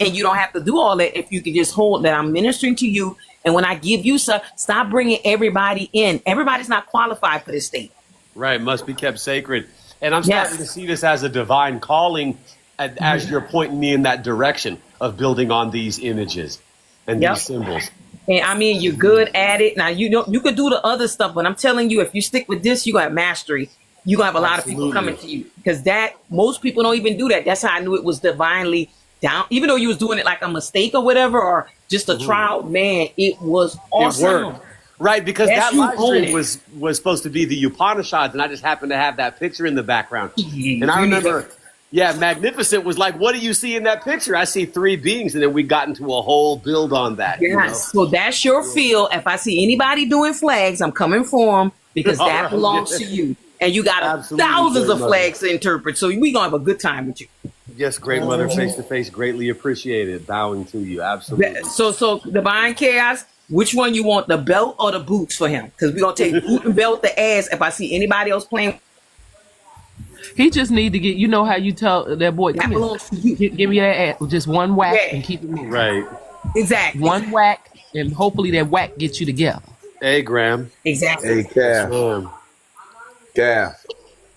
and you don't have to do all that if you can just hold that I'm ministering to you. And when I give you stuff, stop bringing everybody in. Everybody's not qualified for this state. Right, must be kept sacred. And I'm starting to see this as a divine calling as you're pointing me in that direction of building on these images and these symbols. And I mean, you're good at it. Now, you could do the other stuff, but I'm telling you, if you stick with this, you're going to have mastery. You're going to have a lot of people coming to you, because most people don't even do that. That's how I knew it was divinely down. Even though you was doing it like a mistake or whatever, or just a trial, man, it was awesome. It worked. Right, because that live stream was supposed to be the Upanishads, and I just happened to have that picture in the background. And I remember, Magnificent was like, what do you see in that picture? I see 3 beings, and then we got into a whole build on that. Yes, so that's your field. If I see anybody doing flags, I'm coming for them, because that belongs to you. And you got thousands of flags to interpret, so we going to have a good time with you. Yes, great mother, face to face, greatly appreciated. Bowing to you, absolutely. So Divine Chaos, which one you want, the belt or the boots for him? Because we're going to take boot and belt the ass if I see anybody else playing. He just need to get, you know how you tell that boy, come here, give me that ass, just one whack and keep it moving. Right. Exactly. One whack, and hopefully that whack gets you together. Hey, Graham. Exactly. Hey, Calf. Calf.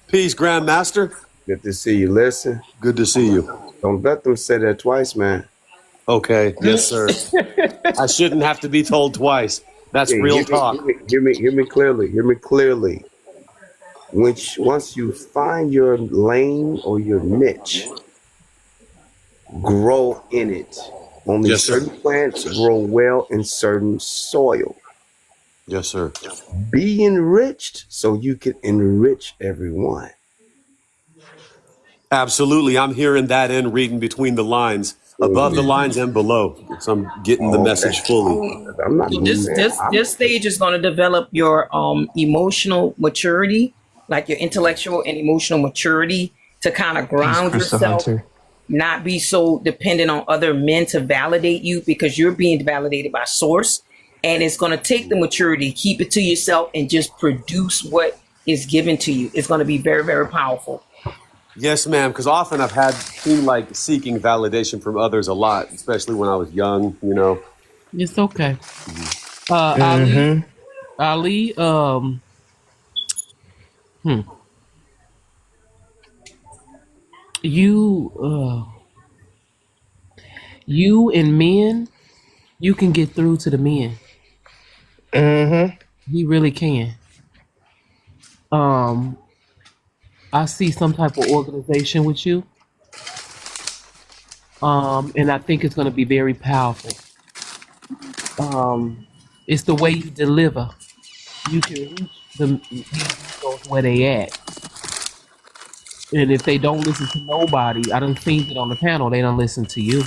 Peace, Grandmaster. Good to see you. Listen. Good to see you. Don't let them say that twice, man. Okay. Yes, sir. I shouldn't have to be told twice. That's real talk. Hear me clearly. Hear me clearly. Once you find your lane or your niche, grow in it. Only certain plants grow well in certain soil. Yes, sir. Be enriched so you can enrich everyone. Absolutely. I'm hearing that and reading between the lines, above the lines and below. So I'm getting the message fully. I'm not this stage is going to develop your emotional maturity, like your intellectual and emotional maturity, to kind of ground yourself, not be so dependent on other men to validate you, because you're being validated by source. And it's going to take the maturity, keep it to yourself, and just produce what is given to you. It's going to be very, very powerful. Yes, ma'am, because often I've seemed like seeking validation from others a lot, especially when I was young, you know. It's okay. Ali, you and men, you can get through to the men. He really can. I see some type of organization with you. And I think it's going to be very powerful. It's the way you deliver. You can reach them where they at. And if they don't listen to nobody, I done seen it on the panel, they don't listen to you.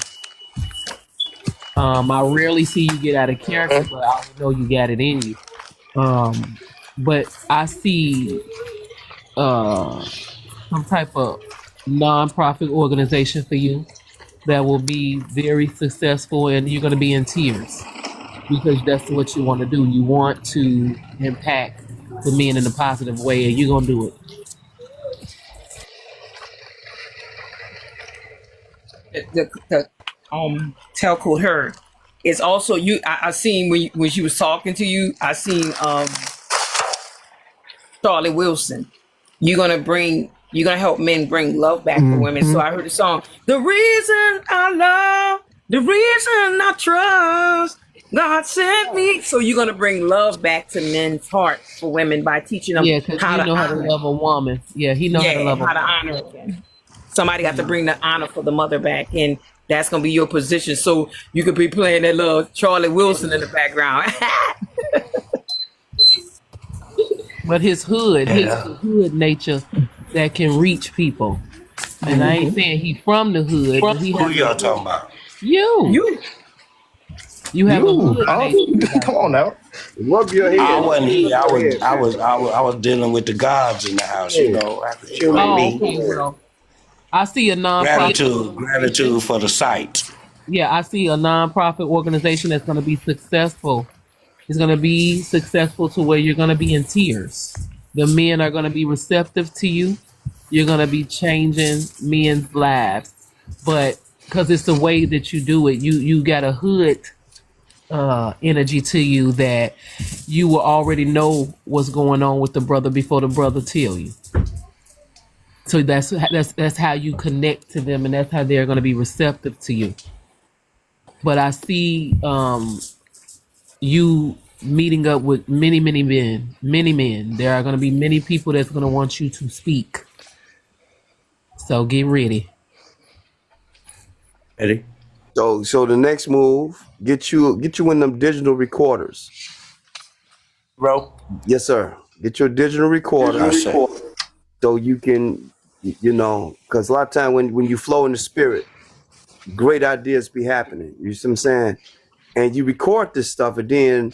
I rarely see you get out of character, but I know you got it in you. But I see some type of non-profit organization for you that will be very successful, and you're going to be in tears because that's what you want to do. You want to impact the men in a positive way, and you're going to do it. The telco heard is also you. I seen when she was talking to you. I seen Charlie Wilson. You're gonna help men bring love back to women. So I heard the song. The reason I love, the reason I trust, God sent me. So you're gonna bring love back to men's hearts for women by teaching them how to love a woman. Yeah, he knows how to love a woman. How to honor again. Somebody got to bring the honor for the mother back, and that's gonna be your position. So you could be playing that little Charlie Wilson in the background. But his hood, he got a hood nature that can reach people. And I ain't saying he from the hood, but he Who has a y'all hood. talking about? You have a You, hood nature come about on you. now. Rub your I head. wasn't Rub here. I your was head, I man. was I was I was dealing with the gods in the house. You Yeah. know, What it you ain't Oh, mean? me. okay. Well, I see a nonprofit Gratitude, organization. gratitude for the sight. Yeah, I see a nonprofit organization that's going to be successful. It's going to be successful to where you're going to be in tears. The men are going to be receptive to you. You're going to be changing men's lives. But because it's the way that you do it, you got a hood energy to you that you will already know what's going on with the brother before the brother tell you. So that's how you connect to them, and that's how they're going to be receptive to you. But I see you meeting up with many men, many men. There are going to be many people that's going to want you to speak. So get ready. Eddie? So the next move, get you in them digital recorders. Bro? Yes, sir. Get your digital recorder I say. so you can, because a lot of time when you flow in the spirit, great ideas be happening. You see what I'm saying? And you record this stuff, and then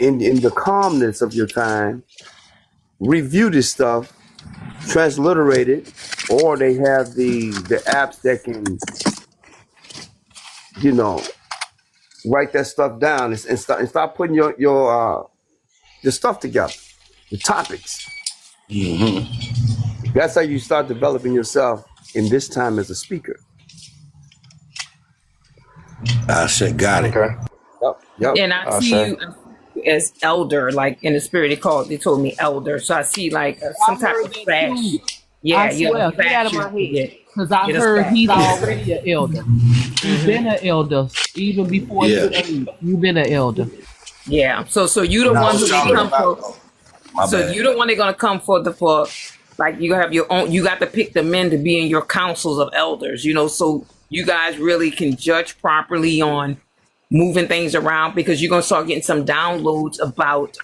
in the calmness of your time, review this stuff, transliterate it, or they have the apps that can, write that stuff down and start putting your stuff together, the topics. Mm-hmm. That's how you start developing yourself in this time as a speaker. I said, got it. Okay. Yep. And I I see say. you as elder, like in the spirit. They told me elder. So I see like some I type heard of that too. sash. I Yeah, you have swear, a get out sash of you my have to head. get. Because I Get a heard sash. he's already an elder. He's been an elder. Even before his Yeah. age, you've been an elder. Yeah. So you the And I one was who they talking come about, for. oh, my So bad. you the one they're gonna come for like you have your own. You got to pick the men to be in your councils of elders. So you guys really can judge properly on moving things around because you're gonna start getting some downloads about.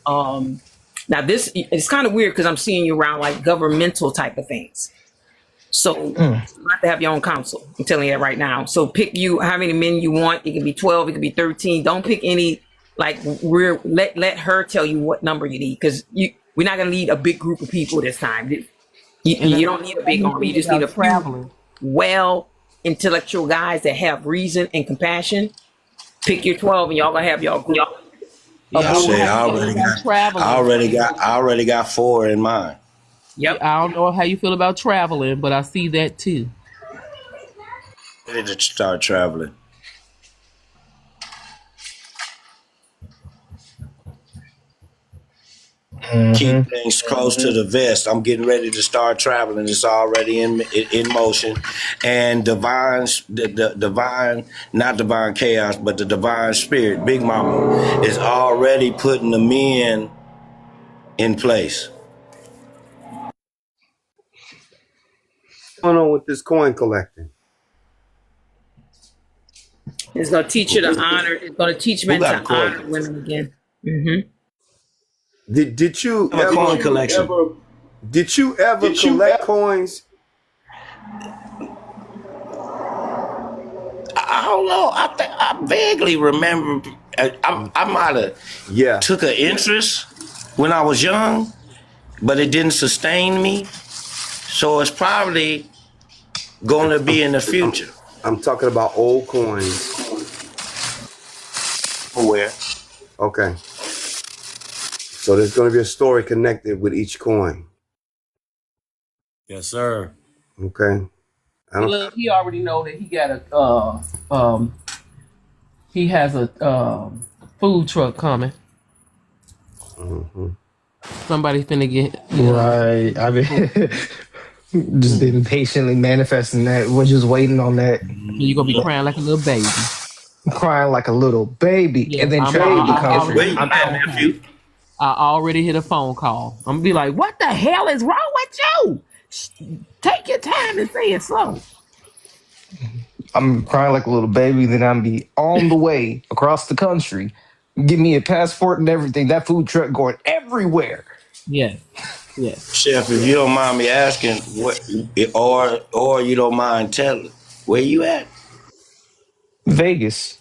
Now this it's kind of weird because I'm seeing you around like governmental type of things. So you have to have your own council. I'm telling you that right now. So pick you how many men you want. It can be 12. It can be 13. Don't pick any. Like let her tell you what number you need because we're not gonna need a big group of people this time. You, And you don't need a how big you army. You feel just need a about few traveling? well intellectual guys that have reason and compassion. Pick your 12 and y'all gonna have y'all group. Yeah, I well, say how Board. you feel about traveling? I already got 4 in mind. Yep. I don't know how you feel about traveling, but I see that too. Ready to start traveling. Keep things close to the vest. I'm getting ready to start traveling. It's already in motion, and the divine, not divine chaos, but the divine spirit, Big Mama, is already putting the men in place. What's going on with this coin collecting? It's gonna teach you to honor. It's gonna teach Who men got a to coin? honor women again. Did you Have a coin collection. collect coins? I don't know. I vaguely remember. I might have took an interest when I was young, but it didn't sustain me. So it's probably going to be in the future. I'm talking about old coins. Where? Okay. So there's going to be a story connected with each coin. Yes, sir. Okay. Look, he already know that he got he has a food truck coming. Somebody finna get Right. I mean, just been patiently manifesting that. We're just waiting on that. You're gonna be crying like a little baby. Crying like a little baby, Yeah, and then I'm travel I becomes. already hit a phone call. I already hit a phone call. I'm gonna be like, what the hell is wrong with you? Take your time and say it slow. I'm crying like a little baby. Then I'm be on the way across the country. Give me a passport and everything. That food truck going everywhere. Yes. Yes. Chef, if you don't mind me asking, what, or you don't mind telling, where you at? Vegas.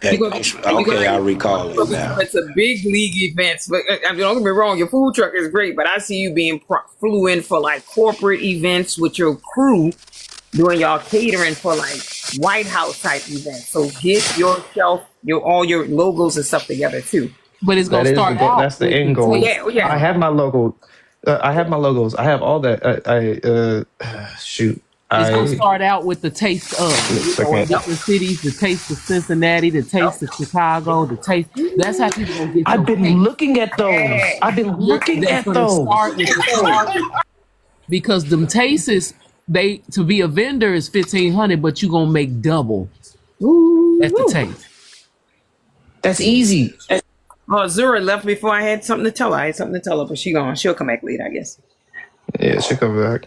You Okay, go, you go okay, like I recall it now. it's a big league events. But I mean, don't get me wrong, your food truck is great, but I see you being flew in for like corporate events with your crew, doing y'all catering for like White House type events. So get yourself all your logos and stuff together too. But it's gonna That is the start goal. out That's the with the end Oh goal. taste. yeah, oh yeah. I have my logo. I have my logos. I have all that. Shoot. It's gonna I start out with the taste of, Give me a in second. different cities, the taste of Cincinnati, the taste of Chicago, the taste. That's how people gonna get I've your been taste. looking at those. I've been looking That's at gonna those. start with the start because them tastes, they to be a vendor is 1,500, but you gonna make double at the taste. That's easy. Oh, Zura left before I had something to tell her. I had something to tell her, but she'll come back later, I guess. Yeah, she'll come back.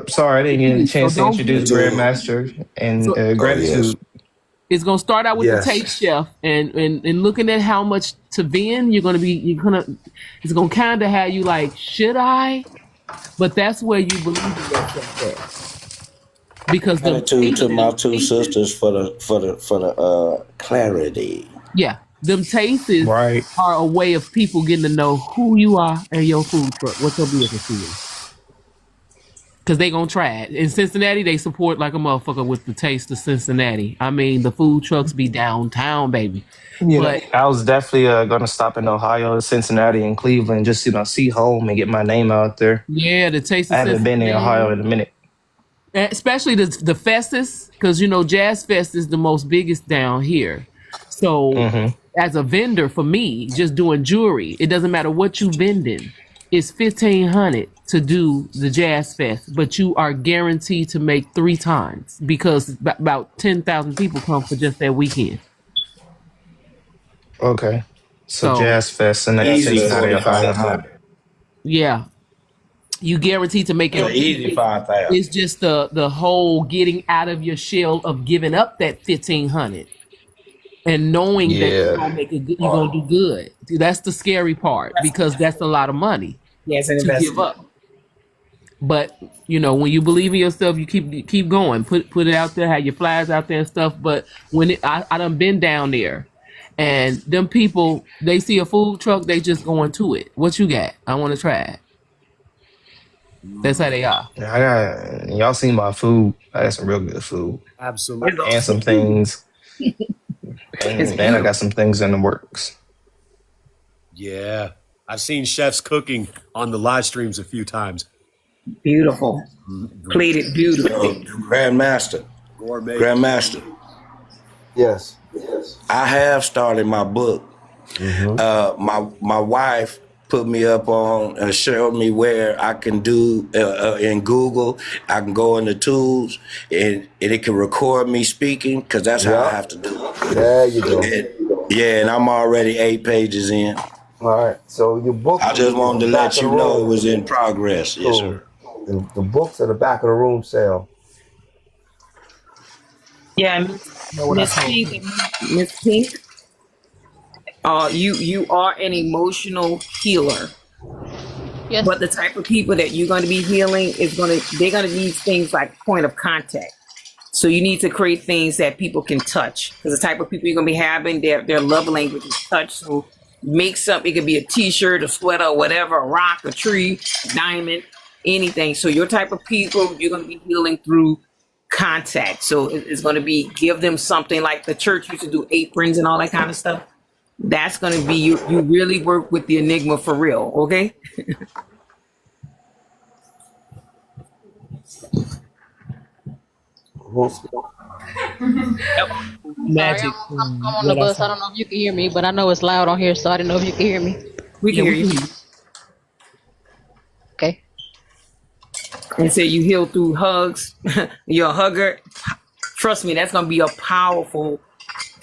Sorry, I didn't get a So chance to don't introduce get Grandmaster and so Oh yes. gratitude. it's gonna start out with the Yes. taste chef and looking at how much to vend, it's gonna kind of have you like, should I? But that's where you believe in yourself at. Because the Gratitude to my two tastes, sisters for the clarity. yeah, them tastes Right. are a way of people getting to know who you are and your food truck, what your business is. Cause they gonna try it. In Cincinnati, they support like a motherfucker with the taste of Cincinnati. I mean, the food trucks be downtown, baby. You know, But I was definitely gonna stop in Ohio, Cincinnati, and Cleveland, just see home and get my name out there. yeah, the taste I of haven't been in Ohio Cincinnati, in a minute. especially the Festus, because Jazz Fest is the most biggest down here. So as a vendor, for me, just doing jewelry, it doesn't matter what you vending. It's 1,500 to do the Jazz Fest, but you are guaranteed to make 3 times because about 10,000 people come for just that weekend. Okay. So So Jazz Fest and that's Easy Cincinnati, Ohio. 4,500. yeah, you guaranteed to make It's it. easy 5,000. It's just the whole getting out of your shell of giving up that 1,500 and knowing that you're gonna Yeah. make you're gonna do good. That's the scary part because that's a lot of money Yeah, it's an to give investment. up. But when you believe in yourself, you keep going. Put it out there, have your flyers out there and stuff. But when I done been down there, and them people they see a food truck, they just going to it. What you got? I want to try it. That's how they are. Y'all seen my food. I got some real good food. Absolutely. And some things. It's And I beautiful. got some things in the works. Yeah. I've seen chefs cooking on the live streams a few times. Beautiful. Plated beautifully. Grandmaster. Gourmet. Grandmaster. Yes. I have started my book. My wife put me up on and showed me where I can do in Google. I can go in the tools and it can record me speaking because that's how I have to do it. There you go. And I'm already 8 pages in. All right. So your book. I just wanted to is back let of you the know it room. was in progress. Yes, Cool. sir. The books at the back of the room sale. Yeah, Miss Pink, Miss Pink. You are an emotional healer. Yes. But the type of people that you're going to be healing they're going to need things like point of contact. So you need to create things that people can touch. Because the type of people you're going to be having, their love language is touch. So make something. It could be a T-shirt, a sweater, whatever, a rock, a tree, a diamond, anything. So your type of people, you're going to be healing through contact. So it's going to be give them something like the church used to do aprons and all that kind of stuff. That's going to be you really work with the enigma for real. Okay. Magic. Sorry, I'm on the bus. I don't know if you can hear me, but I know it's loud on here, so I didn't know if you can hear me. We can hear you. Okay. And say you heal through hugs. You're a hugger. Trust me, that's going to be a powerful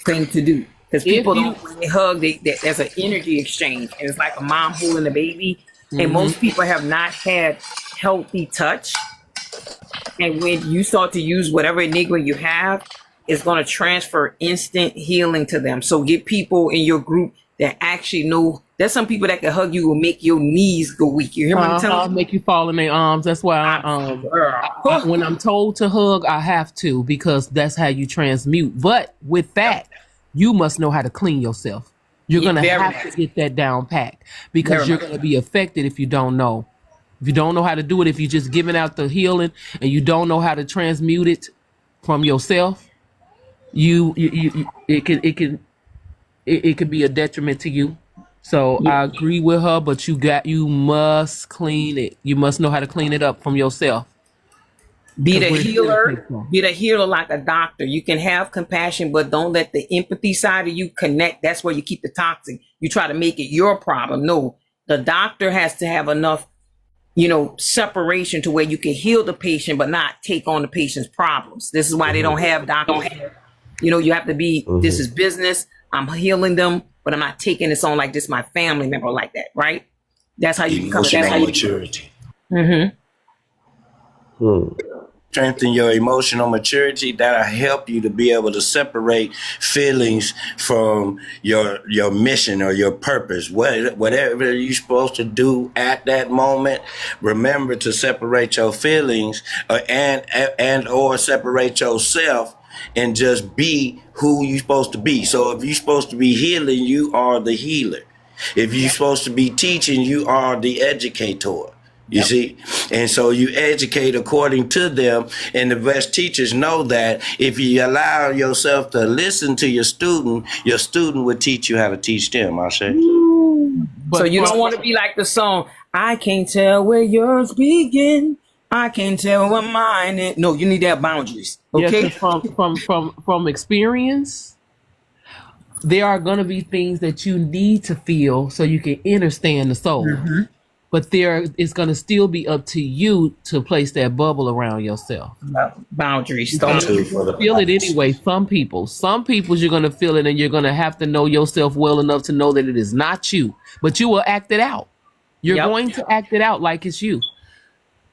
thing to do. Because people when they hug, there's an energy exchange. And it's like a mom holding a baby. And most people have not had healthy touch. And when you start to use whatever enigma you have, it's going to transfer instant healing to them. So get people in your group that actually know. There's some people that can hug you and make your knees go weak. You hear what I'm telling you? Make you fall in their arms. That's why when I'm told to hug, I have to, because that's how you transmute. But with that, you must know how to clean yourself. You're gonna have to get that down packed, because you're gonna be affected if you don't know. If you don't know how to do it, if you're just giving out the healing and you don't know how to transmute it from yourself, it can be a detriment to you. So I agree with her, but you must clean it. You must know how to clean it up from yourself. Be the healer like a doctor. You can have compassion, but don't let the empathy side of you connect. That's where you keep the toxic. You try to make it your problem. No, the doctor has to have enough, separation to where you can heal the patient, but not take on the patient's problems. This is why they don't have doctors. You have to be, this is business. I'm healing them, but I'm not taking this on like this my family member like that, right? That's how you become. That's how you maturity. Strengthen your emotional maturity. That'll help you to be able to separate feelings from your mission or your purpose. Whatever you're supposed to do at that moment, remember to separate your feelings and or separate yourself and just be who you're supposed to be. So if you're supposed to be healing, you are the healer. If you're supposed to be teaching, you are the educator. You see? And so you educate according to them. And the best teachers know that if you allow yourself to listen to your student will teach you how to teach them, I say. So you don't want to be like the song, I can't tell where yours begin. I can't tell where mine is. No, you need to have boundaries. Okay. From experience, there are going to be things that you need to feel so you can understand the soul. But it's going to still be up to you to place that bubble around yourself. Boundaries. Feel it anyway. Some people you're going to feel it, and you're going to have to know yourself well enough to know that it is not you, but you will act it out. You're going to act it out like it's you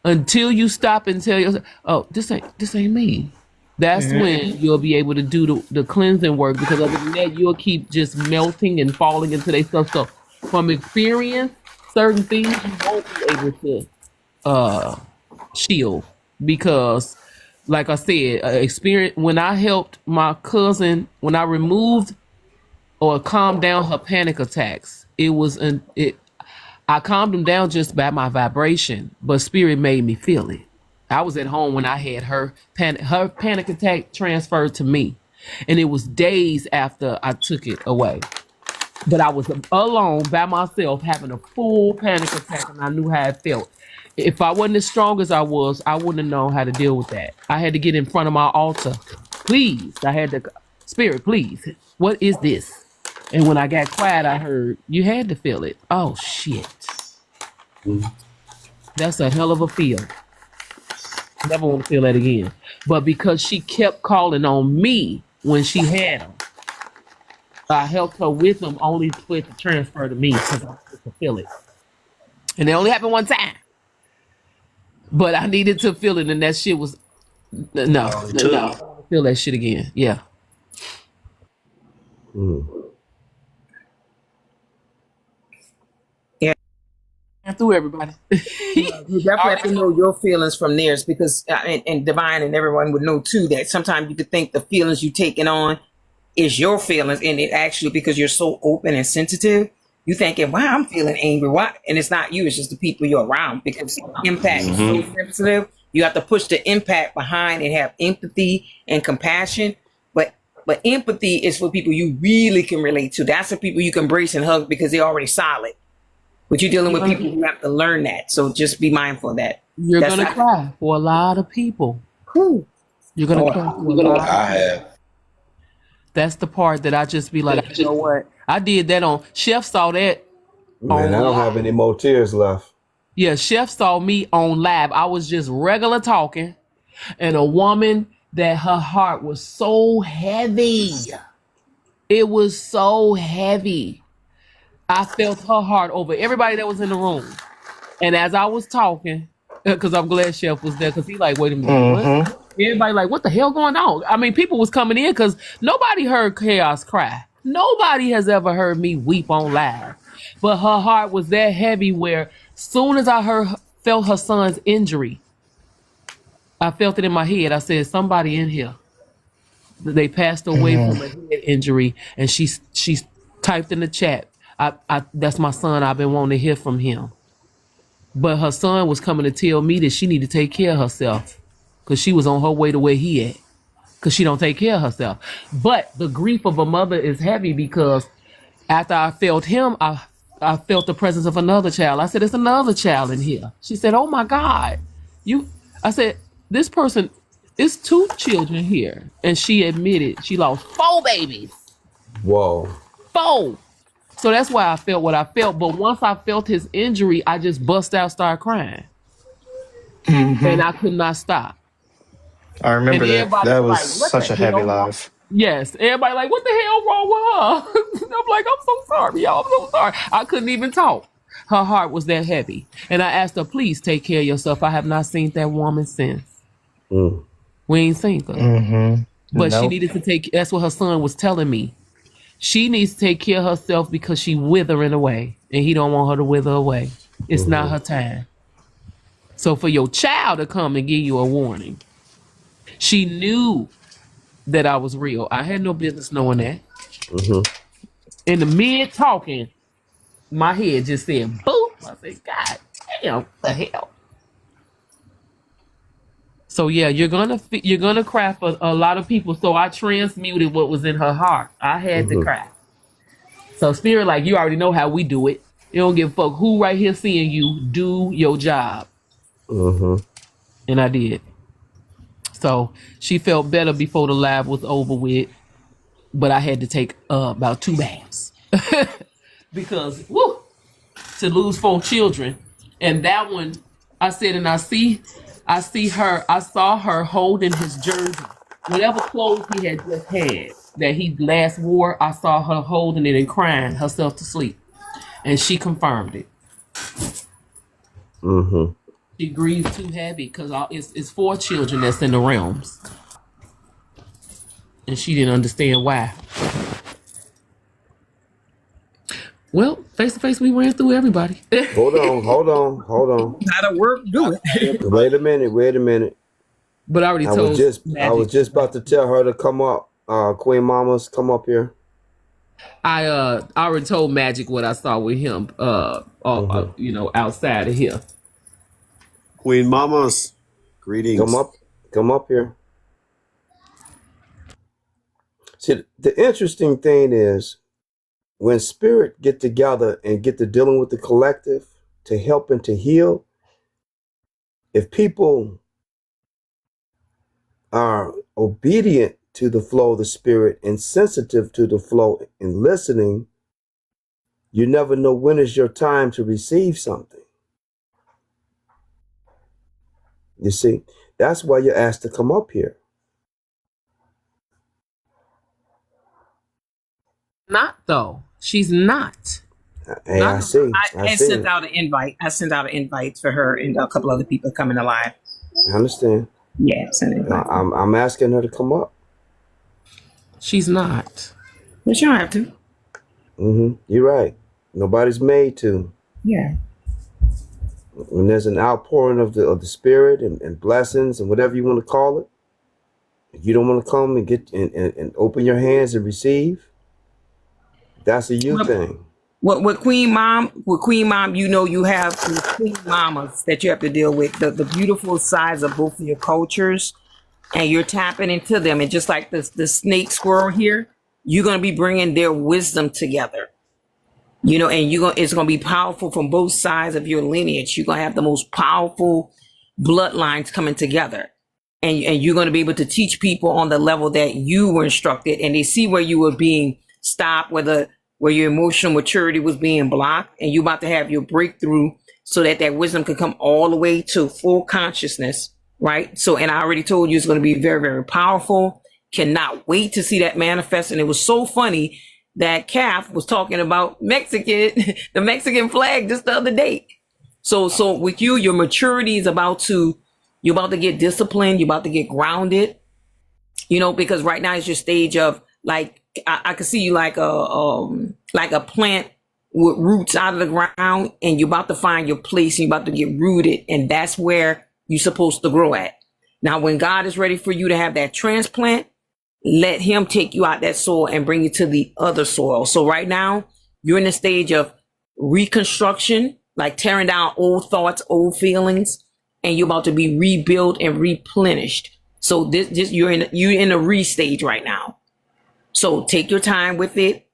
until you stop and tell yourself, oh, this ain't me. That's when you'll be able to do the cleansing work, because other than that, you'll keep just melting and falling into their stuff. So from experience, certain things you won't be able to shield, because, like I said, experience. When I helped my cousin, when I removed or calmed down her panic attacks, I calmed them down just by my vibration, but spirit made me feel it. I was at home when I had her panic attack transferred to me, and it was days after I took it away. But I was alone by myself having a full panic attack, and I knew how it felt. If I wasn't as strong as I was, I wouldn't have known how to deal with that. I had to get in front of my altar. Please, I had to, spirit, please, what is this? And when I got quiet, I heard, you had to feel it. Oh, shit. That's a hell of a feel. Never want to feel that again. But because she kept calling on me when she had them, I helped her with them only for it to transfer to me, because I could feel it. And it only happened one time. But I needed to feel it, and that shit was no. Feel that shit again. Yeah. Yeah. Through everybody. You definitely have to know your feelings from theirs, because and Divine and everyone would know too that sometimes you could think the feelings you taking on is your feelings, and it actually, because you're so open and sensitive, you thinking, wow, I'm feeling angry. Why? And it's not you, it's just the people you're around, because impact is so sensitive. You have to push the impact behind and have empathy and compassion. But empathy is for people you really can relate to. That's the people you can embrace and hug, because they're already solid. But you're dealing with people who have to learn that. So just be mindful of that. You're going to cry for a lot of people. You're going to cry for a lot of people. I have. That's the part that I just be like, you know what? I did that on, Chef saw that. Man, I don't have any more tears left. Yeah, Chef saw me on live. I was just regular talking, and a woman that her heart was so heavy. It was so heavy. I felt her heart over everybody that was in the room. And as I was talking, because I'm glad Chef was there, because he like, wait a minute, what? Everybody like, what the hell going on? I mean, people was coming in because nobody heard Chaos cry. Nobody has ever heard me weep on live. But her heart was that heavy where soon as I felt her son's injury, I felt it in my head. I said, somebody in here. They passed away from a head injury, and she typed in the chat, I that's my son. I've been wanting to hear from him. But her son was coming to tell me that she need to take care of herself because she was on her way to where he at because she don't take care of herself. But the grief of a mother is heavy because after I felt him, I felt the presence of another child. I said, it's another child in here. She said, oh my God. I said, this person, it's 2 children here. And she admitted she lost 4 babies. Whoa. 4. So that's why I felt what I felt. But once I felt his injury, I just bust out, started crying. And I could not stop. I remember and that. everybody That was was like, what the such a heavy hell wrong? life. Yes, everybody like, what the hell wrong with her? I'm like, I'm so sorry, y'all. I'm so sorry. I couldn't even talk. Her heart was that heavy. And I asked her, please take care of yourself. I have not seen that woman since. We ain't seen her. But she needed to that's what her son was telling me. She needs to take care of herself because she withering away. And he don't want her to wither away. It's not her time. So for your child to come and give you a warning, she knew that I was real. I had no business knowing that. In the mid talking, my head just said, boop. I said, God damn, what the hell? So yeah, you're gonna cry for a lot of people. So I transmuted what was in her heart. I had to cry. So spirit, like, you already know how we do it. You don't give a fuck who right here seeing you. Do your job. And I did. So she felt better before the live was over with. But I had to take about 2 baths. Because, woo, to lose 4 children. And that one, I said, and I saw her holding his jersey. Whatever clothes he had just had that he last wore, I saw her holding it and crying herself to sleep. And she confirmed it. She grieved too heavy because it's 4 children that's in the realms. And she didn't understand why. Well, face to face, we ran through everybody. Hold on. How to work, do it. Wait a minute. But I already told I was just about to tell her to come up. Queen Mamas, come up here. I already told Magic what I saw with him, outside of here. Queen Mamas, greetings. Come up here. See, the interesting thing is when spirit get together and get to dealing with the collective to help and to heal, if people are obedient to the flow of the spirit and sensitive to the flow and listening, you never know when is your time to receive something. You see, that's why you're asked to come up here. Not though. She's not. Hey, I see. I sent out an invite. I sent out an invite for her and a couple other people coming alive. I understand. Yeah, send an invite. I'm asking her to come up. She's not. But you don't have to. You're right. Nobody's made to. Yeah. When there's an outpouring of the spirit and blessings and whatever you want to call it, if you don't want to come and get and open your hands and receive, that's a you thing. With Queen Mom, you have these Queen Mamas that you have to deal with, the beautiful sides of both of your cultures, and you're tapping into them. And just like the snake squirrel here, you're going to be bringing their wisdom together. And it's going to be powerful from both sides of your lineage. You're going to have the most powerful bloodlines coming together. And you're going to be able to teach people on the level that you were instructed, and they see where you were being stopped, where your emotional maturity was being blocked, and you're about to have your breakthrough so that wisdom can come all the way to full consciousness, right? So, and I already told you it's going to be very, very powerful. Cannot wait to see that manifest. And it was so funny that Calf was talking about the Mexican flag just the other day. So with you, your maturity is you're about to get disciplined. You're about to get grounded, because right now is your stage of like I could see you like a plant with roots out of the ground, and you're about to find your place, and you're about to get rooted, and that's where you're supposed to grow at. Now, when God is ready for you to have that transplant, let him take you out that soil and bring you to the other soil. So right now, you're in the stage of reconstruction, like tearing down old thoughts, old feelings, and you're about to be rebuilt and replenished. So this you're in a re-stage right now. So take your time with it.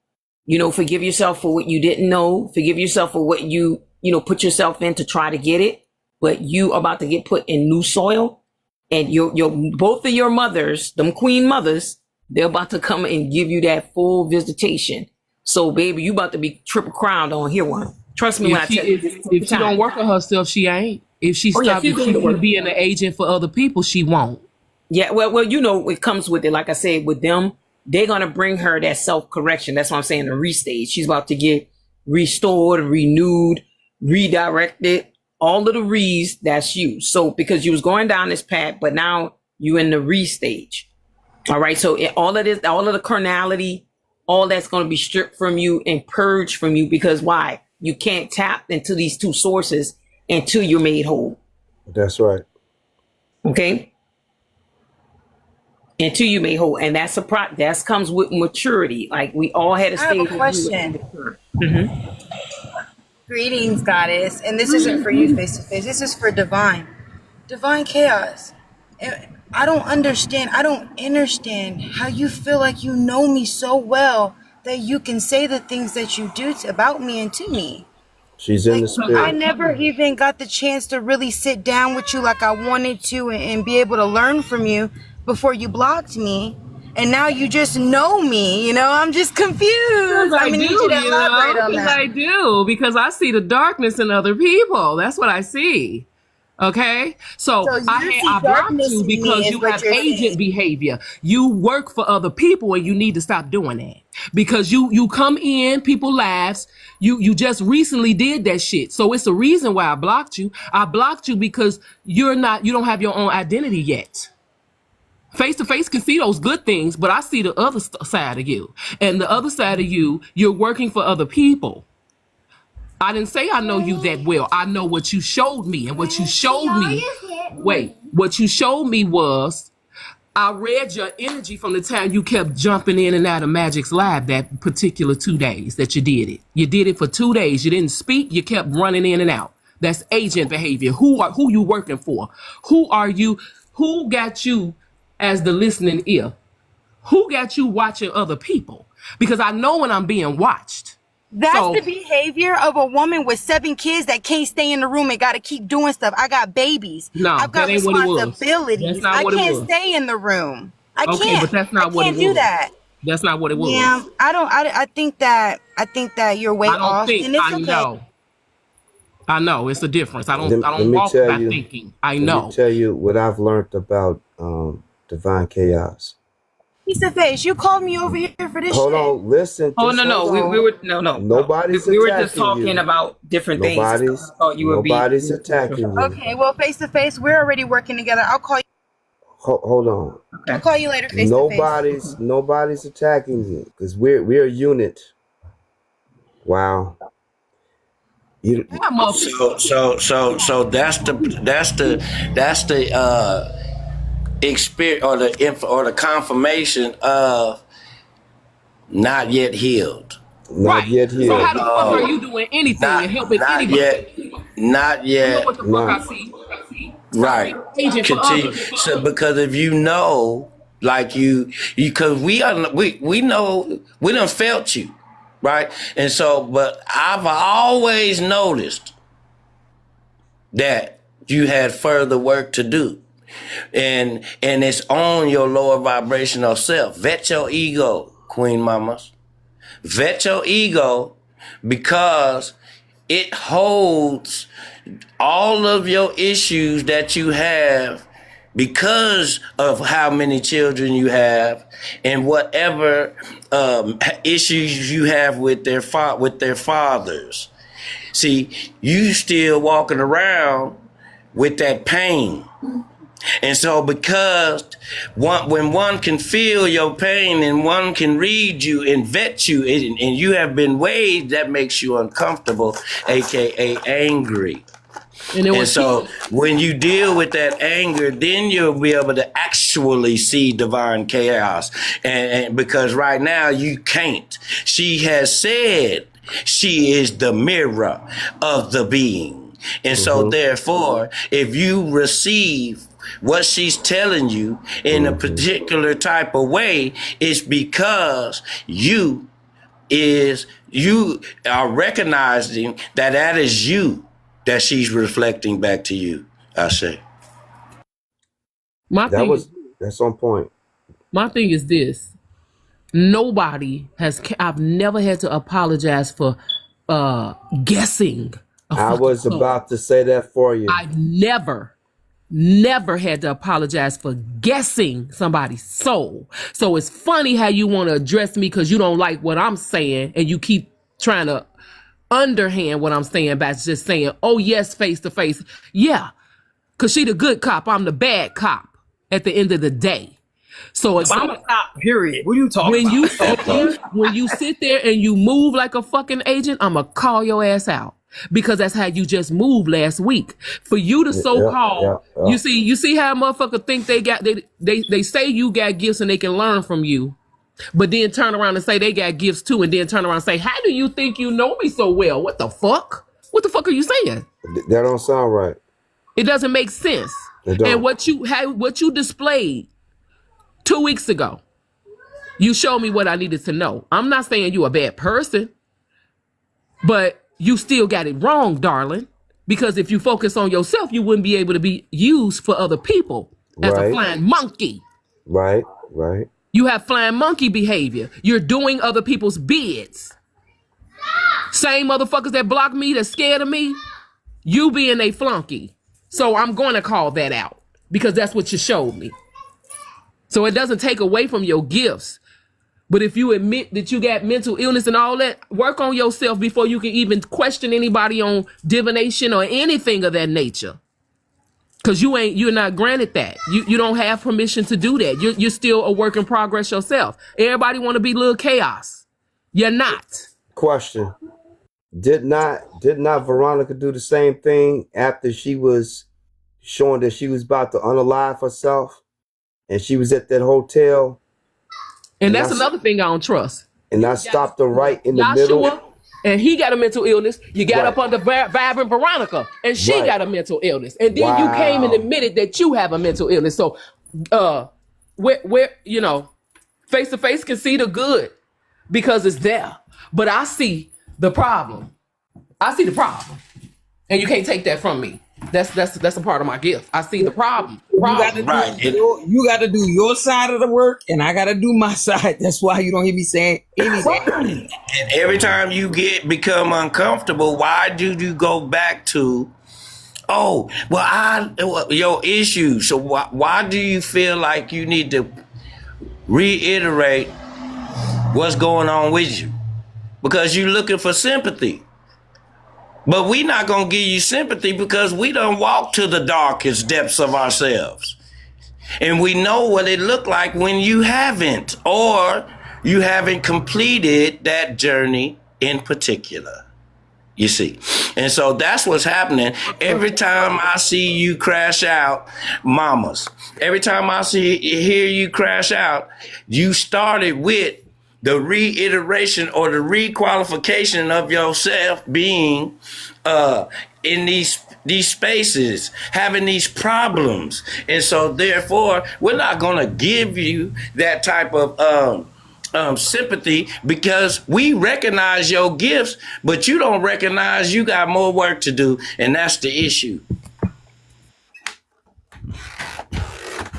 Forgive yourself for what you didn't know. Forgive yourself for what you put yourself in to try to get it. But you are about to get put in new soil. And your both of your mothers, them queen mothers, they're about to come and give you that full visitation. So, baby, you about to be triple crowned on here one. Trust me when I tell you. If she don't work on herself, she ain't. If she stops being an agent for other people, she won't. Yeah, well, it comes with it. Like I said, with them, they're gonna bring her that self-correction. That's what I'm saying. The restage. She's about to get restored, renewed, redirected. All of the re's, that's you. So because you was going down this path, but now you in the restage. All right. So all of the carnality, all that's going to be stripped from you and purged from you, because why? You can't tap into these two sources until you're made whole. That's right. Okay. Until you made whole. And that comes with maturity. Like we all had a stage. I have a question. Greetings, goddess. And this isn't for you face to face. This is for divine chaos. I don't understand how you feel like you know me so well that you can say the things that you do about me and to me. She's in the spirit. I never even got the chance to really sit down with you like I wanted to and be able to learn from you before you blocked me. And now you just know me, I'm just confused. I need you to elaborate on that. I do, because I see the darkness in other people. That's what I see. Okay? So I blocked you because you have agent behavior. You work for other people and you need to stop doing that. Because you come in, people laughs. You just recently did that shit. So it's the reason why I blocked you. I blocked you because you don't have your own identity yet. Face to face can see those good things, but I see the other side of you. And the other side of you, you're working for other people. I didn't say I know you that well. I know what you showed me. And what you showed me was, I read your energy from the time you kept jumping in and out of Magic's live that particular 2 days that you did it. You did it for 2 days. You didn't speak. You kept running in and out. That's agent behavior. Who you working for? Who are you? Who got you as the listening ear? Who got you watching other people? Because I know when I'm being watched. That's the behavior of a woman with 7 kids that can't stay in the room and got to keep doing stuff. I got babies. No, I've got responsibilities. I can't stay in the room. I can't. But that's not what it was. I can't do that. That's not what it was. Yeah, I think that you're way off. And it's okay. I know it's a difference. I don't walk by thinking. I know. Let me tell you what I've learned about divine chaos. Piece of face. You called me over here for this. Hold on, listen. Oh no. We were we were just talking about different things. Nobody's attacking you. Okay, well, face to face, we're already working together. I'll call you. Hold on. Okay. I'll call you later. Face to face. Nobody's attacking you because we're a unit. Wow. So that's the experience or the confirmation of not yet healed. Not yet healed. So how the fuck are you doing anything and helping anybody? Not yet. You know what the fuck I see? Right. Continue. So because if you know, like because we know we done felt you, right? And so, but I've always noticed that you had further work to do. And it's on your lower vibrational self. Vet your ego, Queen Mamas. Vet your ego because it holds all of your issues that you have because of how many children you have and whatever issues you have with their fathers. See, you still walking around with that pain. And so because when one can feel your pain and one can read you and vet you and you have been weighed, that makes you uncomfortable, aka angry. And so when you deal with that anger, then you'll be able to actually see divine chaos. And because right now you can't. She has said she is the mirror of the being. And so therefore, if you receive what she's telling you in a particular type of way, it's because you are recognizing that is you that she's reflecting back to you. I say. That's on point. My thing is this. I've never had to apologize for guessing. I was about to say that for you. I've never had to apologize for guessing somebody's soul. So it's funny how you want to address me because you don't like what I'm saying and you keep trying to underhand what I'm saying by just saying, oh yes, face to face. Yeah, because she the good cop, I'm the bad cop at the end of the day. So if I'm a cop, period. What are you talking about? When you sit there and you move like a fucking agent, I'm going to call your ass out. Because that's how you just moved last week. For you to so-called, you see how a motherfucker think they say you got gifts and they can learn from you, but then turn around and say they got gifts too, and then turn around and say, how do you think you know me so well? What the fuck? What the fuck are you saying? That don't sound right. It doesn't make sense. And what you displayed 2 weeks ago, you showed me what I needed to know. I'm not saying you a bad person, but you still got it wrong, darling. Because if you focus on yourself, you wouldn't be able to be used for other people as a flying monkey. Right. You have flying monkey behavior. You're doing other people's bids. Same motherfuckers that block me, that scared of me, you being a flunky. So I'm going to call that out because that's what you showed me. So it doesn't take away from your gifts. But if you admit that you got mental illness and all that, work on yourself before you can even question anybody on divination or anything of that nature. Because you're not granted that. You don't have permission to do that. You're still a work in progress yourself. Everybody want to be little chaos. You're not. Question. Did not Veronica do the same thing after she was showing that she was about to unalive herself? And she was at that hotel? And that's another thing I don't trust. And I stopped her right in the middle. And he got a mental illness. You got up under Vibrant Veronica, and she got a mental illness. And then you came and admitted that you have a mental illness. So, where face to face can see the good because it's there. But I see the problem. And you can't take that from me. That's a part of my gift. I see the problem. You got to do your side of the work, and I got to do my side. That's why you don't hear me saying anything. And every time you become uncomfortable, why do you go back to, your issue? So why do you feel like you need to reiterate what's going on with you? Because you're looking for sympathy. But we not going to give you sympathy because we done walked to the darkest depths of ourselves. And we know what it looked like when you haven't, or you haven't completed that journey in particular. You see? And so that's what's happening. Every time I see you crash out, mamas, every time I hear you crash out, you started with the reiteration or the requalification of yourself being in these spaces, having these problems. And so therefore, we're not going to give you that type of sympathy because we recognize your gifts, but you don't recognize you got more work to do. And that's the issue.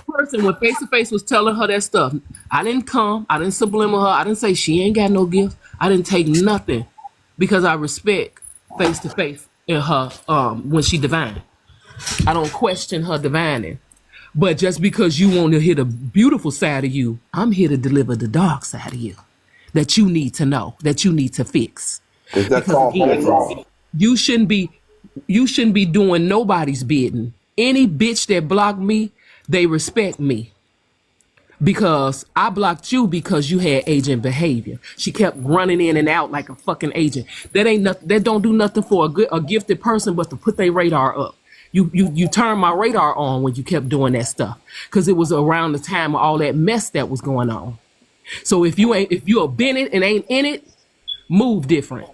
Person when face to face was telling her that stuff, I didn't subliminal her. I didn't say she ain't got no gifts. I didn't take nothing because I respect face to face in her when she divine. I don't question her divining. But just because you want to hear the beautiful side of you, I'm here to deliver the dark side of you that you need to know, that you need to fix. That's all. You shouldn't be doing nobody's bidding. Any bitch that blocked me, They respect me because I blocked you because you had agent behavior. She kept running in and out like a fucking agent. That ain't nothing. That don't do nothing for a gifted person but to put their radar up. You turned my radar on when you kept doing that stuff because it was around the time of all that mess that was going on. So if you are been it and ain't in it, move different.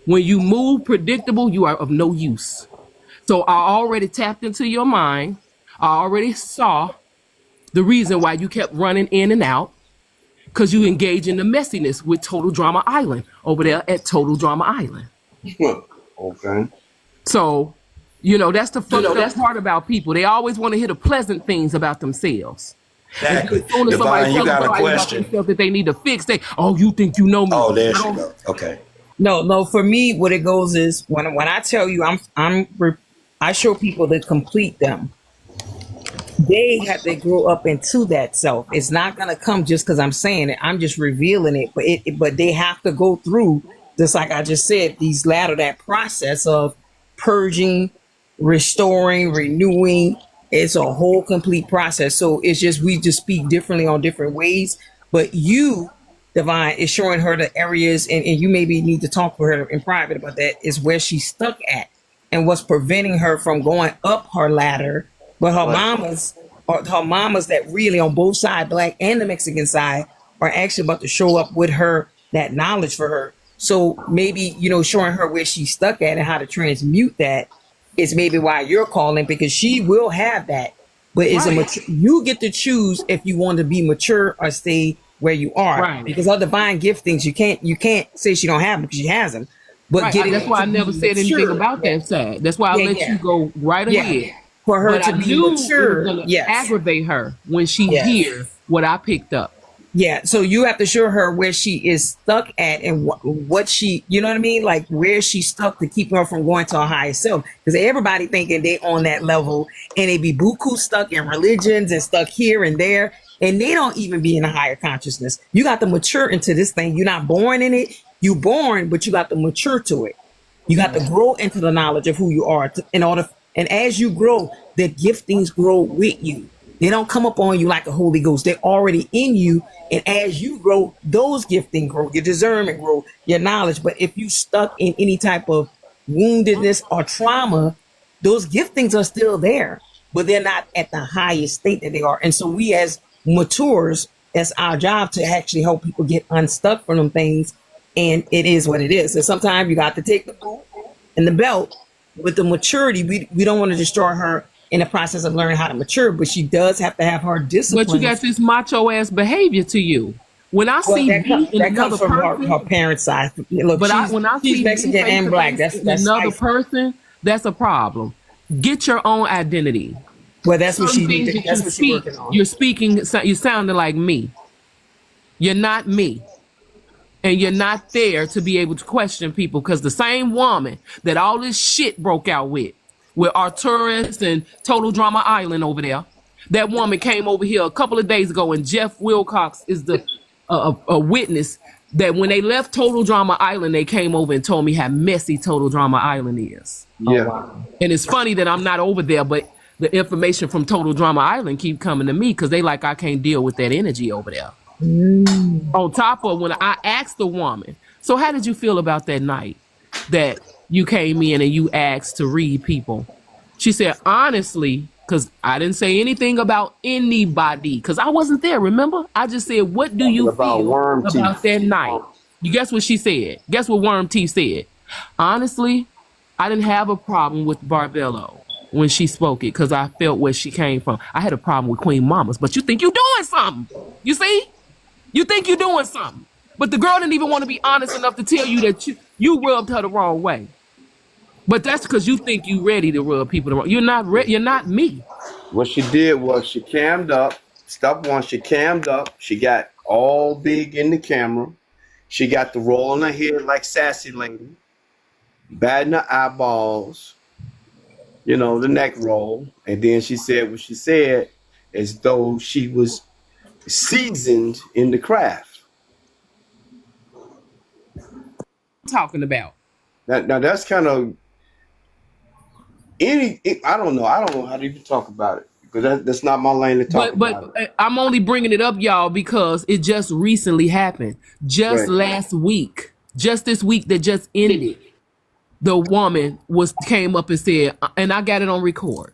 When you move predictable, you are of no use. So I already tapped into your mind. I already saw the reason why you kept running in and out, because you engage in the messiness with Total Drama Island over there at Total Drama Island. Okay. So, that's the fucked up part about people. They always want to hear the pleasant things about themselves. Exactly. And as soon as somebody Divine, you got a tells question. themselves that they need to fix, you think you know me. Oh, there she go. Okay. No. For me, what it goes is when I tell you I show people to complete them. They have to grow up into that self. It's not gonna come just because I'm saying it. I'm just revealing it. But they have to go through, just like I just said, that process of purging, restoring, renewing. It's a whole complete process. So it's just we just speak differently on different ways. But you, Divine, is showing her the areas, and you maybe need to talk with her in private about that, is where she's stuck at and what's preventing her from going up her ladder. But her mamas that really on both sides, black and the Mexican side, are actually about to show up with her that knowledge for her. So maybe, showing her where she's stuck at and how to transmute that is maybe why you're calling, because she will have that. But you get to choose if you want to be mature or stay where you are. Right. Because of divine giftings, you can't say she don't have them because she has them. But that's why I never said anything about that side. That's why I let you go right ahead. For her to be mature, it was gonna aggravate her when she hears what I picked up. Yeah, so you have to show her where she is stuck at and what she, you know what I mean? Like where she's stuck to keep her from going to her higher self. Because everybody thinking they on that level and they be buku stuck in religions and stuck here and there. And they don't even be in a higher consciousness. You got to mature into this thing. You're not born in it. You born, but you got to mature to it. You got to grow into the knowledge of who you are and as you grow, the giftings grow with you. They don't come up on you like a Holy Ghost. They're already in you. And as you grow, those giftings grow, your discernment grow, your knowledge. But if you stuck in any type of woundedness or trauma, those giftings are still there, but they're not at the highest state that they are. And so we as matures, that's our job to actually help people get unstuck from them things. And it is what it is. And sometimes you got to take the boot and the belt. With the maturity, we don't want to destroy her in the process of learning how to mature, but she does have to have her discipline. But you got this macho ass behavior to you. When I see that comes from person, her parents' side. Look, but when I see Mexican and black, that's another person, that's a problem. Get your own identity. Well, that's what she needs. That's what she's working on. You're speaking. You're sounding like me. You're not me. And you're not there to be able to question people, because the same woman that all this shit broke out with Arturus and Total Drama Island over there, that woman came over here a couple of days ago, and Jeff Wilcox is the a witness that when they left Total Drama Island, they came over and told me how messy Total Drama Island is. Yeah. Oh, wow. And it's funny that I'm not over there, but the information from Total Drama Island keep coming to me because they like I can't deal with that energy over there. On top of when I asked the woman, so how did you feel about that night that you came in and you asked to read people? She said, honestly, because I didn't say anything about anybody, because I wasn't there, remember? I just said, what do you feel about that night? You guess what she said? Guess what Worm T said? Honestly, I didn't have a problem with Barbello when she spoke it because I felt where she came from. I had a problem with Queen Mamas, but you think you're doing something. You see? You think you're doing something. But the girl didn't even want to be honest enough to tell you that you rubbed her the wrong way. But that's because you think you ready to rub people the wrong. You're not me. What she did was she cammed up. Step one, she cammed up. She got all big in the camera. She got the roll on her head like sassy lady. Batting her eyeballs. You know, the neck roll. And then she said what she said as though she was seasoned in the craft. Talking about Now that's kind of I don't know how to even talk about it, because that's not my lane to talk But about it. I'm only bringing it up, y'all, because it just recently happened. Just Right. last week, just this week that just ended, the woman came up and said, and I got it on record.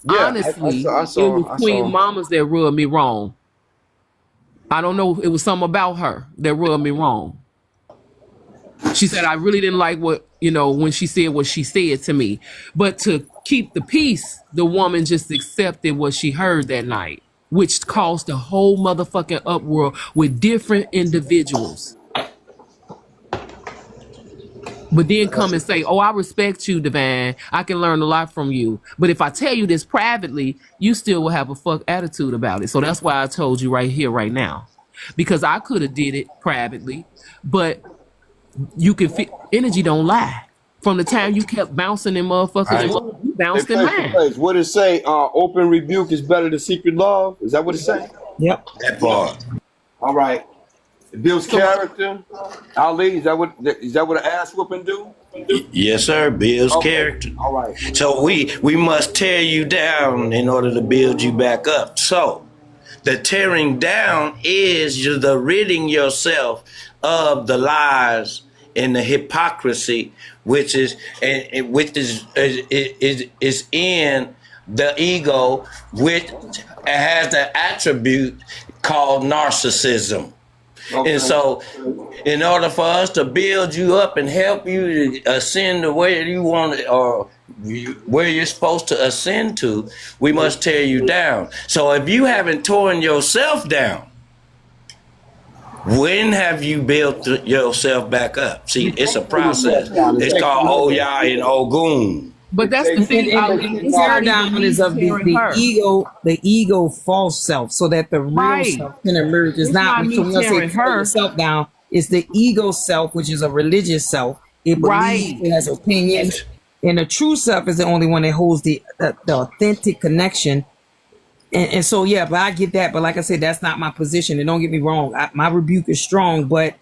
Yeah, Honestly, I it was Queen saw. Mamas that rubbed me wrong. I don't know. It was something about her that rubbed me wrong. She said, I really didn't like when she said what she said to me. But to keep the peace, the woman just accepted what she heard that night, which caused a whole motherfucking uproar with different individuals. But then come and say, oh, I respect you, Divine. I can learn a lot from you. But if I tell you this privately, you still will have a fuck attitude about it. So that's why I told you right here, right now. Because I could have did it privately, but you can feel energy don't lie. From the time you kept bouncing in motherfuckers, you bounced in mine. What it say? Open rebuke is better than secret love. Is that what it say? Yep. That part. All right. It builds character. Ali, is that what an ass whooping do? Yes, sir. Builds character. All right. So we must tear you down in order to build you back up. So the tearing down is the ridding yourself of the lies and the hypocrisy, which is in the ego, which has the attribute called narcissism. Okay. And so, in order for us to build you up and help you to ascend to where you want or where you're supposed to ascend to, we must tear you down. So, if you haven't torn yourself down, when have you built yourself back up? See, it's a process. It's called Oya and Ogun. But that's the thing. Tear down is of the ego false self, so that the real self can emerge. It's not when someone says tear yourself down. It's the ego self, which is a religious self. It believes, it has opinions, and the true self is the only one that holds the authentic connection. And so, yeah, but I get that. But like I said, that's not my position. And don't get me wrong, my rebuke is strong, but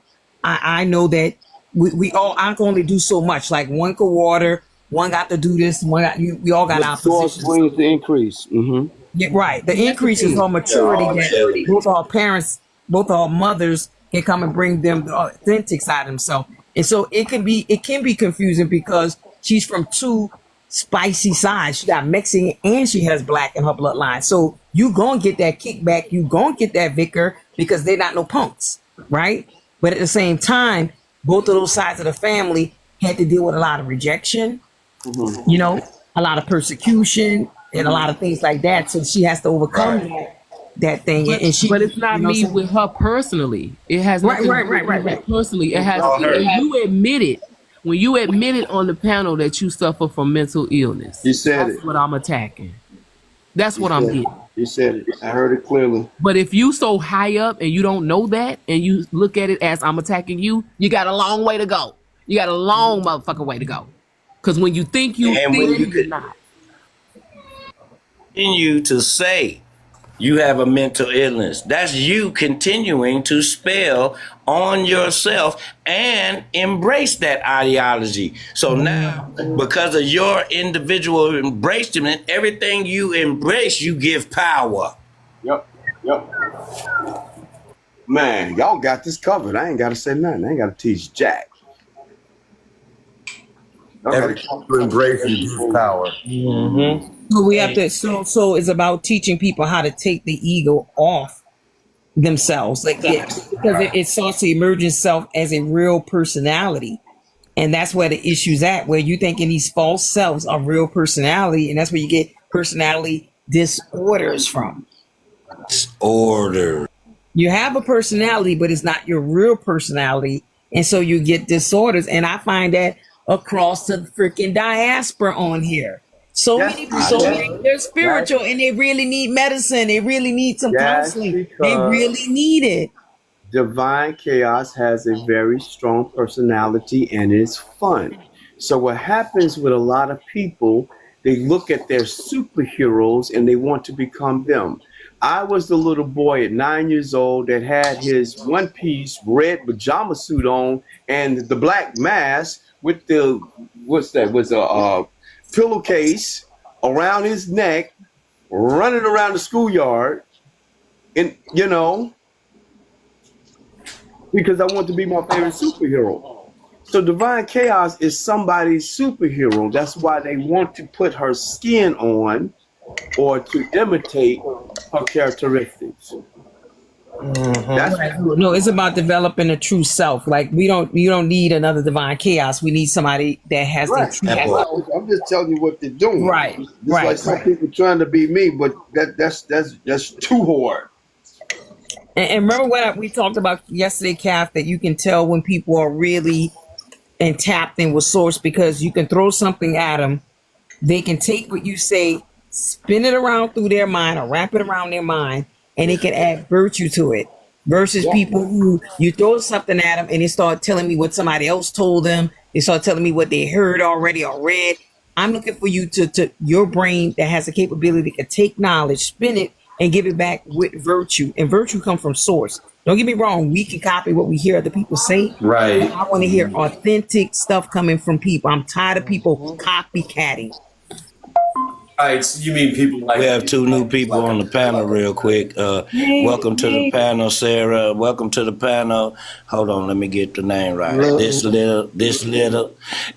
I know that I can only do so much. Like one could water. One got to do this. We all got our positions. Brings the increase. Mm-hmm. Yeah, right. The increase is our maturity. That both our parents, both our mothers can come and bring them the authentic side of themselves. And so it can be confusing because she's from two spicy sides. She got Mexican and she has black in her bloodline. So you gonna get that kickback. You gonna get that vicar because they're not no punks, right? But at the same time, both of those sides of the family had to deal with a lot of rejection. Mm-hmm. You know, a lot of persecution and a lot of things like that. So she has to overcome that thing. But it's not me with her personally. It has nothing to do with her personally. It has when you admit it on the panel that you suffer from mental illness. You said that's what I'm attacking. That's what I'm getting. You said it. I heard it clearly. But if you so high up and you don't know that and you look at it as I'm attacking you, you got a long way to go. You got a long motherfucking way to go. Because when you think you're not. Continue to say you have a mental illness. That's you continuing to spell on yourself and embrace that ideology. So now, because of your individual embracement, everything you embrace, you give power. Yep. Man, y'all got this covered. I ain't got to say nothing. I ain't got to teach Jack. Every embrace and give power. Mm-hmm. So we have to. So it's about teaching people how to take the ego off themselves, because it starts to emerge itself as a real personality, and that's where the issue's at. Where you thinking these false selves are real personality, and that's where you get personality disorders from. Disorder. You have a personality, but it's not your real personality, and so you get disorders. And I find that across the freaking diaspora on here. So many people, they're spiritual and they really need medicine. They really need some counseling. They really need it. Divine Chaos has a very strong personality and is fun. So what happens with a lot of people, they look at their superheroes and they want to become them. I was the little boy at 9 years old that had his one-piece red pajama suit on and the black mask with the, was a pillowcase around his neck, running around the schoolyard, and because I want to be my favorite superhero. So divine chaos is somebody's superhero. That's why they want to put her skin on or to imitate her characteristics. That's No, it's about developing a true self. Like you don't need another divine chaos. We need somebody that has their right. true That self. part. I'm just telling you what they're doing. Right, It's right, like some right. people trying to be me, but that's too hard. And remember what we talked about yesterday, Kath, that you can tell when people are really and tapped in with source because you can throw something at them. They can take what you say, spin it around through their mind or wrap it around their mind, and they can add virtue to it. Versus people who you throw something at them and they start telling me what somebody else told them. They start telling me what they heard already or read. I'm looking for you to your brain that has the capability to take knowledge, spin it, and give it back with virtue. And virtue comes from source. Don't get me wrong, we can copy what we hear other people say. Right. I want to hear authentic stuff coming from people. I'm tired of people copycatting. All right, so you mean people like We have two new people on the panel real quick. Welcome to the panel, Sarah. Welcome to the panel. Hold on, let me get the name right. This little,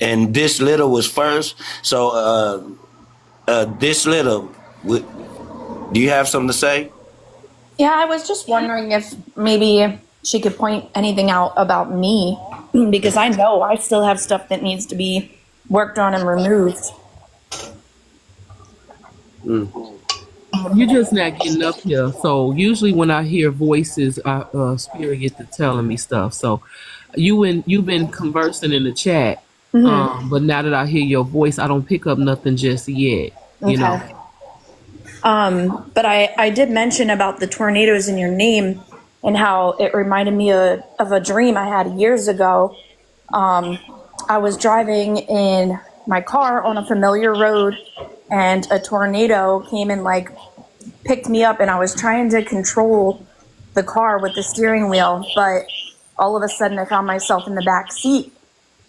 and this little was first. So, this little, do you have something to say? Yeah, I was just wondering if maybe she could point anything out about me, because I know I still have stuff that needs to be worked on and removed. You're just not getting up here. So usually when I hear voices, spirit get to telling me stuff. So you've been conversing in the chat, but now that I hear your voice, I don't pick up nothing just yet. You know. But I did mention about the tornadoes in your name and how it reminded me of a dream I had years ago. I was driving in my car on a familiar road, and a tornado came and like picked me up, and I was trying to control the car with the steering wheel, but all of a sudden I found myself in the back seat,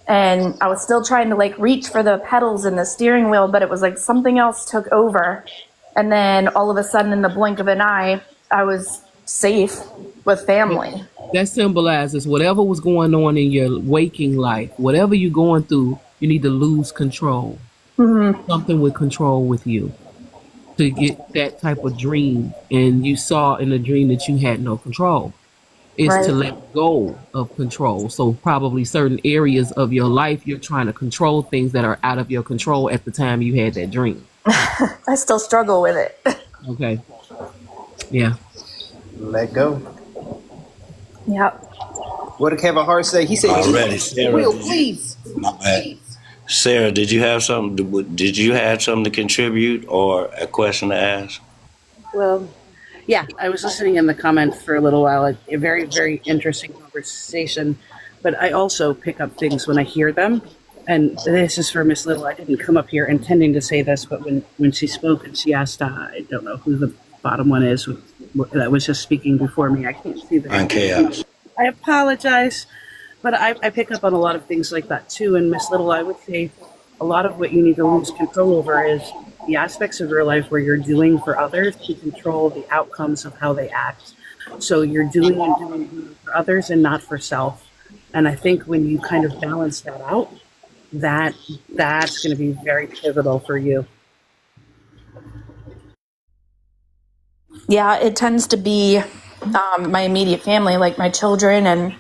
and I was still trying to like reach for the pedals and the steering wheel, but it was like something else took over. And then all of a sudden, in the blink of an eye, I was safe with family. That symbolizes whatever was going on in your waking life, whatever you're going through, you need to lose control. Something with control with you to get that type of dream. And you saw in the dream that you had no control. It's to let go of control. So probably certain areas of your life, you're trying to control things that are out of your control at the time you had that dream. I still struggle with it. Okay. Yeah. Let go. Yep. What did Kevin Hart say? He said, Already, Sarah. Will, please. Sarah, did you have something? Did you have something to contribute or a question to ask? Well, yeah, I was listening in the comments for a little while. A very, very interesting conversation. But I also pick up things when I hear them. And this is for Miss Little. I didn't come up here intending to say this, but when she spoke and she asked, I don't know who the bottom one is that was just speaking before me. I can't see that. On chaos. I apologize, but I pick up on a lot of things like that too. And Miss Little, I would say a lot of what you need to lose control over is the aspects of your life where you're doing for others to control the outcomes of how they act. So you're doing for others and not for self. And I think when you kind of balance that out, that's going to be very pivotal for you. Yeah, it tends to be my immediate family, like my children and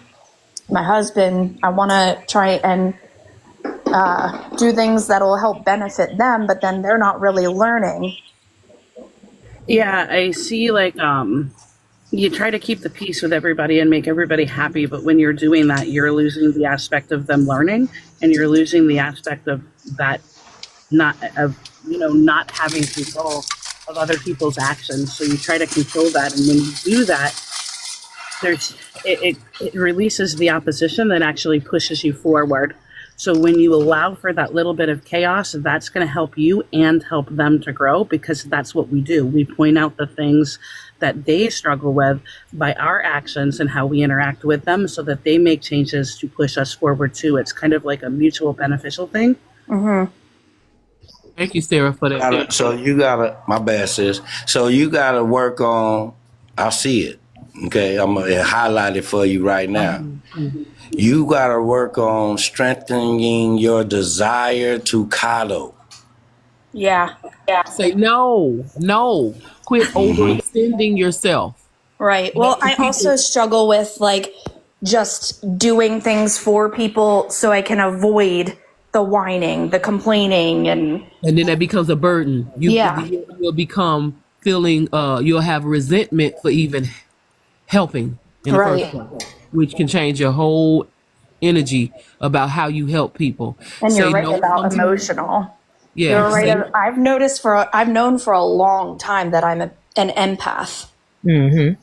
my husband. I want to try and do things that will help benefit them, but then they're not really learning. Yeah, I see like you try to keep the peace with everybody and make everybody happy, but when you're doing that, you're losing the aspect of them learning, and you're losing the aspect of that not having control of other people's actions. So you try to control that, and when you do that, it releases the opposition that actually pushes you forward. So when you allow for that little bit of chaos, that's going to help you and help them to grow, because that's what we do. We point out the things that they struggle with by our actions and how we interact with them so that they make changes to push us forward too. It's kind of like a mutual beneficial thing. Thank you, Sarah, for that. So you gotta, my bad sis. So you gotta work on, I see it. Okay, I'm gonna highlight it for you right now. You gotta work on strengthening your desire to coddle. Yeah. Say no. Quit overextending yourself. Right. Well, Let the I also people. struggle with like just doing things for people so I can avoid the whining, the complaining, and And then that becomes a burden. yeah. You'll become feeling. You'll have resentment for even helping in the first Right. place, which can change your whole energy about how you help people. And you're Say right no about sometimes. emotional. Yeah. You're right. I've known for a long time that I'm an empath. Mm-hmm.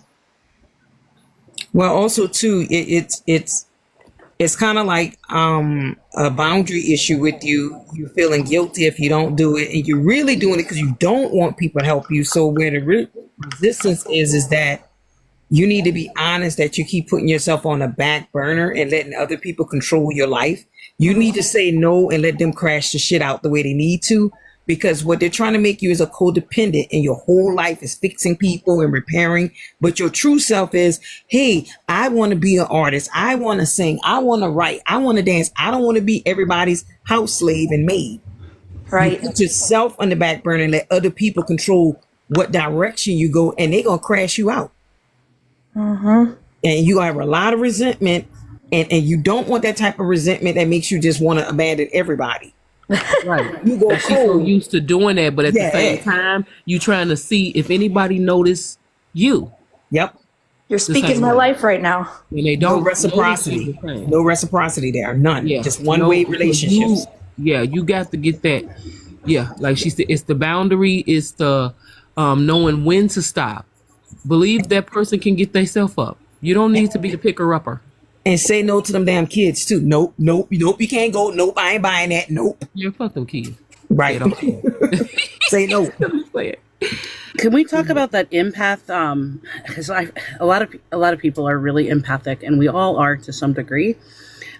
Well, also too, it's kind of like a boundary issue with you. You feeling guilty if you don't do it, and you're really doing it because you don't want people to help you. So where the resistance is that you need to be honest that you keep putting yourself on the back burner and letting other people control your life. You need to say no and let them crash the shit out the way they need to, because what they're trying to make you is a codependent and your whole life is fixing people and repairing. But your true self is, hey, I want to be an artist. I want to sing. I want to write. I want to dance. I don't want to be everybody's house slave and maid. You Right. put yourself on the back burner and let other people control what direction you go, and they're going to crash you out. Mm-hmm. And you have a lot of resentment, and you don't want that type of resentment that makes you just want to abandon everybody. Right. You go She's so cold. used to doing that, but at the same time, you trying to see if anybody notice you. Yep. You're speaking my life right now. And they No don't reciprocity. No reciprocity there. None. Yeah. Just one way So relationships. you got to get that. Yeah, like she said, it's the boundary, it's the knowing when to stop. Believe that person can get themselves up. You don't need to be the picker upper. And say no to them damn kids too. Nope, you can't go. Nope, I ain't buying that. Nope. Yeah, fuck them kids. Right. Say no. Can we talk about that empath? Because a lot of people are really empathic, and we all are to some degree.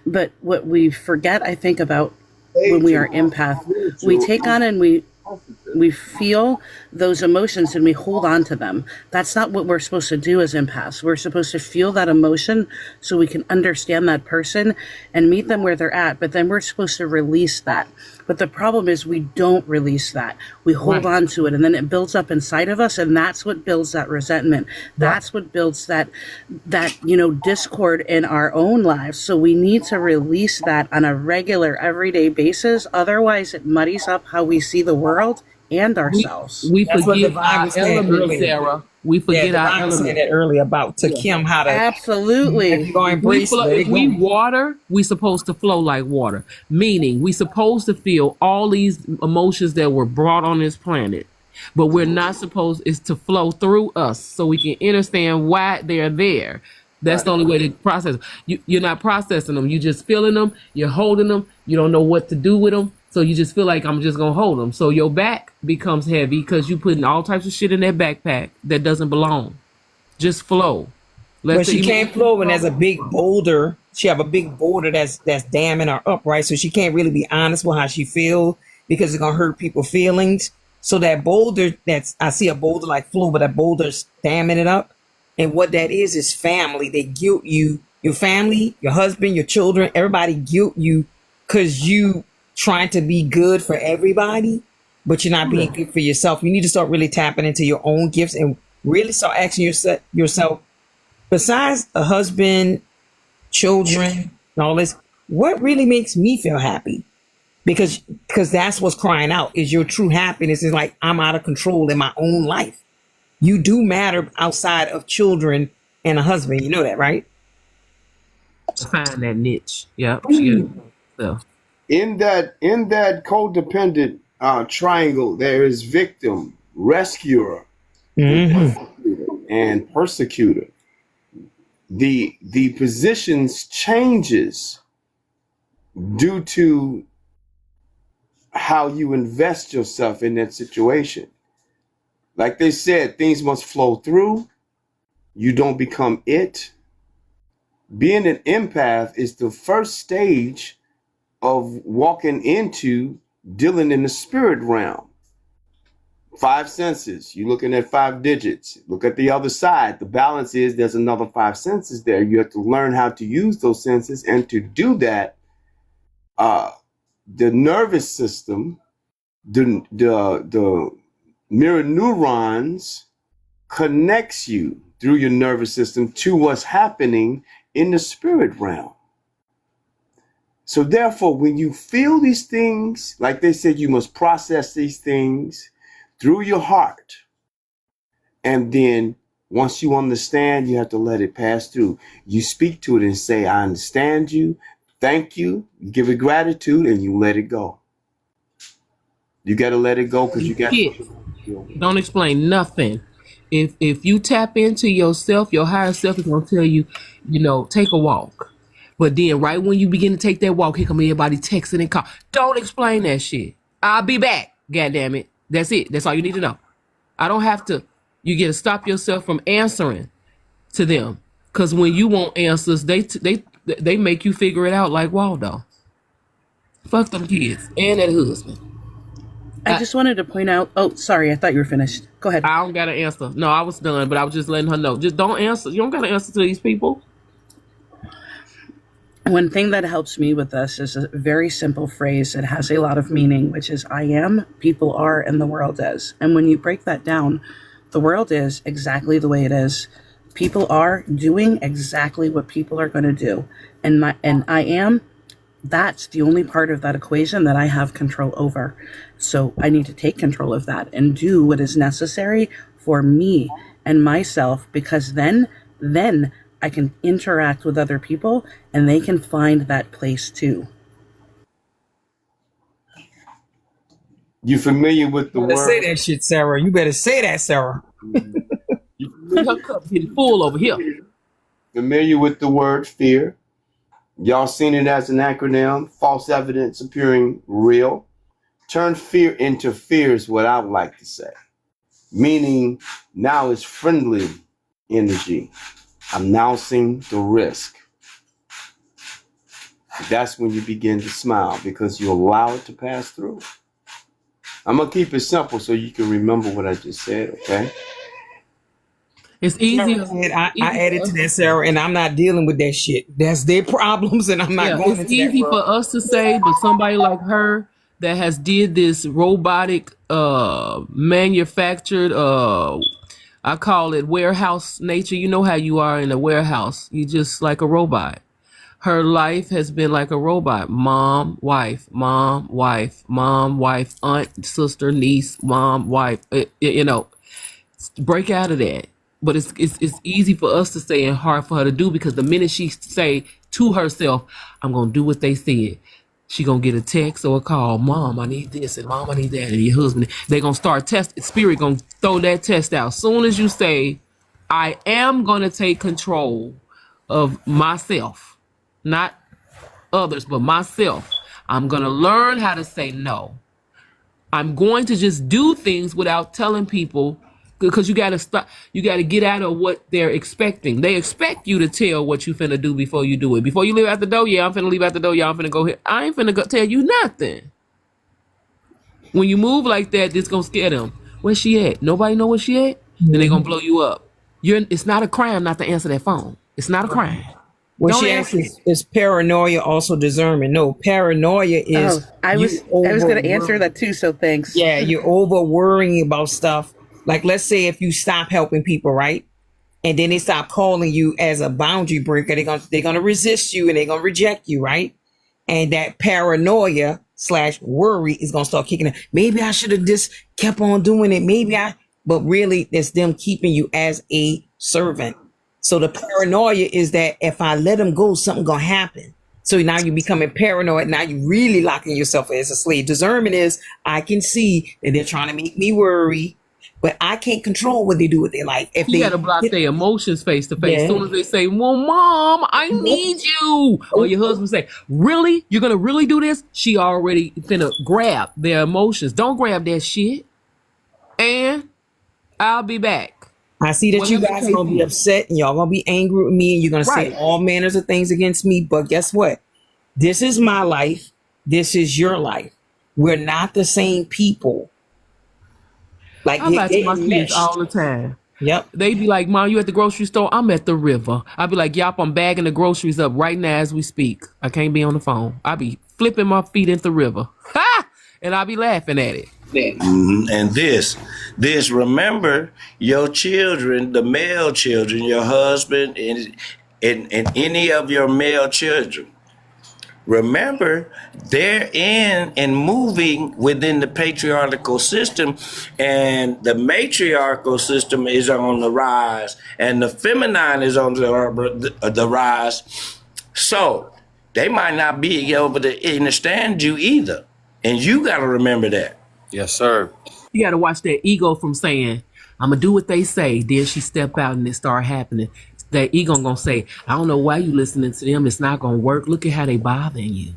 But what we forget, I think, about when we are empath, we take on and we feel those emotions and we hold on to them. That's not what we're supposed to do as empaths. We're supposed to feel that emotion so we can understand that person and meet them where they're at, but then we're supposed to release that. But the problem is we don't release that. We hold on to it, and then it builds up inside of us, and that's what builds that resentment. That's what builds that discord in our own lives. So we need to release that on a regular, everyday basis. Otherwise, it muddies up how we see the world and ourselves. We That's what forget Divine our was saying element, earlier. Sarah. We forget our Divine was saying element. that earlier about to Kim how to absolutely. If you're going to embrace If we water, we supposed to flow like water. Meaning, we supposed to feel all these emotions that were brought on this planet, but we're not supposed is to flow through us so we can understand why they're there. That's the only way to process. You're not processing them. You're just feeling them. You're holding them. You don't know what to do with them. So you just feel like I'm just going to hold them. So your back becomes heavy because you putting all types of shit in that backpack that doesn't belong. Just flow. But she can't flow when there's a big boulder. She have a big boulder that's damming her up, right? So she can't really be honest with how she feels because it's gonna hurt people's feelings. So that boulder, I see a boulder like flow, but that boulder's damming it up. And what that is family. They guilt you, your family, your husband, your children, everybody guilt you because you trying to be good for everybody, but you're not being good for yourself. You need to start really tapping into your own gifts and really start asking yourself, besides a husband, children, and all this, what really makes me feel happy? Because that's what's crying out is your true happiness is like, I'm out of control in my own life. You do matter outside of children and a husband. You know that, right? Find that niche. Yep. So. In that codependent triangle, there is victim, rescuer, and persecutor. The positions changes due to how you invest yourself in that situation. Like they said, things must flow through. You don't become it. Being an empath is the first stage of walking into dealing in the spirit realm. 5 senses. You're looking at 5 digits. Look at the other side. The balance is there's another 5 senses there. You have to learn how to use those senses, and to do that, the nervous system, the mirror neurons connects you through your nervous system to what's happening in the spirit realm. So therefore, when you feel these things, like they said, you must process these things through your heart. And then once you understand, you have to let it pass through. You speak to it and say, I understand you. Thank you. You give it gratitude, and you let it go. You got to let it go because you got to. Don't explain nothing. If you tap into yourself, your higher self is going to tell you, take a walk. But then right when you begin to take that walk, here come everybody texting and call. Don't explain that shit. I'll be back. God damn it. That's it. That's all you need to know. I don't have to. You got to stop yourself from answering to them. Because when you want answers, they make you figure it out like Waldo. Fuck them kids and that husband. I just wanted to point out. Oh, sorry. I thought you were finished. Go ahead. I don't got an answer. No, I was done, but I was just letting her know. Just don't answer. You don't got to answer to these people. One thing that helps me with this is a very simple phrase that has a lot of meaning, which is I am, people are, and the world is. And when you break that down, the world is exactly the way it is. People are doing exactly what people are going to do. And I am, that's the only part of that equation that I have control over. So I need to take control of that and do what is necessary for me and myself, because then I can interact with other people and they can find that place too. You familiar with the word? Say that shit, Sarah. You better say that, Sarah. Her cup getting full over here. Familiar with the word fear? Y'all seen it as an acronym, false evidence appearing real. Turn fear into fear is what I would like to say. Meaning now it's friendly energy, announcing the risk. That's when you begin to smile because you allow it to pass through. I'm going to keep it simple so you can remember what I just said, okay? It's easy. I added to that, Sarah, and I'm not dealing with that shit. That's their problems, and I'm not going into that. It's easy for us to say, but somebody like her that has did this robotic manufactured I call it warehouse nature. You know how you are in a warehouse. You just like a robot. Her life has been like a robot. Mom, wife, mom, wife, mom, wife, aunt, sister, niece, mom, wife. Break out of that. But it's easy for us to say and hard for her to do, because the minute she say to herself, I'm going to do what they said, she going to get a text or a call. Mom, I need this, and mom, I need that. And your husband, they going to start testing. Spirit going to throw that test out. Soon as you say, I am going to take control of myself, not others, but myself. I'm going to learn how to say no. I'm going to just do things without telling people, because you got to stop. You got to get out of what they're expecting. They expect you to tell what you finna do before you do it. Before you leave out the door, yeah, I'm finna leave out the door. Yeah, I'm finna go here. I ain't finna go tell you nothing. When you move like that, this gonna scare them. Where's she at? Nobody know where she at? Then they gonna blow you up. It's not a crime not to answer that phone. It's not a crime. What she asks is paranoia also discernment? No, paranoia is. I was going to answer that too. So thanks. Yeah, you're over worrying about stuff. Like, let's say if you stop helping people, right? And then they stop calling you as a boundary breaker, they're gonna resist you and they're gonna reject you, right? And that paranoia / worry is gonna start kicking in. Maybe I should have just kept on doing it. But really, it's them keeping you as a servant. So the paranoia is that if I let them go, something gonna happen. So now you're becoming paranoid. Now you're really locking yourself as a slave. Discernment is, I can see that they're trying to make me worry, but I can't control what they do with their life. If you gotta block their emotions face to face. As soon as they say, well, mom, I need you. Or your husband say, really? You're gonna really do this? She already finna grab their emotions. Don't grab that shit. And I'll be back. I see that you guys are gonna be upset and y'all gonna be angry with me and you're gonna say all manners of things against me. But guess what? This is my life. This is your life. We're not the same people. Like I'm about to they my kids enmeshed. all the time. Yep. They be like, Mom, you at the grocery store? I'm at the river. I be like, Yop, I'm bagging the groceries up right now as we speak. I can't be on the phone. I be flipping my feet into the river. Ha! And I be laughing at it. And this, remember your children, the male children, your husband, and any of your male children. Remember, they're in and moving within the patriarchal system, and the matriarchal system is on the rise, and the feminine is on the rise. So they might not be able to understand you either, and you got to remember that. Yes, sir. You got to watch that ego from saying, I'm going to do what they say. Then she step out and it start happening. That ego going to say, I don't know why you listening to them. It's not going to work. Look at how they bothering you.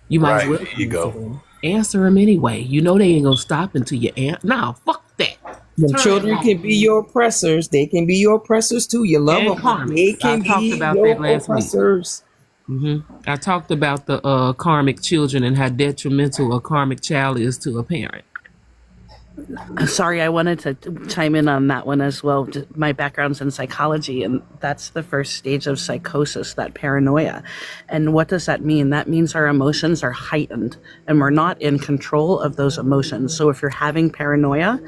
You might as well answer them anyway. You know they ain't going to stop until you answer. No, fuck that. Them children can be your oppressors. They can be your oppressors too. You love them. Karmic. They can I talked be about your that last oppressors. week. I talked about the karmic children and how detrimental a karmic child is to a parent. Sorry, I wanted to chime in on that one as well. My background's in psychology, and that's the first stage of psychosis, that paranoia. And what does that mean? That means our emotions are heightened, and we're not in control of those emotions. So if you're having paranoia,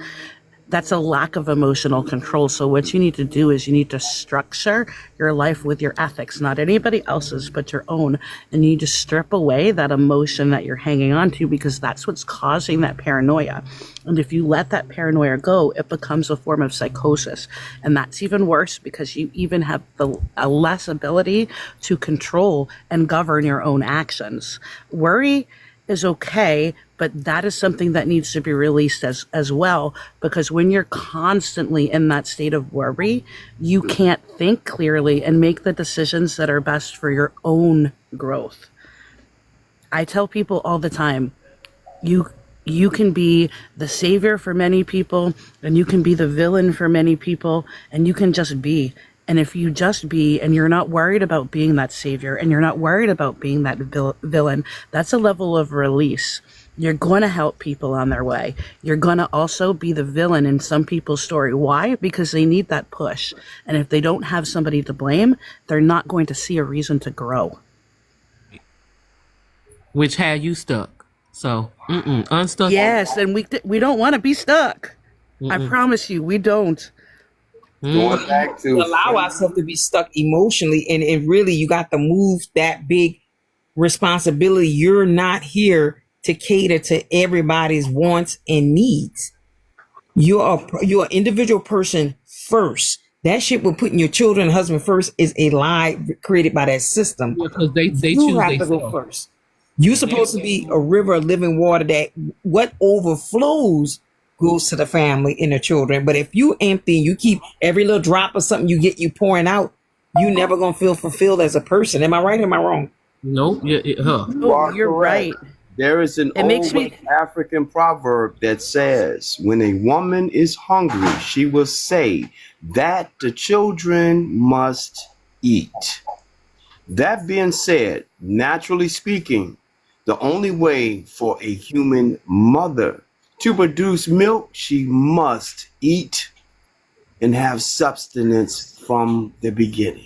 that's a lack of emotional control. So what you need to do is you need to structure your life with your ethics, not anybody else's, but your own. And you need to strip away that emotion that you're hanging on to, because that's what's causing that paranoia. And if you let that paranoia go, it becomes a form of psychosis. And that's even worse because you even have a less ability to control and govern your own actions. Worry is okay, but that is something that needs to be released as well, because when you're constantly in that state of worry, you can't think clearly and make the decisions that are best for your own growth. I tell people all the time, you can be the savior for many people, and you can be the villain for many people, and you can just be. And if you just be, and you're not worried about being that savior, and you're not worried about being that villain, that's a level of release. You're going to help people on their way. You're going to also be the villain in some people's story. Why? Because they need that push. And if they don't have somebody to blame, they're not going to see a reason to grow. Which had you stuck. So, unstuck. Yes, and we don't want to be stuck. I promise you, we don't. Going back to allow ourselves to be stuck emotionally, and really you got to move that big responsibility. You're not here to cater to everybody's wants and needs. You're an individual person first. That shit with putting your children and husband first is a lie created by that system. Because they you choose have to go themselves. first. You're supposed to be a river of living water that what overflows goes to the family and the children. But if you empty and you keep every little drop of something you pouring out, you never gonna feel fulfilled as a person. Am I right or am I wrong? Nope. You're right. There is an old African proverb that says, when a woman is hungry, she will say that the children must eat. That being said, naturally speaking, the only way for a human mother to produce milk, she must eat and have sustenance from the beginning.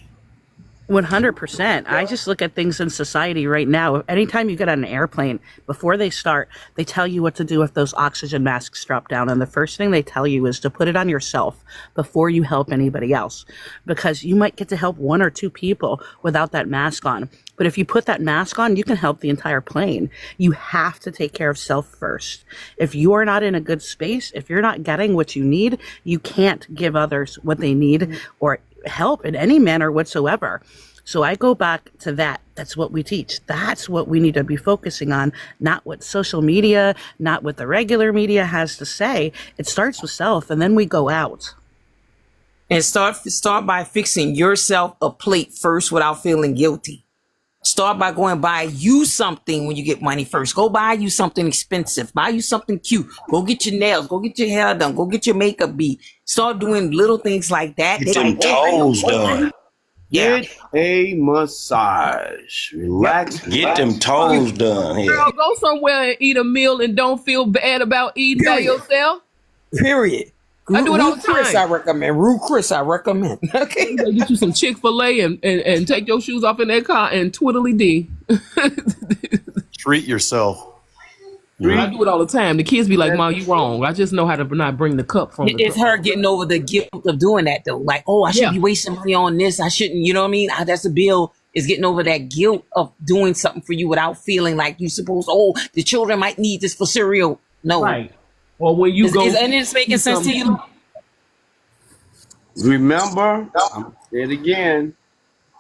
100%. I just look at things in society right now. Anytime you get on an airplane, before they start, they tell you what to do if those oxygen masks drop down. And the first thing they tell you is to put it on yourself before you help anybody else. Because you might get to help one or two people without that mask on. But if you put that mask on, you can help the entire plane. You have to take care of self first. If you are not in a good space, if you're not getting what you need, you can't give others what they need or help in any manner whatsoever. So I go back to that. That's what we teach. That's what we need to be focusing on, not what social media, not what the regular media has to say. It starts with self, and then we go out. And start by fixing yourself a plate first without feeling guilty. Start by going buy you something when you get money first. Go buy you something expensive. Buy you something cute. Go get your nails. Go get your hair done. Go get your makeup beat. Start doing little things like that. Get them toes done. Yeah. Get a massage. Relax. Get them toes done here. Girl, go somewhere and eat a meal and don't feel bad about eating by Period. yourself. Period. I do it all Rue the Chris, time. I recommend. Rue Chris, I recommend. Okay. You gotta get you some Chick-fil-A and take your shoes off in that car and twiddly dee. Treat yourself. I do it all the time. The kids be like, "Mom, you wrong." I just know how to not bring the cup from the It's cup. her getting over the guilt of doing that though. Like, oh, I shouldn't be wasting money on this. I shouldn't, you know what I mean? That's a bill. Is getting over that guilt of doing something for you without feeling like you supposed, oh, the children might need this for cereal. No. Right. Or when you go, and it's making sense to you. Remember, I'm going to say it again.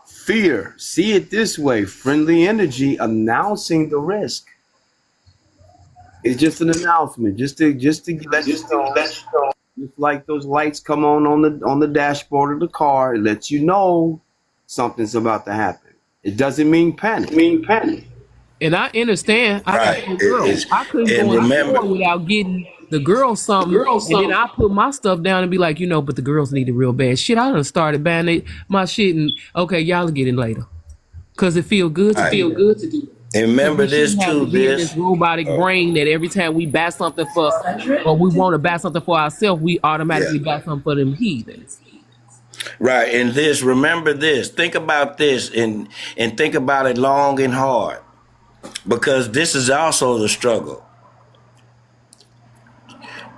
Fear. See it this way. Friendly energy announcing the risk. It's just an announcement, just to let you know. Just like those lights come on the dashboard of the car, it lets you know something's about to happen. It doesn't mean panic. And I understand. Right. I couldn't go in the store without getting the girls something. And then I put my stuff down and be like, but the girls need it real bad. Shit, I done started buying my shit and okay, y'all will get it later. Cause it feel good to do it. And remember this too, this robotic brain that every time we buy something or we want to buy something for ourselves, we automatically buy something for them heathens. Right. And remember this. Think about this and think about it long and hard. Because this is also the struggle.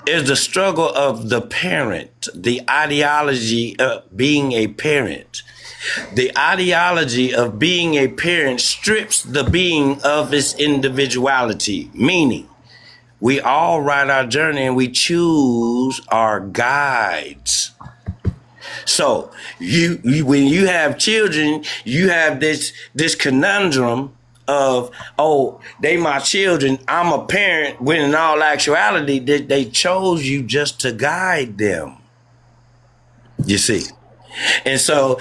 Is the struggle of the parent, the ideology of being a parent. The ideology of being a parent strips the being of its individuality, meaning we all write our journey and we choose our guides. So when you have children, you have this conundrum of, oh, they my children, I'm a parent, when in all actuality they chose you just to guide them. You see? And so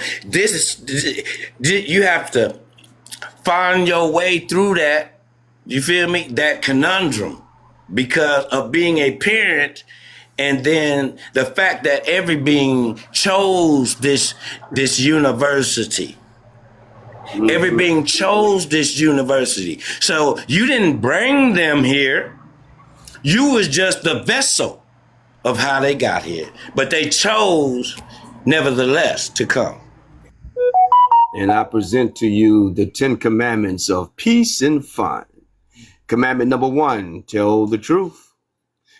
you have to find your way through that, you feel me? That conundrum because of being a parent. And then the fact that every being chose this university. Every being chose this university. So you didn't bring them here. You was just the vessel of how they got here. But they chose, nevertheless, to come. And I present to you the 10 commandments of peace and fun. Commandment number 1, tell the truth.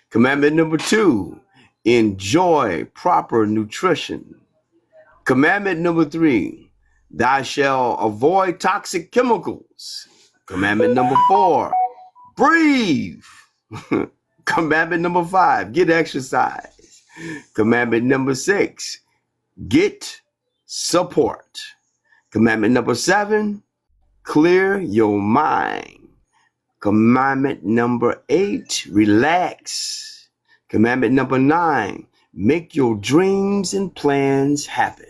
Commandment number 2, enjoy proper nutrition. Commandment number 3, thou shalt avoid toxic chemicals. Commandment number 4, breathe. Commandment number 5, get exercise. Commandment number 6, get support. Commandment number 7, clear your mind. Commandment number 8, relax. Commandment number 9, make your dreams and plans happen.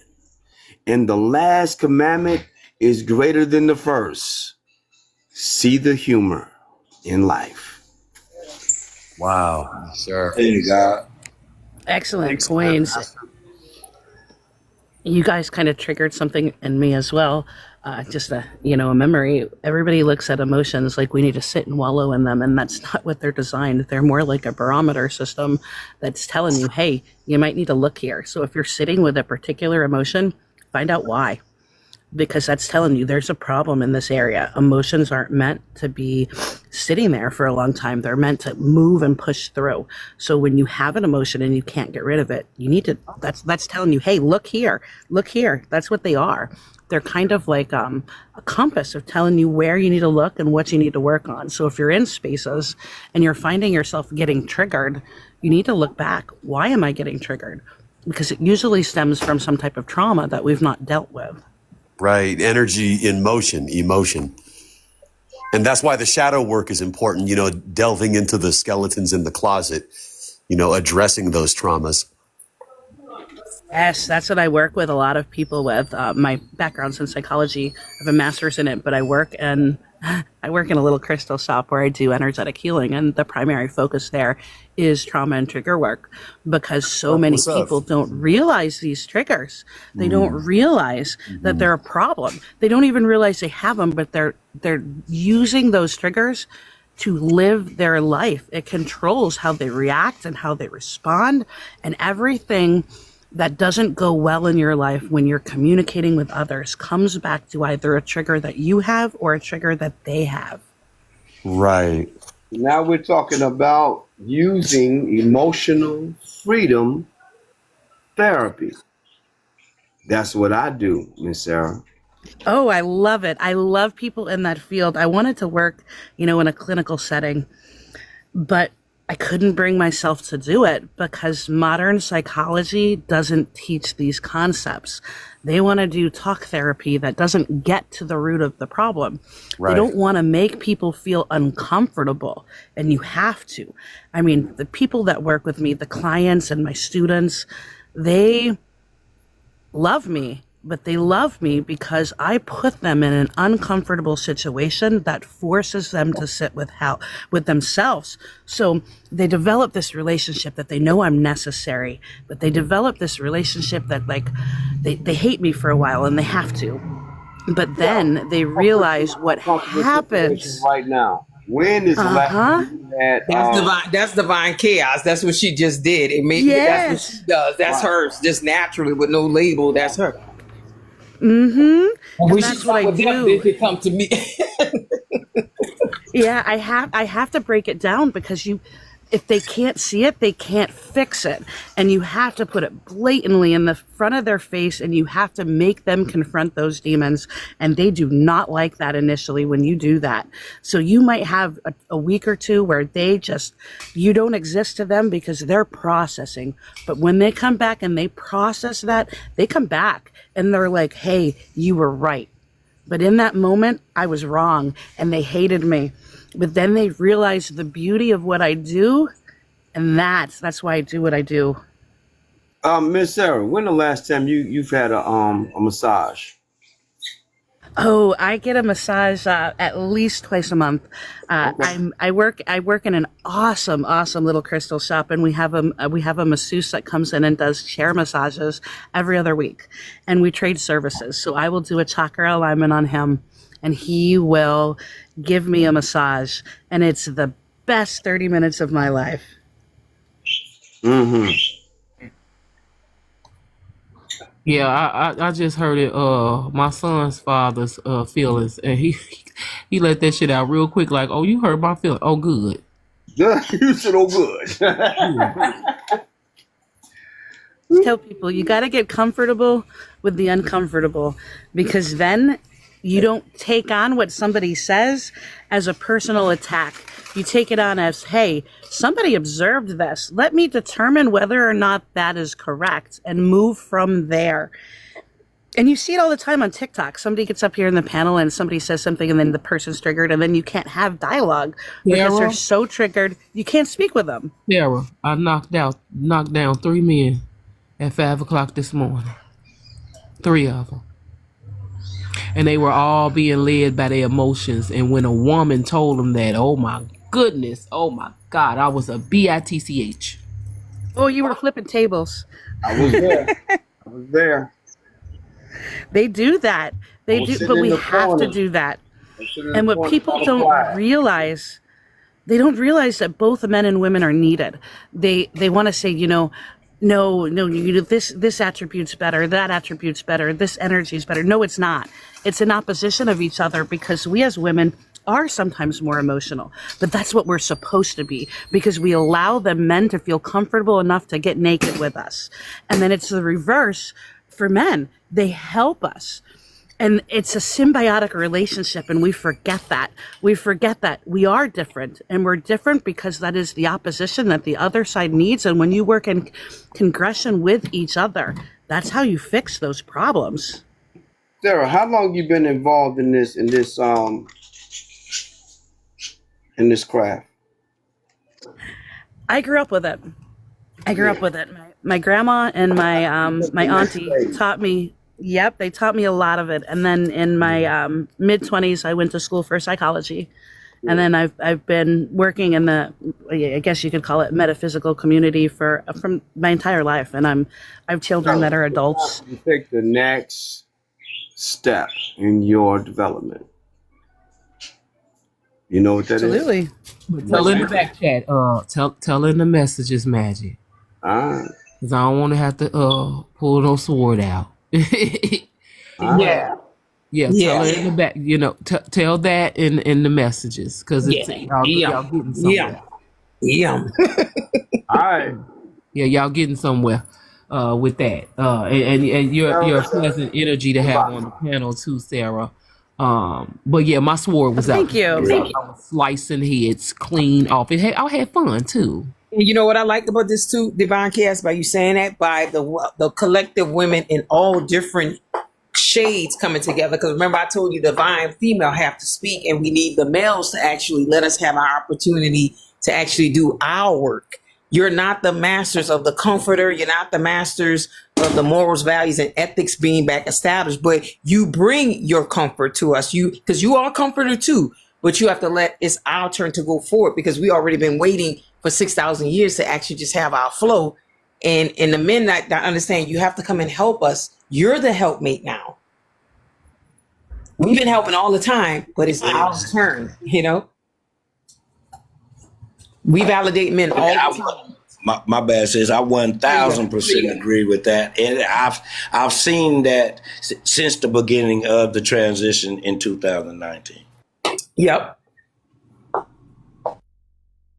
And the last commandment is greater than the first. See the humor in life. Wow. Sure. There you go. Excellent points. You guys kind of triggered something in me as well. Just a memory. Everybody looks at emotions like we need to sit and wallow in them, and that's not what they're designed. They're more like a barometer system that's telling you, hey, you might need to look here. So if you're sitting with a particular emotion, find out why. Because that's telling you there's a problem in this area. Emotions aren't meant to be sitting there for a long time. They're meant to move and push through. So when you have an emotion and you can't get rid of it, you need to, that's telling you, hey, look here. That's what they are. They're kind of like a compass of telling you where you need to look and what you need to work on. So if you're in spaces and you're finding yourself getting triggered, you need to look back. Why am I getting triggered? Because it usually stems from some type of trauma that we've not dealt with. Right. Energy in motion, emotion. And that's why the shadow work is important, delving into the skeletons in the closet, addressing those traumas. Yes, that's what I work with a lot of people with. My background's in psychology. I have a master's in it, but I work in I work in a little crystal shop where I do energetic healing, and the primary focus there is trauma and trigger work because so many What's up? people don't realize these triggers. They don't realize that they're a problem. They don't even realize they have them, but they're using those triggers to live their life. It controls how they react and how they respond, and everything that doesn't go well in your life when you're communicating with others comes back to either a trigger that you have or a trigger that they have. Right. Now we're talking about using emotional freedom therapy. That's what I do, Miss Sarah. Oh, I love it. I love people in that field. I wanted to work, in a clinical setting, but I couldn't bring myself to do it because modern psychology doesn't teach these concepts. They want to do talk therapy that doesn't get to the root of the problem. Right. They don't want to make people feel uncomfortable, and you have to. I mean, the people that work with me, the clients and my students, they love me, but they love me because I put them in an uncomfortable situation that forces them to sit with themselves. So they develop this relationship that they know I'm necessary, but they develop this relationship that they hate me for a while and they have to. But then they realize what happens right now. When is the last time you had, That's divine chaos. That's what she just did. That's what she does. That's hers, just naturally with no label. That's her. Mm-hmm. When That's she what I with them, do. they come to me. Yeah, I have to break it down because if they can't see it, they can't fix it. And you have to put it blatantly in the front of their face, and you have to make them confront those demons. And they do not like that initially when you do that. So you might have a week or two where you don't exist to them because they're processing. But when they come back and they process that, they come back and they're like, hey, you were right. But in that moment, I was wrong and they hated me. But then they realized the beauty of what I do, and that's why I do what I do. Miss Sarah, when the last time you've had a massage? Oh, I get a massage at least twice a month. Okay. I work in an awesome little crystal shop, and we have a masseuse that comes in and does chair massages every other week, and we trade services. So I will do a chakra alignment on him, and he will give me a massage, and it's the best 30 minutes of my life. Mm-hmm. Yeah, I just heard it. My son's father's feelings, and he let that shit out real quick. Like, oh, you hurt my feelings. Oh, good. You said, oh, good. Tell people you got to get comfortable with the uncomfortable, because then you don't take on what somebody says as a personal attack. You take it on as, hey, somebody observed this. Let me determine whether or not that is correct and move from there. And you see it all the time on TikTok. Somebody gets up here in the panel and somebody says something and then the person's triggered, and then you can't have dialogue because they're so triggered you can't speak with them. Sarah, I knocked down 3 men at 5 o'clock this morning. 3 of them. And they were all being led by their emotions. And when a woman told them that, oh my goodness, oh my God, I was a bitch. Oh, you were flipping tables. I was there. They do that. They do, but we have to do that. And what people don't realize, they don't realize that both men and women are needed. They want to say, no, this attribute's better, that attribute's better, this energy's better. No, it's not. It's in opposition of each other, because we as women are sometimes more emotional, but that's what we're supposed to be, because we allow the men to feel comfortable enough to get naked with us. And then it's the reverse for men. They help us. And it's a symbiotic relationship, and we forget that. We forget that we are different, and we're different because that is the opposition that the other side needs. And when you work in congression with each other, that's how you fix those problems. Sarah, how long you been involved in this craft? I grew up with it. My grandma and my auntie taught me Yep, they taught me a lot of it. And then in my mid-20s, I went to school for psychology. And then I've been working in the, I guess you could call it, metaphysical community from my entire life. And I have children that are adults. You take the next step in your development. You know what that Absolutely. is? Tell in the back chat. Tell in the messages, Magic. Alright. Cause I don't want to have to pull no sword out. Yeah. Yeah, tell her in the back. You know, tell that in the messages, because it's y'all getting somewhere. Yeah. All right. Yeah, y'all getting somewhere with that. And you're a pleasant energy to have on the panel too, Sarah. But yeah, my sword was out. Thank you. I was slicing heads clean off. I had fun too. And you know what I like about this too, Divine Chaos, by you saying that, by the collective women in all different shades coming together. Because remember, I told you divine female have to speak, and we need the males to actually let us have our opportunity to actually do our work. You're not the masters of the comforter. You're not the masters of the morals, values, and ethics being back established, but you bring your comfort to us. Because you are a comforter too, but you have to it's our turn to go forward, because we already been waiting for 6,000 years to actually just have our flow. And the men that understand, you have to come and help us. You're the helpmate now. We've been helping all the time, but it's our turn, you know? We validate men all the time. My bad, sis. I 1,000% agree with that, and I've seen that since the beginning of the transition in 2019. Yep.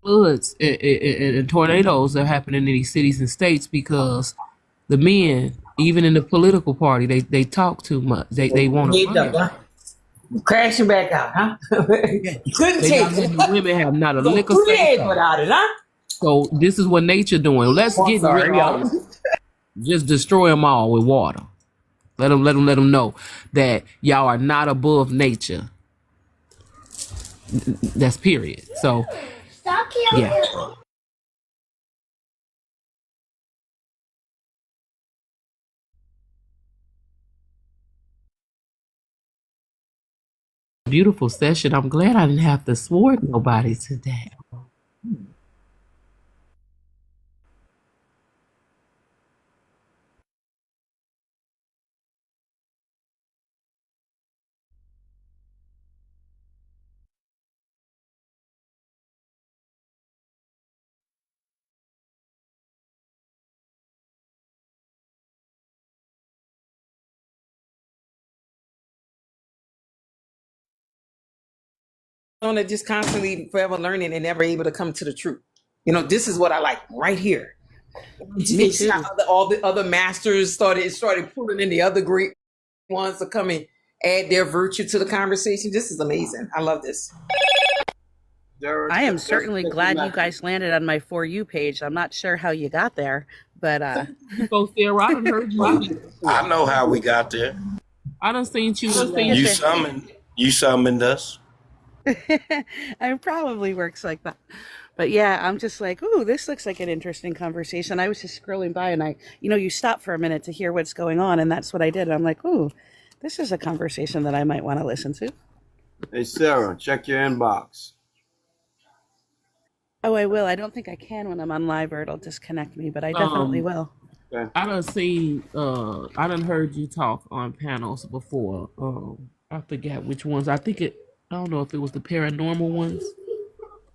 Floods and tornadoes are happening in these cities and states because the men, even in the political party, they talk too much. They want to run. Crashing back out, huh? You couldn't take it. The women have not a lick of say without it, huh? So this is what nature doing. Let's get rid of all. Just destroy them all with water. Let them know that y'all are not above nature. That's period. So yeah. Beautiful session. I'm glad I didn't have to sword nobody today. On it, just constantly forever learning and never able to come to the truth. You know, this is what I like right here. It's not all the other masters started pulling in the other great ones to come and add their virtue to the conversation. This is amazing. I love this. I am certainly glad you guys landed on my For You page. I'm not sure how you got there, but Go Sarah, I done heard you. I know how we got there. I done seen you. You summoned us. It probably works like that. But yeah, I'm just like, ooh, this looks like an interesting conversation. I was just scrolling by and you stop for a minute to hear what's going on, and that's what I did. I'm like, ooh, this is a conversation that I might want to listen to. Hey, Sarah, check your inbox. Oh, I will. I don't think I can when I'm on live, or it'll disconnect me, but I definitely will. Okay. I done heard you talk on panels before. I forget which ones. I don't know if it was the paranormal ones.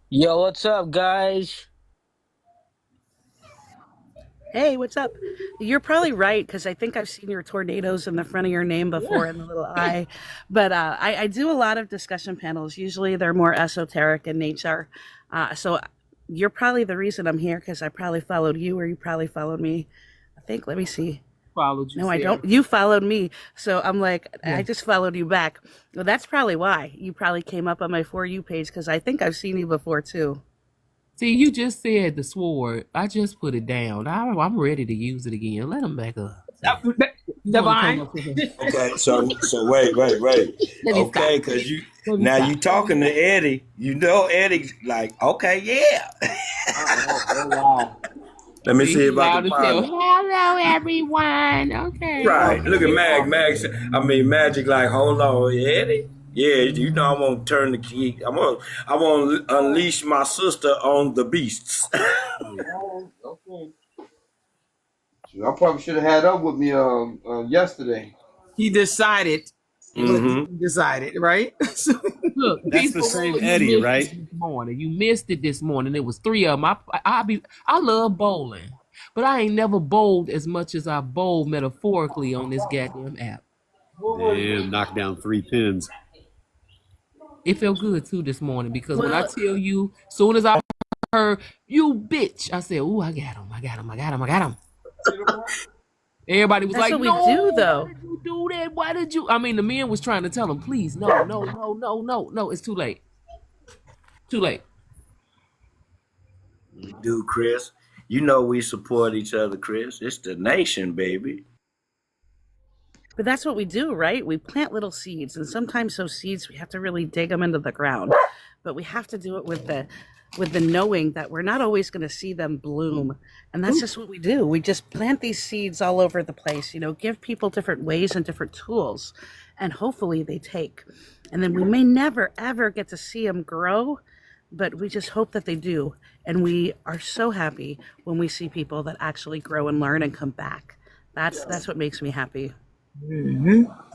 Yo, what's up, guys? Hey, what's up? You're probably right, because I think I've seen your tornadoes in the front of your name before in the little eye. But I do a lot of discussion panels. Usually they're more esoteric in nature. So you're probably the reason I'm here, because I probably followed you, or you probably followed me. I think, let me see. Followed you. No, I don't. You followed me. So I'm like, I just followed you back. Well, that's probably why. You probably came up on my For You page, because I think I've seen you before too. See, you just said the sword. I just put it down. I'm ready to use it again. Let him back up. Divine. Okay, so wait. Okay, because you talking to Eddie. You know Eddie's like, okay, yeah. Oh, wow. Let me See, see he if I loud can as hell. find it. Hello, everyone. Okay. Right. Look at Magic like, hold on, Eddie. Yeah, you know I'm gonna turn the key. I'm gonna unleash my sister on the beasts. Okay. I probably should have had up with me yesterday. He decided, but he Mm-hmm. decided, right? Look, That's the peaceful same ruler, you Eddie, missed right? it this morning. You missed it this morning. It was three of them. I love bowling, but I ain't never bowled as much as I bowl metaphorically on this goddamn app. Damn, knocked down 3 pins. It felt good too this morning because when I Well, tell you, soon as I heard you bitch, I said, "Ooh, I got him! I got him! I got him! I got him!" Everybody was that's like, what we do, "No, why though. did you do that? Why did you?" I mean, the men was trying to tell him, "Please, no, no, no, no, no, no. It's too late. Too late." Dude, Chris, you know we support each other, Chris. It's the nation, baby. But that's what we do, right? We plant little seeds, and sometimes those seeds we have to really dig them into the ground. But we have to do it with the knowing that we're not always going to see them bloom. And that's just what we do. We just plant these seeds all over the place, give people different ways and different tools, and hopefully they take. And then we may never ever get to see them grow, but we just hope that they do. And we are so happy when we see people that actually grow and learn and come back. That's what makes me happy.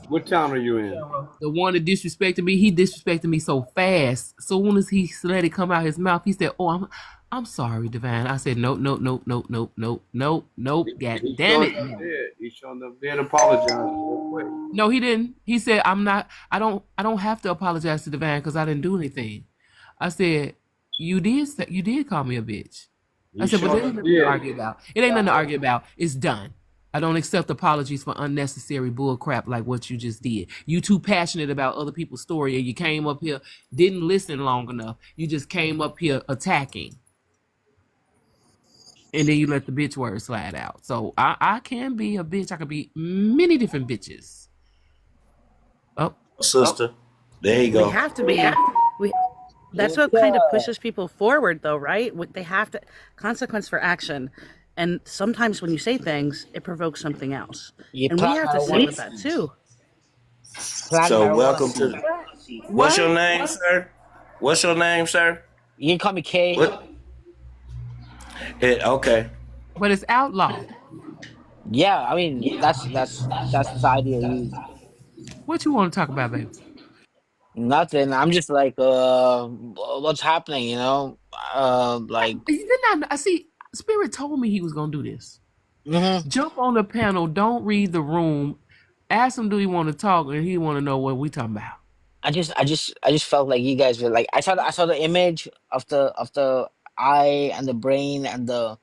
What town are you in? The one that disrespected me, he disrespected me so fast. Soon as he let it come out his mouth, he said, "Oh, I'm sorry, Divine." I said, "Nope, nope, nope, nope, nope, nope, nope, nope. God damn it!" He showing up there and apologizing real quick. No, he didn't. He said, "I'm not. I don't have to apologize to Divine because I didn't do anything." I said, "You did. You did call me a bitch." I He said, "But there showing ain't up nothing to there. argue about. It ain't nothing to argue about. It's done. I don't accept apologies for unnecessary bull crap like what you just did. You too passionate about other people's story, and you came up here, didn't listen long enough. You just came up here attacking, and then you let the bitch word slide out. So I can be a bitch. I could be many different bitches. Oh, Sister. There you We go. have to be. We That's what kind of pushes people forward, though, right? They have to consequence for action, and sometimes when you say things, it provokes something else, You and we plant have to sit with marijuana that seeds. too. Plant So marijuana welcome seeds. to what's what? your name, sir? What's your name, sir? You can call me K. What? Okay. But it's outlaw. Yeah, I mean that's the idea. You What you want to talk about, baby? nothing. I'm just like, what's happening? Like, Didn't I see? Spirit told me he was gonna do this. mhm. Jump on the panel. Don't read the room. Ask him, do he want to talk, and he want to know what we talking about. I just felt like you guys were like, I saw the image of the eye and the brain and the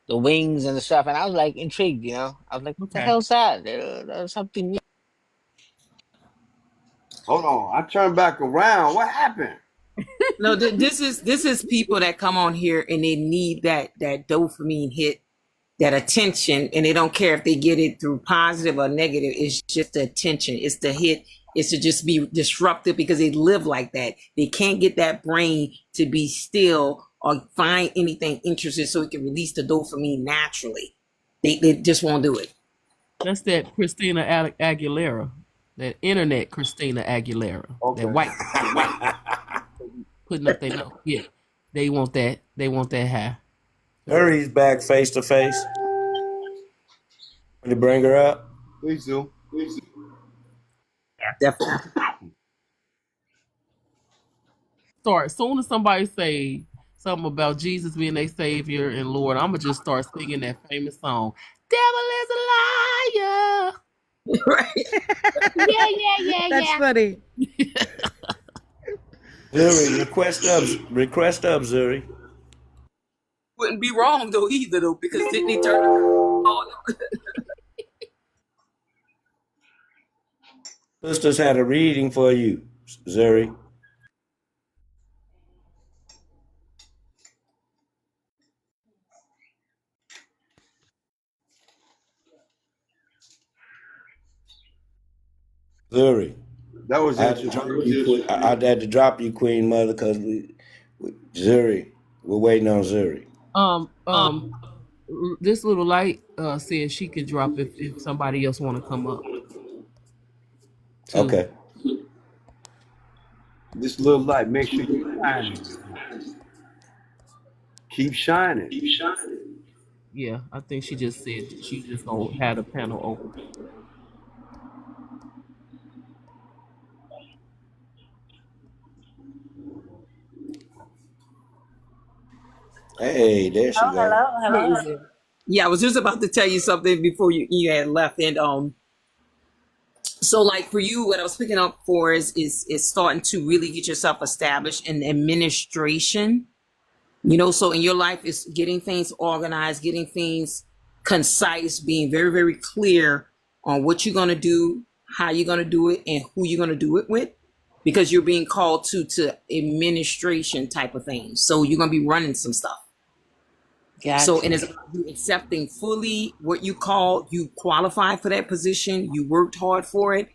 wings and the stuff, and I was like intrigued. I was like, what the Okay. hell's that? There's something new. Hold on. I turned back around. What happened? No, this is people that come on here and they need that dopamine hit, that attention, and they don't care if they get it through positive or negative. It's just the attention. It's the hit. It's to just be disruptive because they live like that. They can't get that brain to be still or find anything interesting so it can release the dopamine naturally. They just won't do it. That's that Christina Aguilera, that internet Christina Aguilera, that Okay. white putting up their nose. Yeah, they want that. They want that high. Hurry's back face to face. Want to bring her up? Please do. Definitely. Start as soon as somebody say something about Jesus being their Savior and Lord, I'ma just start singing that famous song. Devil is a liar. Right. Yeah, yeah, yeah, That's yeah. funny. Zuri, request up, Zuri. Wouldn't be wrong though either though because didn't he turn? Sisters had a reading for you, Zuri. Zuri. That was I had to interesting. drop you, I had to drop you, Queen Mother, because Zuri. We're waiting on Zuri. Um, um, This little light says she can drop if somebody else want to come up too. Okay. This little light, make sure you shine. Keep shining. Yeah, I think she just said she just gonna have the panel open. Hey, there she Oh, go. hello, hello. Yeah, I was just about to tell you something before you had left, and so like for you, what I was picking up for is starting to really get yourself established in administration. You know, so in your life, it's getting things organized, getting things concise, being very, very clear on what you're going to do, how you're going to do it, and who you're going to do it with, because you're being called to administration type of things. So you're going to be running some stuff. So, and Gotcha. it's about you accepting fully what you qualified for that position, you worked hard for it,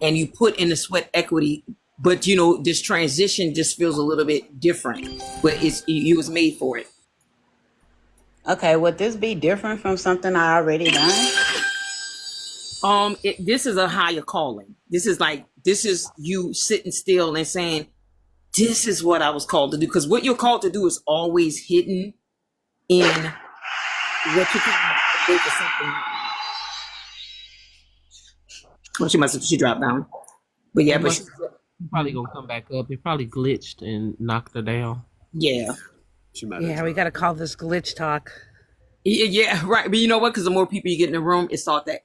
and you put in the sweat equity. But you know, this transition just feels a little bit different, but you was made for it. Okay, would this be different from something I already done? This is a higher calling. This is you sitting still and saying, this is what I was called to do. Because what you're called to do is always hidden in what you can do for something. Well, she dropped down. But yeah, but She probably gonna come back up. It probably glitched and knocked her down. yeah. Yeah, we got to call this glitch talk. Yeah, right. But you know what? Because the more people you get in the room, they start to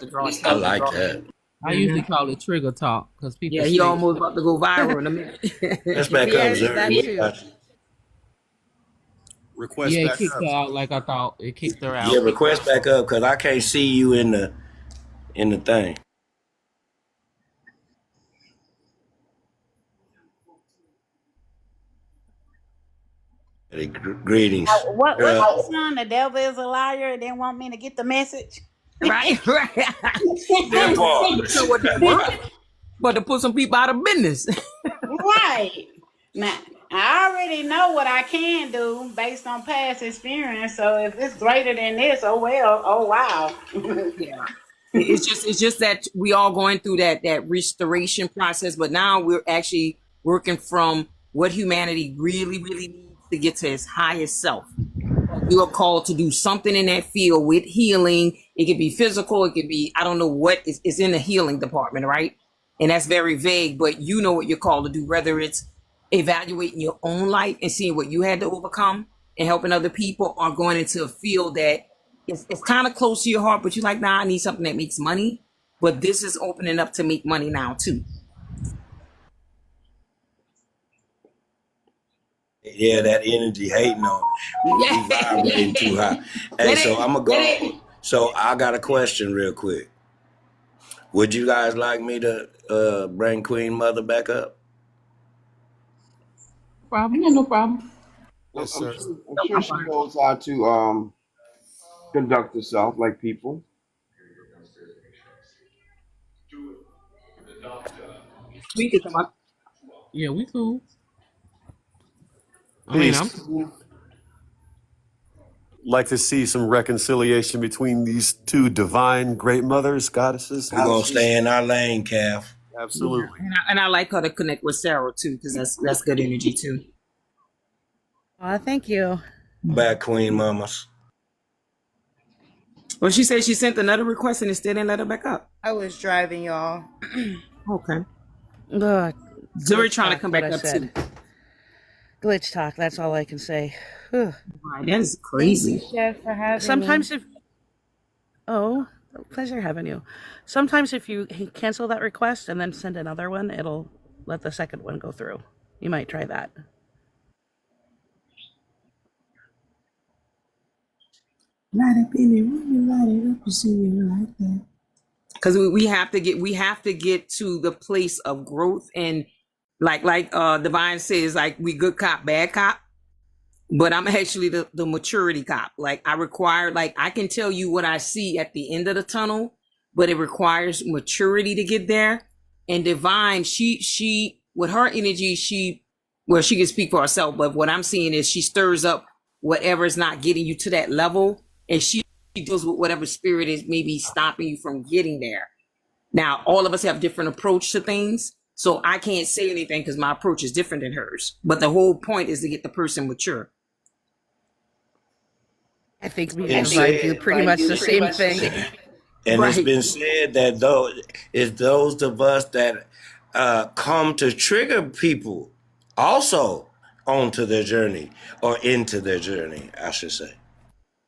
draw. I like that. I usually call it trigger talk because people. Yeah, he almost about to go viral in a minute. Let's back Yeah, up, that Zuri. too. Request Yeah, it back kicked up. her out like I thought. It kicked her out. Yeah, request back up because I can't see you in the thing. Hey, greetings. What's the song? The devil is a liar and didn't want me to get the message. Right. That part. So what they want? But to put some people out of business. Right. Now, I already know what I can do based on past experience. So if it's greater than this, oh well, oh wow. Yeah. It's just that we all going through that restoration process, but now we're actually working from what humanity really, really needs to get to its highest self. You are called to do something in that field with healing. It could be physical, it could be, I don't know what is in the healing department, right? And that's very vague, but you know what you're called to do, whether it's evaluating your own life and seeing what you had to overcome and helping other people, or going into a field that it's kind of close to your heart, but you're like, nah, I need something that makes money. But this is opening up to make money now too. Yeah, that energy hating on. We vibrating too high. Hey, so I'm gonna go. So I got a question real quick. Would you guys like me to bring Queen Mother back up? Problem? Yeah, no problem. I'm sure she knows how to conduct herself like people. We can come up. Yeah, we cool. I mean, I'm. Like to see some reconciliation between these two divine great mothers, goddesses. We're gonna stay in our lane, Calf. Absolutely. And I like her to connect with Sarah too, because that's good energy too. Thank you. Back, Queen Mamas. Well, she said she sent another request and it still didn't let her back up. I was driving, y'all. Okay. Ugh, Zuri trying to talk, come what back I up said. too. Glitch talk. That's all I can say. Whew. Right, that is crazy. Thank you, Chef, for having Sometimes me. pleasure having you. Sometimes if you cancel that request and then send another one, it'll let the second one go through. You might try that. Light up in the room, light it up, you see it like that. Because we have to get to the place of growth, and like Divine says, like, we good cop, bad cop. But I'm actually the maturity cop. Like, I can tell you what I see at the end of the tunnel, but it requires maturity to get there. And Divine, she with her energy, she can speak for herself, but what I'm seeing is she stirs up whatever is not getting you to that level, and she deals with whatever spirit is maybe stopping you from getting there. Now, all of us have different approach to things, so I can't say anything because my approach is different than hers. But the whole point is to get the person mature. I think me And and Divine do pretty much the same thing. And Right. it's been said that those of us that come to trigger people also onto their journey or into their journey, I should say.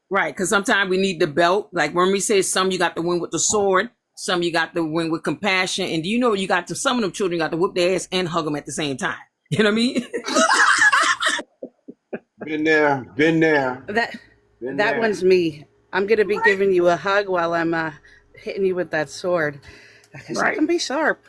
Right, because sometimes we need the belt. Like when we say some you got to win with the sword, some you got to win with compassion. And do you know you got to, some of them children got to whoop their ass and hug them at the same time. You know what I mean? Been there, been there. That one's me. I'm gonna be giving you a hug while I'm hitting you with that sword, because I can be sharp.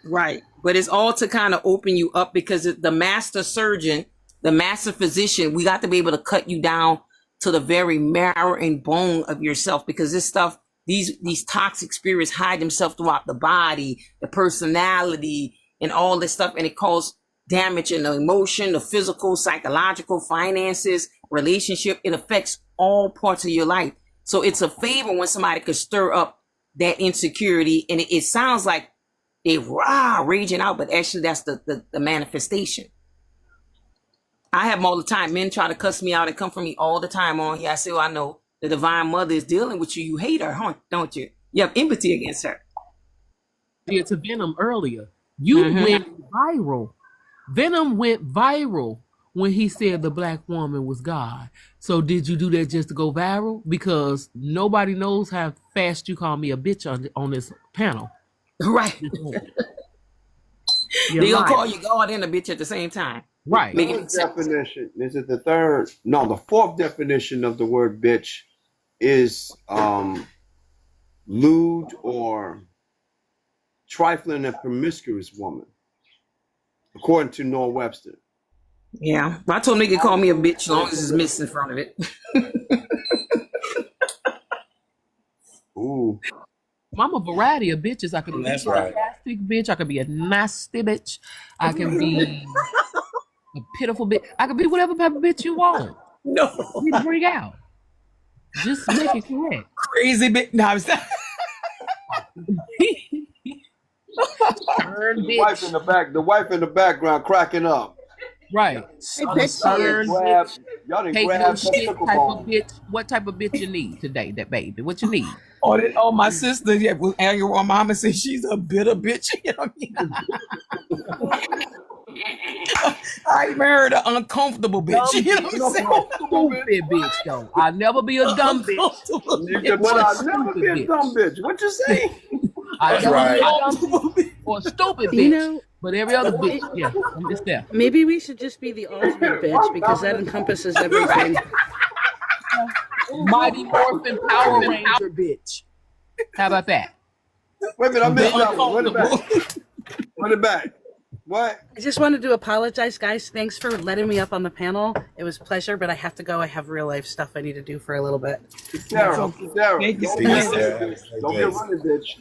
Right. But it's all to kind of open you up, because the master surgeon, the master physician, we got to be able to cut you down to the very marrow and bone of yourself, because this stuff, these toxic spirits hide themselves throughout the body, the personality, and all this stuff. And it causes damage in the emotion, the physical, psychological, finances, relationship. It affects all parts of your life. So it's a favor when somebody could stir up that insecurity, and it sounds like they raging out, but actually that's the manifestation. I have them all the time. Men try to cuss me out and come for me all the time on here. I say, well, I know the Divine Mother is dealing with you. You hate her, huh? Don't you? You have empathy against her. Yeah, to Venom earlier. You went viral. Venom went viral when he said the black woman was God. So did you do that just to go viral? Because nobody knows how fast you call me a bitch on this panel. Right. They gonna call you God and a bitch at the same time. Right. The third definition, is it the third? No, the fourth definition of the word bitch is lewd or trifling and promiscuous woman, according to Noah Webster. Yeah. I told him they could call me a bitch as long as it's missed in front of it. Ooh. I'm a variety of bitches. I could be a sarcastic bitch. I could be a nasty bitch. I can be a pitiful bitch. I could be whatever type of bitch you want. No. You bring out. Just make it correct. Crazy bitch. No, I'm sorry. The wife in the back, the wife in the background cracking up. Right. Y'all didn't grab testicle bone. What type of bitch you need today, that baby? What you need? Oh, my sister, yeah, with Angela, mama says she's a bitter bitch. You know what I mean? I married an uncomfortable bitch. Dumb You know what I'm saying? Stupid bitch, though. I'll never be a dumb bitch. But I'll never be a dumb bitch. What you say? I'll never be a dumb bitch or a stupid bitch. You know, but every other bitch, yeah, I'm just there. Maybe we should just be the ultimate bitch, because that encompasses everything. Mighty Morphin Power Ranger bitch. How about that? Wait a minute, I missed that one. Run it back. Run it back. What? I just wanted to apologize, guys. Thanks for letting me up on the panel. It was a pleasure, but I have to go. I have real life stuff I need to do for a little bit. Sarah, Thank you, Sarah. Don't get running, bitch.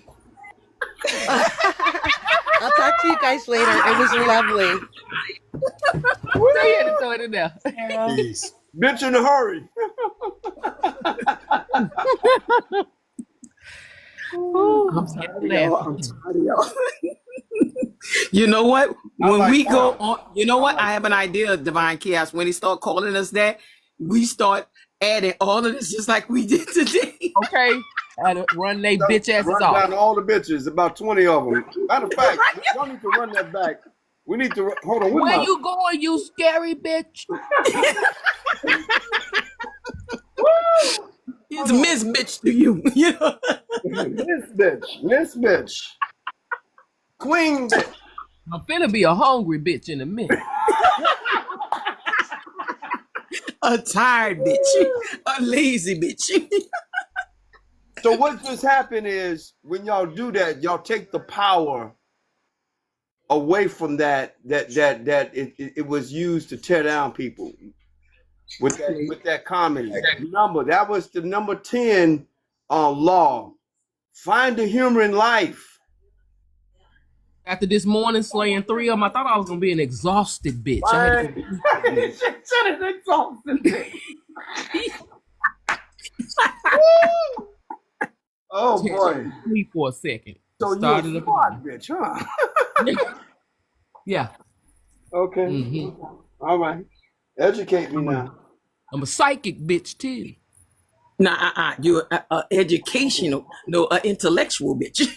I'll talk to you guys later. It was lovely. They had to throw it in there. Bitch in a hurry. I'm sorry, y'all. You know what? When we go on, you know what? I have an idea of Divine Chaos. When they start calling us that, we start adding all of this just like we did today. Okay. And run they bitch asses Run off. down all the bitches, about 20 of them. Matter of fact, y'all need to run that back. We need to hold on. Where you going, you scary bitch? It's Miss Bitch to you. You know? Miss bitch. Queen bitch. I'm finna be a hungry bitch in a minute. A tired bitch. A lazy bitch. So what just happened is when y'all do that, y'all take the power away from that it was used to tear down people with that comment. Number that was the number 10 law. Find the humor in life. After this morning slaying 3 of them, I thought I was gonna be an exhausted bitch. I had to An exhausted bitch. Woo! Oh boy. Sleep for a second. So you a Started up smart again. bitch, huh? Yeah. Okay. Mm-hmm. All right. Educate me now. I'm a psychic bitch too. Nah, you're a educational, no, intellectual bitch.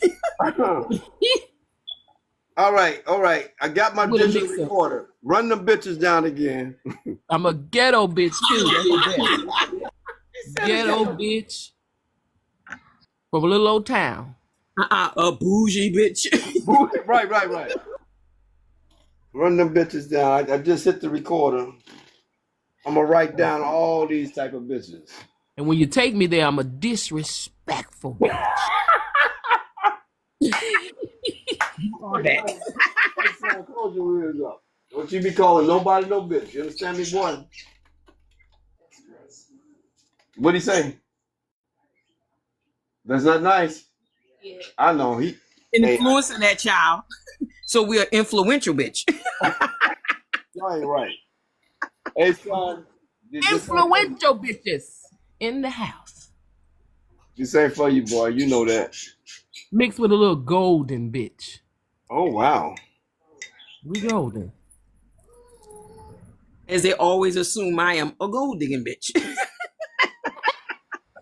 All right. I got my With a digital mix of. recorder. Run them bitches down again. I'm a ghetto bitch too. That's the best. Ghetto bitch from a little old town. A bougie bitch. Right. Run them bitches down. I just hit the recorder. I'm gonna write down all these type of bitches. And when you take me there, I'm a disrespectful bitch. All that. Hey, son, close your ears up. Don't you be calling nobody no bitch. You understand me, boy? What'd he say? That's not nice. Yeah. I know. Influencing that child. So we're influential bitch. Y'all ain't right. Hey, son. Influential bitches in the house. This ain't for you, boy. You know that. Mixed with a little golden bitch. Oh, wow. We golden. As they always assume I am a gold digging bitch.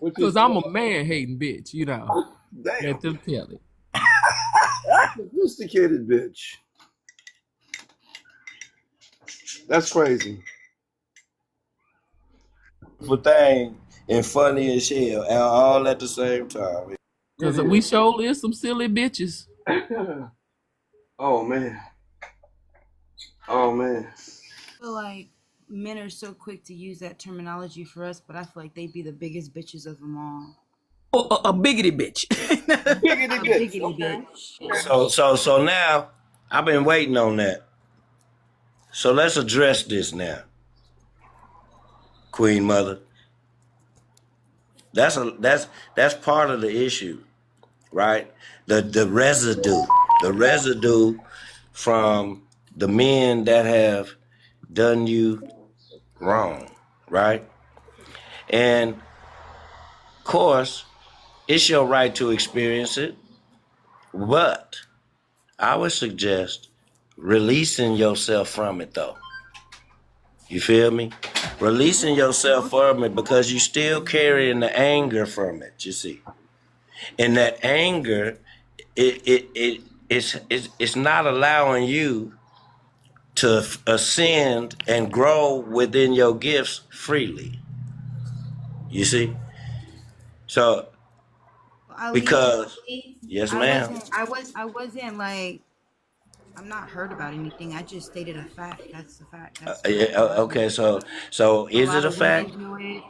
Because I'm a man hating bitch, you know. Damn. Let them tell it. Sophisticated bitch. That's crazy. For thing and funny as hell, and all at the same time. Because we sure is some silly bitches. Oh man. I feel like men are so quick to use that terminology for us, but I feel like they'd be the biggest bitches of them all. Oh, a biggity bitch. Biggity bitch. So now I've been waiting on that. So let's address this now, Queen Mother. That's part of the issue, right? The residue from the men that have done you wrong, right? And of course, it's your right to experience it, but I would suggest releasing yourself from it, though. You feel me? Releasing yourself from it because you still carrying the anger from it, you see. And that anger, it's not allowing you to ascend and grow within your gifts freely. You see? So, because, yes, ma'am. I wasn't like, I'm not hurt about anything. I just stated a fact. That's the fact. Okay, so is it a fact?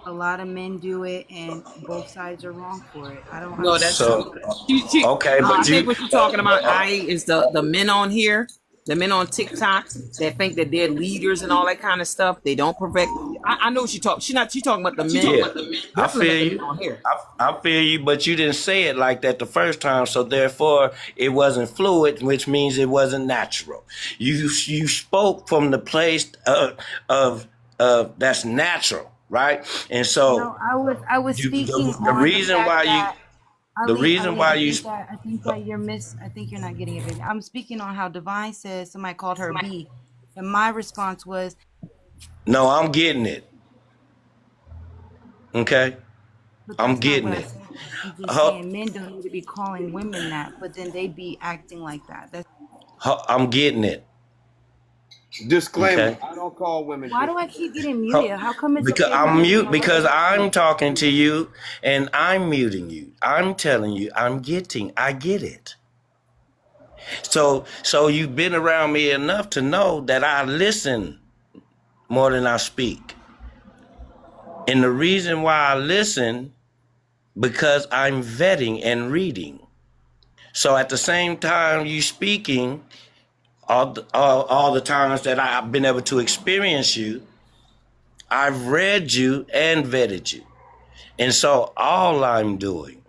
A lot of men do it, and both sides are wrong for it. No, that's true. Okay, but I think what you're talking about, is the men on here, the men on TikTok that think that they're leaders and all that kind of stuff. They don't perfect. I know what she talking. She talking about the men. Yeah, I feel you. On here. I feel you, but you didn't say it like that the first time, so therefore it wasn't fluid, which means it wasn't natural. You spoke from the place of that's natural, right? And so no, I was speaking the on reason the fact why that, the reason why you I think that I think you're not getting it. I'm speaking on how Divine says somebody called her B, and my response was, no, I'm getting it. Okay, I'm getting it. I'm just saying men don't need to be calling women that, but then they be acting like that. I'm getting it. Disclaimer: Okay. I don't call women. Why do I keep getting muted? How come it's Because okay I'm when mute because I'm talking to you and I'm muting you. I'm telling you, I get it. So you've been around me enough to know that I listen more than I speak. And the reason why I listen, because I'm vetting and reading. So at the same time you speaking, all the times that I've been able to experience you, I've read you and vetted you. And so all I'm doing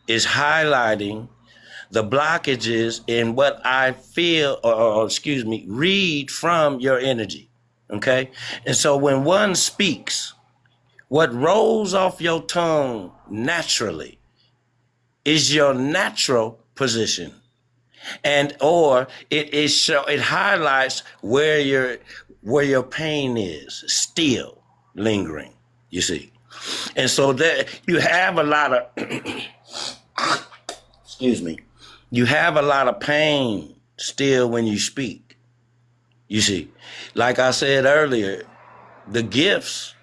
is highlighting the blockages in what I feel, or excuse me, read from your energy. Okay? And so when one speaks, What rolls off your tongue naturally is your natural position. And or it highlights where your pain is still lingering, you see. And so that you have a lot of excuse me, you have a lot of pain still when you speak. You see, like I said earlier, the gifts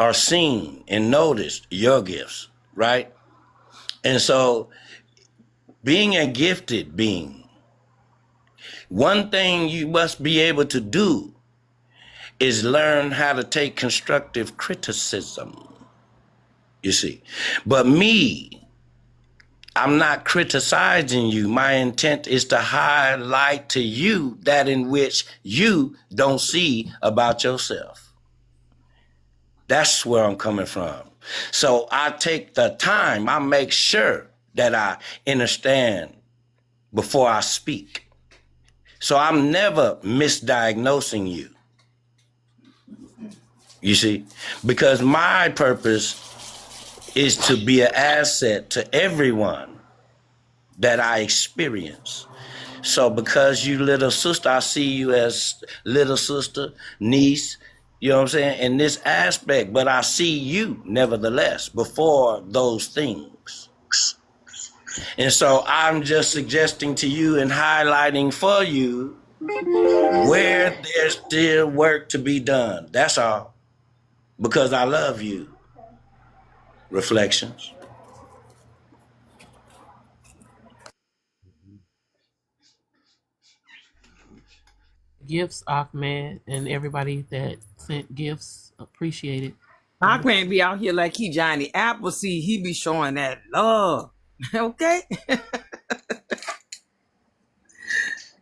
are seen and noticed, your gifts, right? And so being a gifted being, one thing you must be able to do is learn how to take constructive criticism, you see. But me, I'm not criticizing you. My intent is to highlight to you that in which you don't see about yourself. That's where I'm coming from. So I take the time, I make sure that I understand before I speak. So I'm never misdiagnosing you, you see, because my purpose is to be an asset to everyone that I experience. So because you little sister, I see you as little sister, niece, you know what I'm saying, in this aspect, but I see you nevertheless before those things. And so I'm just suggesting to you and highlighting for you where there's still work to be done. That's all. Because I love you. Reflections. Gifts, Ahmed, and everybody that sent gifts, appreciate it. Aquaman be out here like he Johnny Appleseed. He be showing that love. Okay?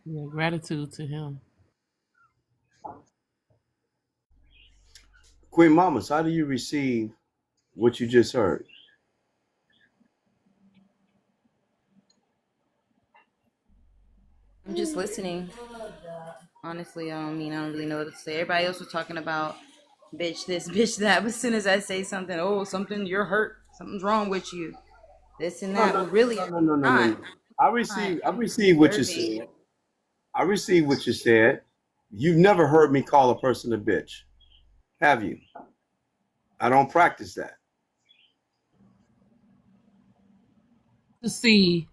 Yeah, gratitude to him. Queen Mamas, how do you receive what you just heard? I'm just listening. Honestly, I don't really know what to say. Everybody else was talking about bitch this, bitch that. But as soon as I say something, oh, something, you're hurt. Something's wrong with you. This and that. Well, really, No. I receive what you said. I receive what you said. You've never heard me call a person a bitch, have you? I don't practice that. To see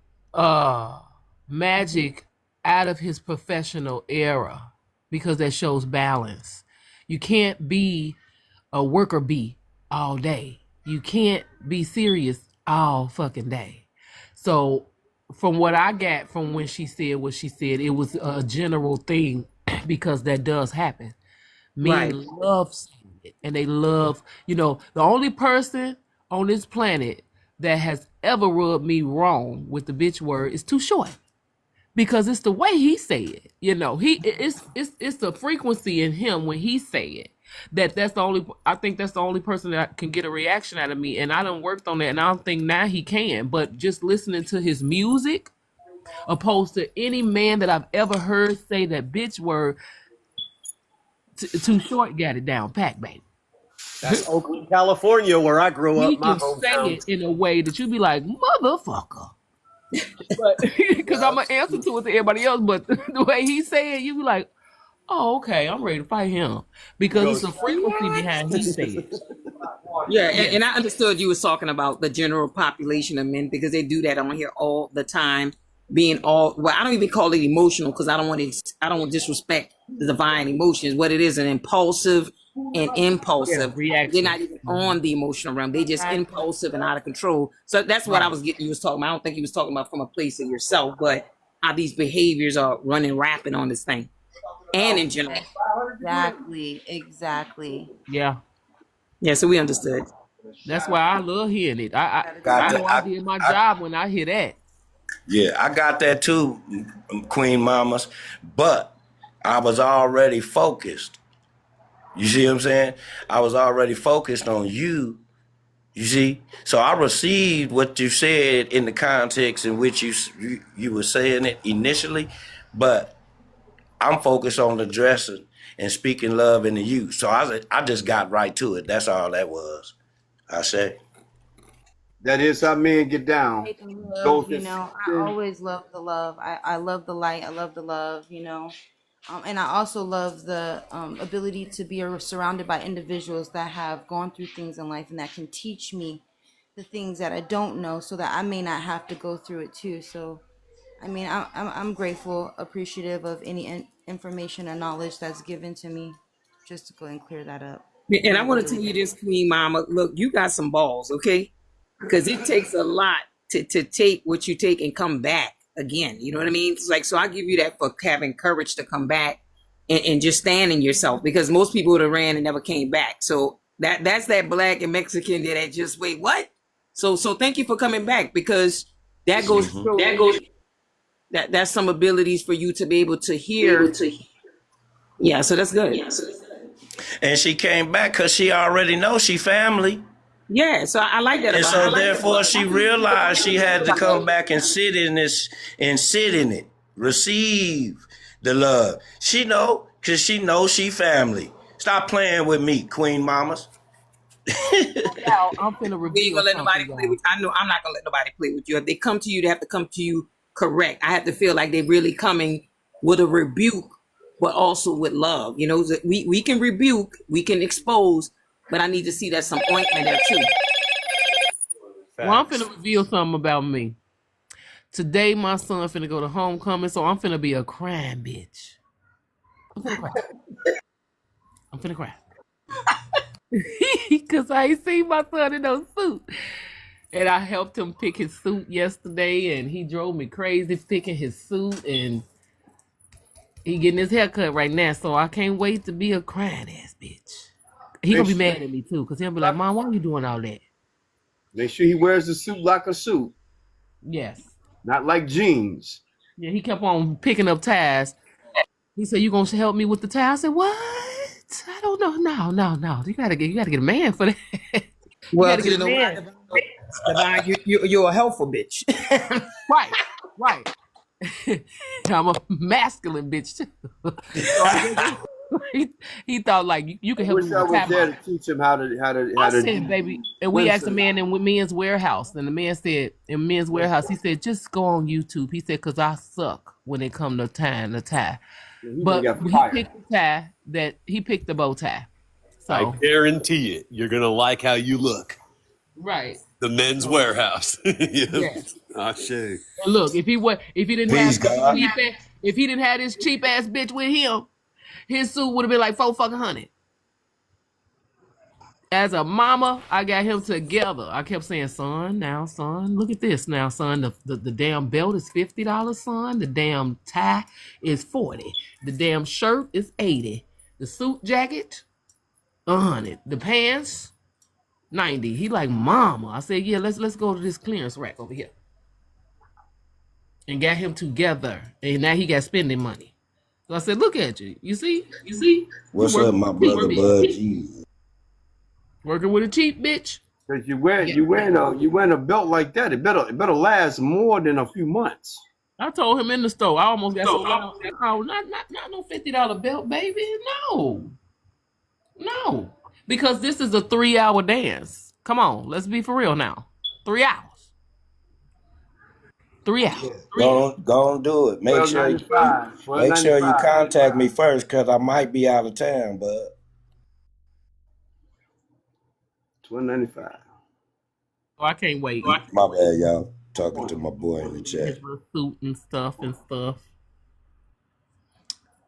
Magic out of his professional era because that shows balance. You can't be a worker bee all day. You can't be serious all fucking day. So from what I got from when she said what she said, it was a general thing because that does happen. Men Right. love saying it, and they love, the only person on this planet that has ever rubbed me wrong with the bitch word is Too Short. Because it's the way he say it, it's the frequency in him when he say it. I think that's the only person that can get a reaction out of me. And I done worked on that, and I don't think now he can. But just listening to his music, opposed to any man that I've ever heard say that bitch word, Too Short got it down pack, baby. That's Oakland, California, where I grew up, He my can say hometown. it in a way that you be like, motherfucker. But because I'm gonna answer to it to everybody else, but the way he say it, you be like, oh, okay, I'm ready to fight him because it's a frequency behind he said. Yeah, and I understood you was talking about the general population of men because they do that on here all the time, being I don't even call it emotional because I don't want to disrespect the divine emotions. What it is, an impulsive and impulsive. They're not even on the emotional realm. They just impulsive and out of control. So that's what I was getting. You was talking about. I don't think he was talking about from a place of yourself, but how these behaviors are running rapid on this thing, and in general. Exactly. Yeah. So we understood. That's why I love hearing it. I know I did my job when I hear that. Yeah, I got that too, Queen Mamas, but I was already focused. You see what I'm saying? I was already focused on you. You see? So I received what you said in the context in which you were saying it initially, but I'm focused on addressing and speaking love into you. So I just got right to it. That's all that was. I say. That is how men get down. Hate the love, Those you that know. I sin. always love the love. I love the light. I love the love, you know. And I also love the ability to be surrounded by individuals that have gone through things in life and that can teach me the things that I don't know, so that I may not have to go through it too. So, I mean, I'm grateful, appreciative of any information and knowledge that's given to me. Just to go and clear that up. And I'm I gonna go want to tell read you it. this, Queen Mama. Look, you got some balls, okay? Because it takes a lot to take what you take and come back again. You know what I mean? It's like, so I give you that for having courage to come back and just stand in yourself, because most people would have ran and never came back. So that's that black and Mexican that just wait, what? So thank you for coming back, because that goes to show that's some abilities for you to be able to hear. Yeah, so that's good. And she came back because she already knows she family. Yeah, so I like that And about her. so therefore she realized she had to come back and sit in it. Receive the love. She know, because she knows she family. Stop playing with me, Queen Mamas. Now I'm finna We ain't reveal gonna let nobody something, play with y'all. you. I know I'm not gonna let nobody play with you. If they come to you, they have to come to you correct. I have to feel like they're really coming with a rebuke, but also with love. You know, that we can rebuke, we can expose, but I need to see that some ointment there too. Well, I'm Facts. finna reveal something about me. Today, my son finna go to homecoming, so I'm finna be a crying bitch. I'm finna cry. I'm finna cry. Because I ain't seen my son in no suit. And I helped him pick his suit yesterday, and he drove me crazy picking his suit, and he getting his hair cut right now, so I can't wait to be a crying ass bitch. He Make gonna be sure, mad at me too, because he'll be like, Mom, why are you doing all that? make sure he wears the suit like a suit, Yes. not like jeans. Yeah, he kept on picking up ties. He said, "You gonna help me with the tie?" I said, "What? I don't know. No. You gotta get a man for that. You Well, gotta because get you a know why, man. Divine, you're a helpful bitch. Right. I'm a masculine bitch too. So I guess he thought like you I can help me wish with I the was tie there bar. to teach him how I to said, do baby, and we asked the windsurf. man in Men's Warehouse, and the man said in Men's Warehouse, he said, just go on YouTube. He said, cause I suck when it come to tying the tie. And he would But have got he fired. picked the tie that he picked the bow tie. I So guarantee it. You're gonna like how you look. right. The Men's So Warehouse. Yeah. yes. I say. And look, if he didn't Peace, have this God. if he didn't have this cheap ass bitch with him, his suit would have been like $400. As a mama, I got him together. I kept saying, son, look at this now, son. The damn belt is $50, son. The damn tie is 40. The damn shirt is 80. The suit jacket, 100. The pants, 90. He like, mama. I said, yeah, let's go to this clearance rack over here. And got him together. And now he got spending money. So I said, look at you. You see? You What's up, working my with a cheap brother bitch. Bud Jesus? Working with a cheap bitch. Because Yeah. you wearing a belt like that, it better last more than a few months. I told him in the store, I almost got so loud. Oh, not no $50 belt, baby. No. Because this is a 3-hour dance. Come on, let's be for real now. 3 hours. 3 hours. Go on, do it. Make sure you 12.95. contact me first, because I might be out of town, bud. $12.95. Oh, I can't wait. My bad, y'all. Talking to my boy in the His chat. little suit and stuff.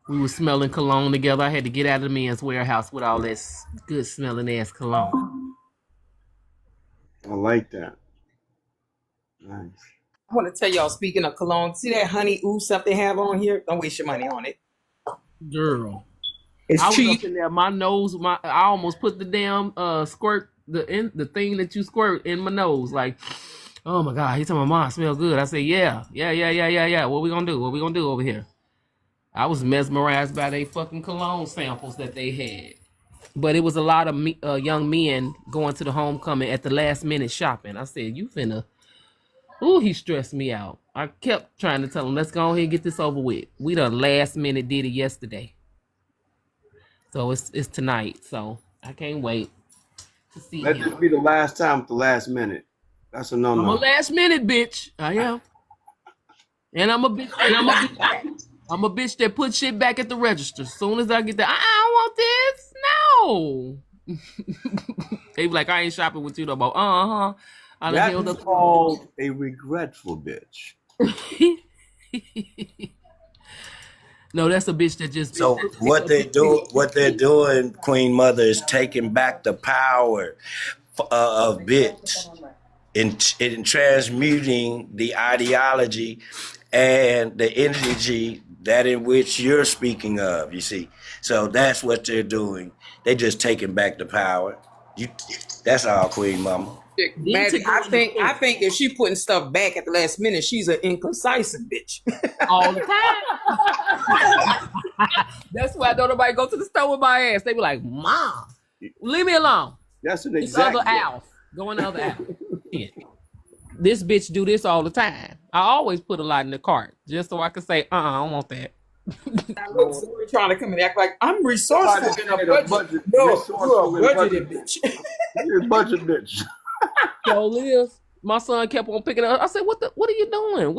We were smelling cologne together. I had to get out of the Men's Warehouse with all this good smelling ass cologne. I like that. Nice. I want to tell y'all, speaking of cologne, see that honey ooh stuff they have on here? Don't waste your money on it. Girl. It's I was cheap. up in there, I almost put the damn squirt, the thing that you squirt in my nose. Like, oh my God, he told my mom, smell good. I said, yeah. What we gonna do over here? I was mesmerized by they fucking cologne samples that they had. But it was a lot of young men going to the homecoming at the last minute shopping. I said, you finna, ooh, he stressed me out. I kept trying to tell him, let's go ahead and get this over with. We done last minute did it yesterday. So it's tonight. So I can't wait. to see Let him. this be the last time with the last minute. That's a I'm a no-no. last minute bitch. I am. And I'm a bitch that put shit back. I'm a bitch that put shit back at the register. As soon as I get there, I don't want this. No. They be like, I ain't shopping with you no more. I done That held is up. called a regretful bitch. No, that's a bitch that just So pick up his feet. what they're doing, Queen Mother, is taking back the power of bits in transmuting the ideology and the energy that in which you're speaking of. You see, so that's what they're doing. They just taking back the power. You, that's all, Queen Mama. Then to Magic. go into I point think if she putting stuff back at the last minute, she's an incisive bitch. all the time. That's why don't nobody go to the store with my ass. They be like, Mom, leave me alone. That's an It's other exact. Alf. Go in the other Alf. Yeah. This bitch do this all the time. I always put a lot in the cart just so I can say, I don't want that. So we're trying to come and act like I'm resourceful in a budget. No, Resourceful you're a and budgeted bitch. You're a budget bitch. So Liz, my son kept on picking up. I said, "What are you doing?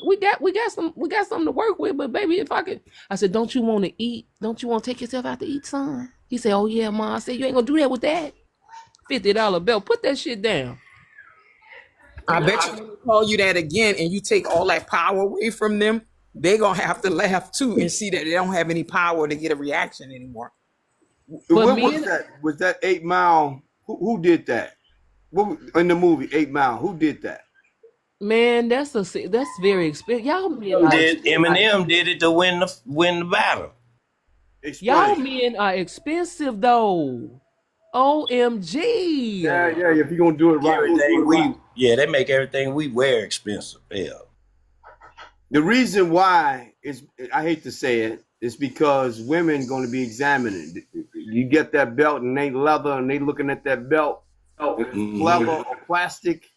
We got something to work with, but baby, if I could," I said, "Don't you want to eat? Don't you want to take yourself out to eat, son?" He said, "Oh yeah, Mom." I said, "You ain't gonna do that with that $50 bill. Put that shit down." I bet you when they call you that again and you take all that power away from them, they're gonna have to laugh too and see that they don't have any power to get a reaction anymore. What was that? Was that 8 Mile? Who did that? What in the movie 8 Mile? Who did that? Man, that's very expensive. Y'all men are Eminem did it to win the battle. Y'all men are expensive though. OMG. Yeah. If you're gonna do it right, they make everything we wear expensive. Yeah. The reason why is, I hate to say it, is because women going to be examining. You get that belt and they leather and they looking at that belt, leather or plastic.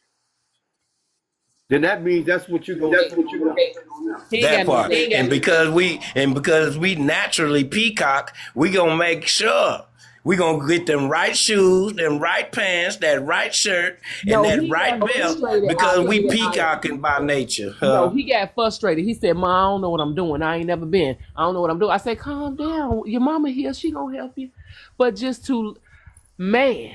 Then that means that's what you're going to. That part, and because we naturally peacock, we gonna make sure we gonna get them right shoes, them right pants, that right shirt, and that right belt because we peacocking by nature. No, he got frustrated. He said, "Ma, I don't know what I'm doing. I ain't never been. I don't know what I'm doing." I said, "Calm down. Your mama here. She gonna help you." But man,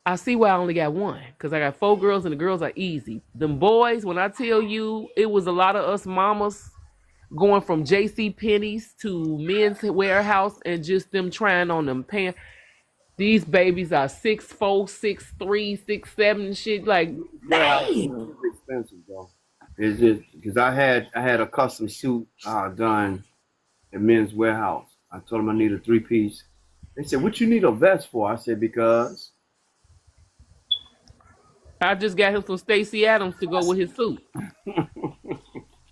I see why I only got one, because I got 4 girls and the girls are easy. Them boys, when I tell you, it was a lot of us mamas going from JC Penney's to Men's Warehouse and just them trying on them pants. These babies are 6'4", 6'3", 6'7", shit. Like, dang. It's expensive, though. It's just because I had a custom suit done at Men's Warehouse. I told them I need a 3-piece. They said, "What you need a vest for?" I said, "Because I just got him some Stacey Adams to go with his suit."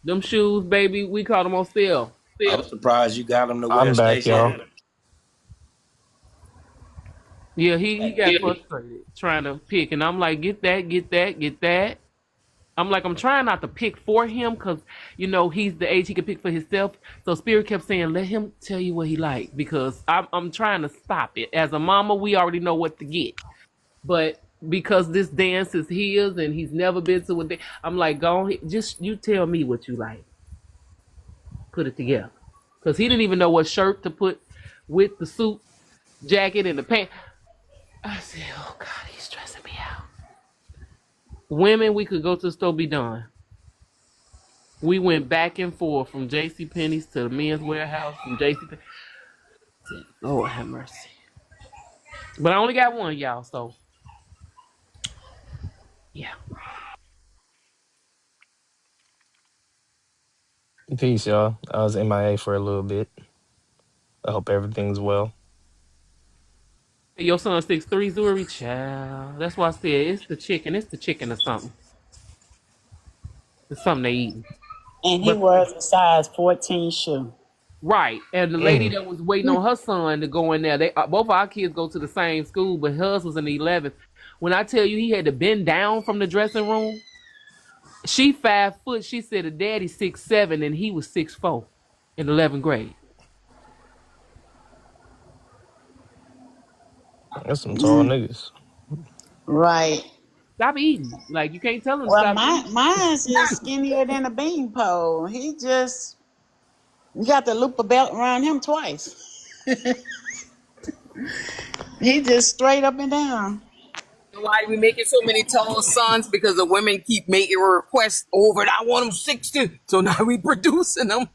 Them shoes, baby, we caught them on sale. I'm surprised you got them to wear. I'm back, y'all. Yeah, he got frustrated trying to pick, and I'm like, get that. I'm like, I'm trying not to pick for him because, he's the age he can pick for himself. So Spirit kept saying, let him tell you what he like, because I'm trying to stop it. As a mama, we already know what to get. But because this dance is his and he's never been to a dance, I'm like, go on, just you tell me what you like. Put it together. Because he didn't even know what shirt to put with the suit, jacket, and the pants. I said, oh God, he's stressing me out. Women, we could go to the store, be done. We went back and forth from JCPenney's to the Men's Warehouse, from JCPenney's. Lord have mercy. But I only got one, y'all, so yeah. Peace, y'all. I was MIA for a little bit. I hope everything's well. Your son 6'3", Zuri, child. That's why I said it's the chicken. It's the chicken or something. It's something they eating. And he wears a size 14 shoe. Right. And the lady that was waiting on her son to go in there, both of our kids go to the same school, but hers was in the 11th. When I tell you he had to bend down from the dressing room, she 5 foot. She said her daddy's 6'7", and he was 6'4" in 11th grade. That's some tall niggas. Right. Stop eating. Like you can't tell him to Well, stop eating. mine's is skinnier than a beanpole. You got to loop a belt around him twice. He just straight up and down. Why we making so many tall sons? Because the women keep making requests over it. I want them 60. So now we producing them.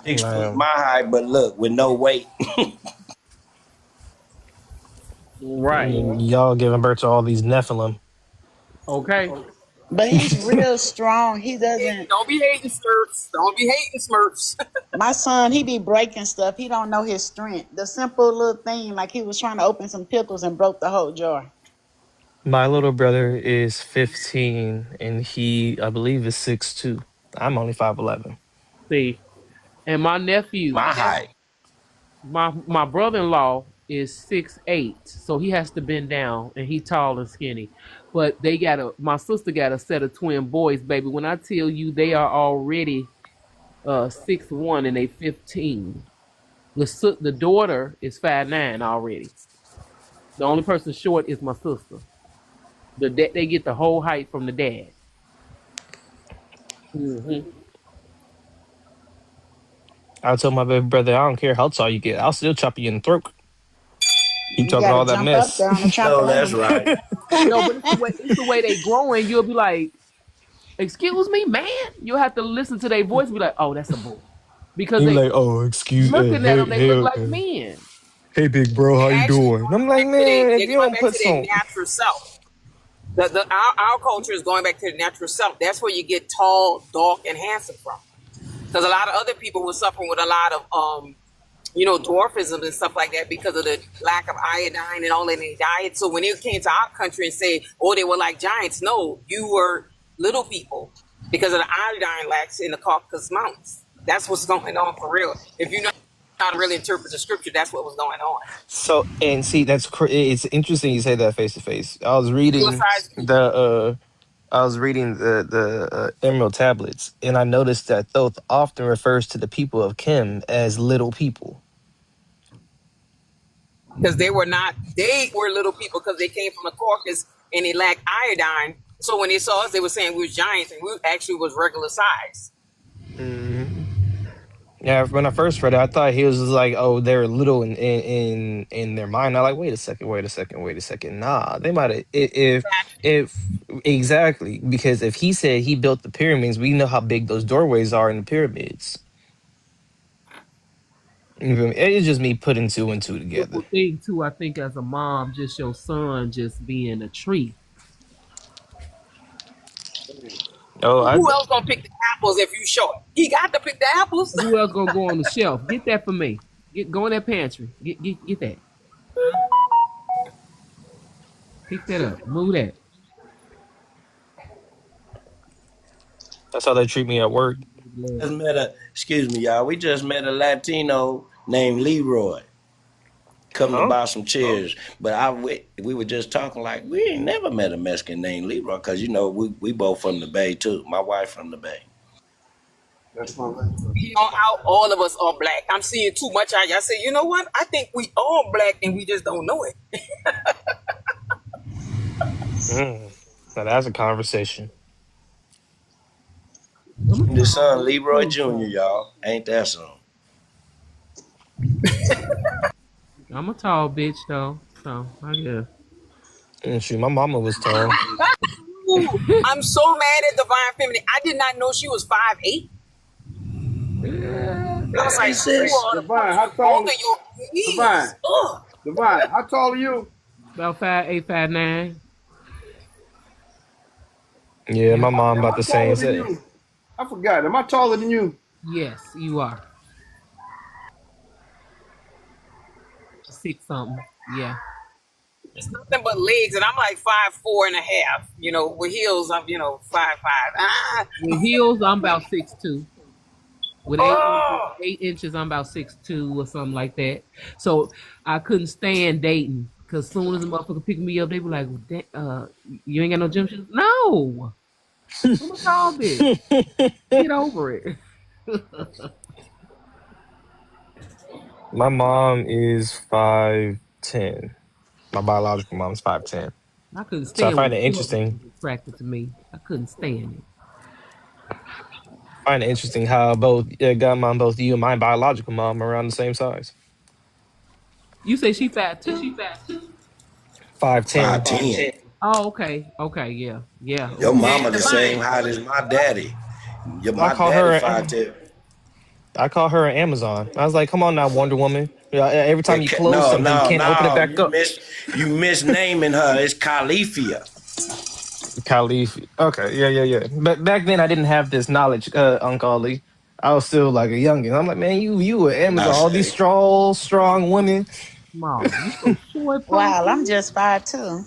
6 foot Man, my height, but look, with no weight. Right. y'all giving birth to all these Nephilim. Okay. But he's real strong. He doesn't. Don't be hating Smurfs. Don't be hating Smurfs. My son, he be breaking stuff. He don't know his strength. The simple little thing, like he was trying to open some pickles and broke the whole jar. My little brother is 15 and he, I believe, is 6'2". I'm only 5'11". See, and my nephew, My height. my brother-in-law is 6'8", so he has to bend down, and he tall and skinny. But my sister got a set of twin boys, baby. When I tell you they are already 6'1" and they 15. The daughter is 5'9" already. The only person short is my sister. They get the whole height from the dad. Hmm. I told my baby brother, I don't care how tall you get, I'll still chop you in the throat. He You talking got to all that jump up mess. there on the No, that's trampoline. right. No, but it's the way they growing. You'll be like, "Excuse me, man." You'll have to listen to their voice. And be like, "Oh, that's a boy," because He they like, oh, excuse, looking at hey, them. They look hey, like men. hey, big bro, how They're you actually doing? I'm like, man, if they're you going don't back put to their some, natural self. Our culture is going back to the natural self. That's where you get tall, dark, and handsome from. Because a lot of other people were suffering with a lot of dwarfism and stuff like that because of the lack of iodine and all in their diet. So when it came to our country and say, oh, they were like giants, no, you were little people because of the iodine lacks in the Caucasus Mountains. That's what's going on for real. If you know how to really interpret the scripture, that's what was going on. so, and see, it's interesting you say that face to face. Suicide I was reading the Emerald Tablets, and I noticed that Thoth often refers to the people of Kim as little people. because they were little people because they came from the Caucasus and they lacked iodine. So when they saw us, they were saying we was giants and we actually was regular size. Mm-hmm. Yeah, when I first read it, I thought he was just like, "Oh, they're little in their mind." I'm like, wait a second, wait a second, wait a second. Nah, they might have if exactly because if he said he built the pyramids, we know how big those doorways are in the pyramids. You feel me? It's just me putting two and two together. Beautiful thing too. I think as a mom, just your son just being a tree. Oh, Who else gonna pick the apples if you short? He got to pick the apples. Who else gonna go on the shelf? Get that for me. Go in that pantry. Get that. Pick that up. Move that. that's how they treat me at work. Excuse me, y'all. We just met a Latino named Leroy coming to Huh? buy some chairs. But we were just talking like we ain't never met a Mexican named Leroy because we both from the Bay too. My wife from the Bay. That's my All of us are black. I'm seeing too much out. Y'all say, you know what? I think we all black and we just don't know it. Now that's a conversation. The son Leroy Jr., y'all. Ain't that something? I'm a tall bitch though, so I guess. And shoot, my mama was tall. Ooh, I'm so mad at Divine Feminine. I did not know she was 5'8". I was Hey, like, who sis. are Divine, how both tall? of your Divine, knees? Ugh. Divine, how tall are you? About 5'8", 5'9". Yeah, Yeah. my mom Am about I the same. taller than you? I forgot. Am I taller than you? Yes, you are. 6 something. Yeah. It's nothing but legs, and I'm like 5'4.5". With heels, I'm 5'5". Ah. With heels, I'm about 6'2". With Oh. 8 inches, I'm about 6'2" or something like that. So I couldn't stand dating because soon as a motherfucker pick me up, they be like, "You ain't got no gym shoes?" No, I'm a tall bitch. Get over it. My mom is 5'10". My biological mom's 5'10". I couldn't So I stand when find a it short man interesting. was attracted to me. I couldn't stand it. Find it interesting how both godmom, both you and my biological mom are around the same size. You say she fat too? 5'10". 5'10". Oh, okay. Okay, yeah. Yeah. Your Ooh. mama And the divine. same height as my daddy. I My call daddy her 5'10". I call her an Amazon. I was like, come on now, Wonder Woman. Yeah, every time you close No, something, you no, can't open it no. back up. You misnaming her. It's Califia. Caliph. Okay, yeah. But back then I didn't have this knowledge, Uncle Ali. I was still like a youngin. I'm like, man, you were I Amazon. All these say. strong women. Mom, you so short, Wow, I'm pumpkin. just 5'2".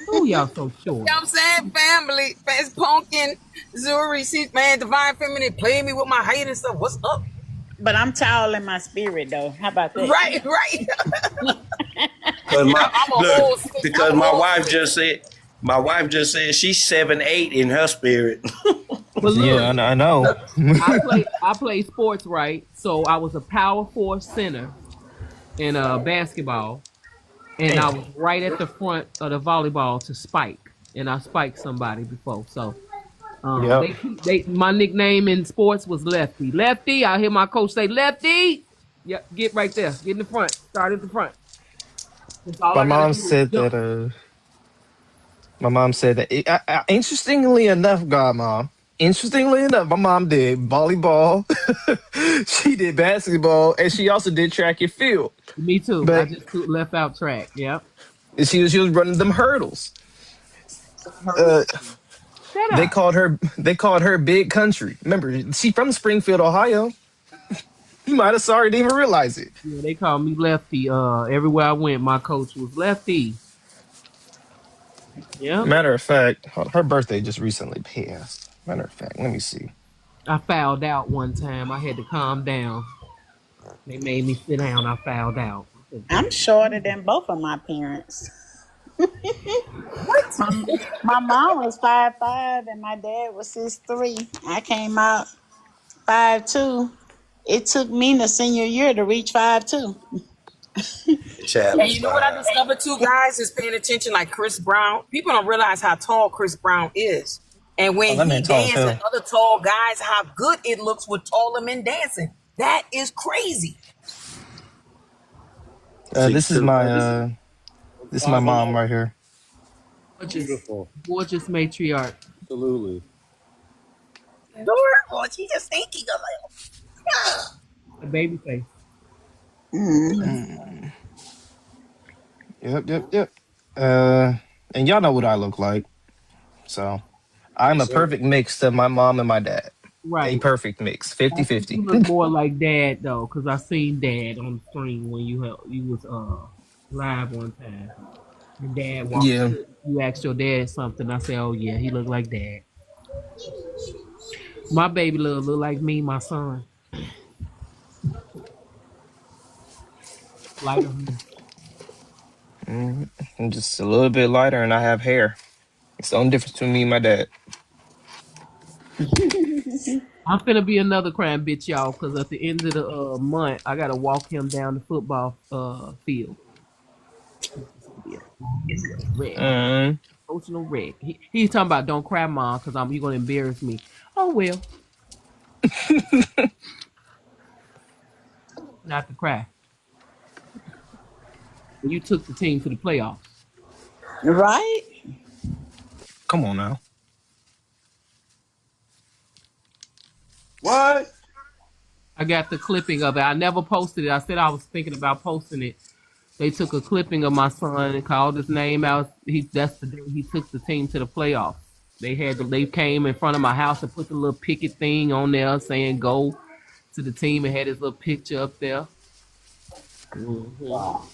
Oh, y'all so You know short. what I'm saying? Family. It's Pumpkin. Zuri. See, man, Divine Feminine playing me with my height and stuff. What's up? But I'm tall in my spirit, though. How about that? Right, right. Cause Yeah, my I'm a look, whole six. because I'm a whole six. my wife just said she's 7'8" in her spirit. But Yeah, look, I know. I play sports, right? So I was a power forward center in basketball, and I Damn. was right at the front of the volleyball to spike, and I spiked somebody before. So Yep. they my nickname in sports was Lefty. Lefty, I hear my coach say Lefty. Yep, get right there, get in the front, start at the front. That's all My I gotta mom do is said jump. that. My mom said that. Interestingly enough, godmom. Interestingly enough, my mom did volleyball. She did basketball, and she also did track and field. Me too. I But just left out track. Yep. she was running them hurdles. Hurdles. Uh, Shut they up. called her Big Country. Remember, she from Springfield, Ohio. You might have sorry didn't even realize it. Yeah, they called me Lefty. Everywhere I went, my coach was Lefty. Yep. Matter of fact, her birthday just recently passed. Matter of fact, let me see. I fouled out one time. I had to calm down. They made me sit down. I fouled out. I said, I'm God. shorter than both of my parents. What? My mom was 5'5" and my dad was 6'3". I came out 5'2". It took me the senior year to reach 5'2". Child And is you know what I fine. discovered too, guys, is paying attention like Chris Brown. People don't realize how tall Chris Brown is. And Oh, when that he man tall as dances with hell. other tall guys, how good it looks with taller men dancing. That is crazy. See, This is true. my I'm this is my mom 5'11". right here. Gorgeous, Beautiful. gorgeous matriarch. Absolutely. Adorable. She just thinking of it. A baby face. Mm. Yep. And y'all know what I look like. So I'm Yes, a sir. perfect mix of my mom and my dad. A Right. perfect mix, I think 50-50. you look more like Dad though, because I seen Dad on the screen when you was live one time. And Dad walked. Yeah. You asked your dad something. I said, "Oh yeah, he looked like Dad." My baby look like me, my son. Lighter. I'm just a little bit lighter and I have hair. It's the only difference between me and my dad. I'm finna be another crying bitch, y'all, because at the end of the month, I gotta walk him down the football field. It's gonna be a wreck, Mm. emotional wreck. He's talking about don't cry, mom, because you gonna embarrass me. Oh well, not to cry. You took the team to the playoffs. Right? Come on now. What? I got the clipping of it. I never posted it. I said I was thinking about posting it. They took a clipping of my son and called his name out. That's the day he took the team to the playoffs. They came in front of my house and put the little picket thing on there saying go to the team and had his little picture up there. Wow.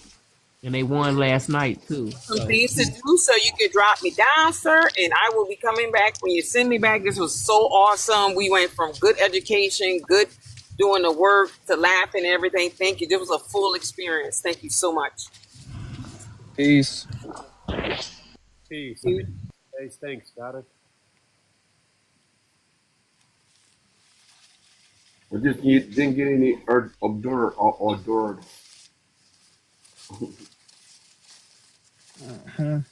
And they won last night too. Some So things to do so you can drop me down, sir, and I will be coming back when you send me back. This was so awesome. We went from good education, good doing the work to laughing and everything. Thank you. This was a full experience. Thank you so much. Peace. Peace. Hey, thanks, got it. I just didn't get any hors d'oeuvres. Mhm.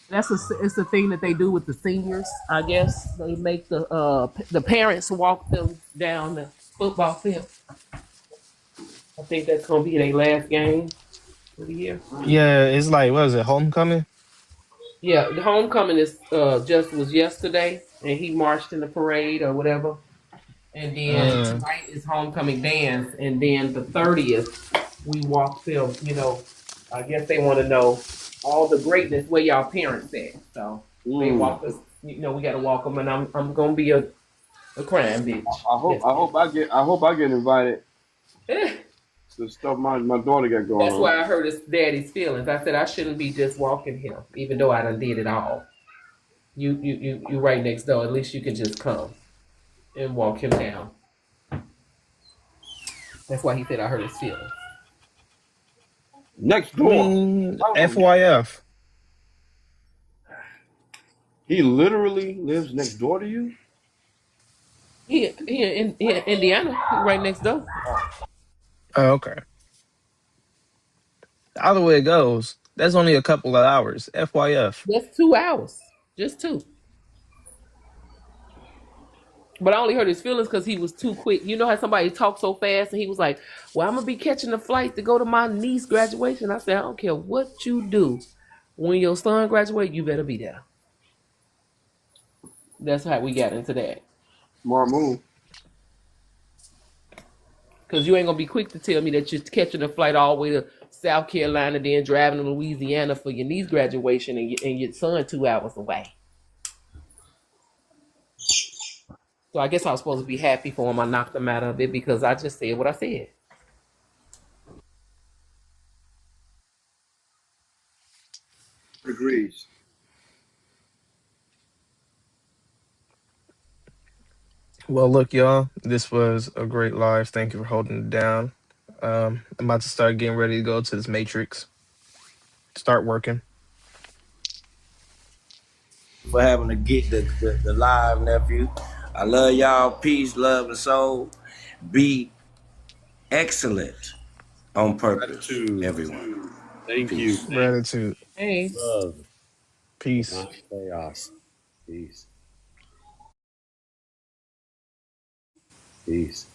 It's a thing that they do with the seniors. I guess they make the parents walk them down the football field. I think that's gonna be their last game of the year. Yeah, it's like what is it? Homecoming. Yeah, the homecoming is just was yesterday, and he marched in the parade or whatever. And then Uh, tonight is homecoming dance, and then the 30th we walk them. You know, I guess they want to know all the greatness where y'all parents at. So they walk us. You know, we got to walk them, and I'm gonna be a crying bitch. Yes, I hope I get invited eh. to stuff my daughter got going That's on. why I hurt his daddy's feelings. I said I shouldn't be just walking him, even though I done did it all. You right next door. At least you can just come and walk him down. That's why he said I hurt his feelings. Next I door. mean, FYF. He literally lives next door to you? He in Indiana, right next door. Oh, okay. Either way it goes, that's only a couple of hours. FYF. That's 2 hours, just two. But I only hurt his feelings because he was too quick. You know how somebody talks so fast, and he was like, "Well, I'm gonna be catching the flight to go to my niece's graduation." I said, "I don't care what you do. When your son graduate, you better be there." That's how we got into that. Smart move. Because you ain't gonna be quick to tell me that you're catching a flight all the way to South Carolina, then driving to Louisiana for your niece graduation, and your son 2 hours away. So I guess I was supposed to be happy for him. I knocked him out of it because I just said what I said. Agrees. Well, look, y'all. This was a great live. Thank you for holding it down. I'm about to start getting ready to go to this Matrix. Start working. For having to get the live, nephew. I love y'all. Peace, love, and soul. Be excellent on purpose, Gratitude. everyone. Thank you. Peace. Gratitude. Hey. Love, Peace. not chaos. Peace. Peace.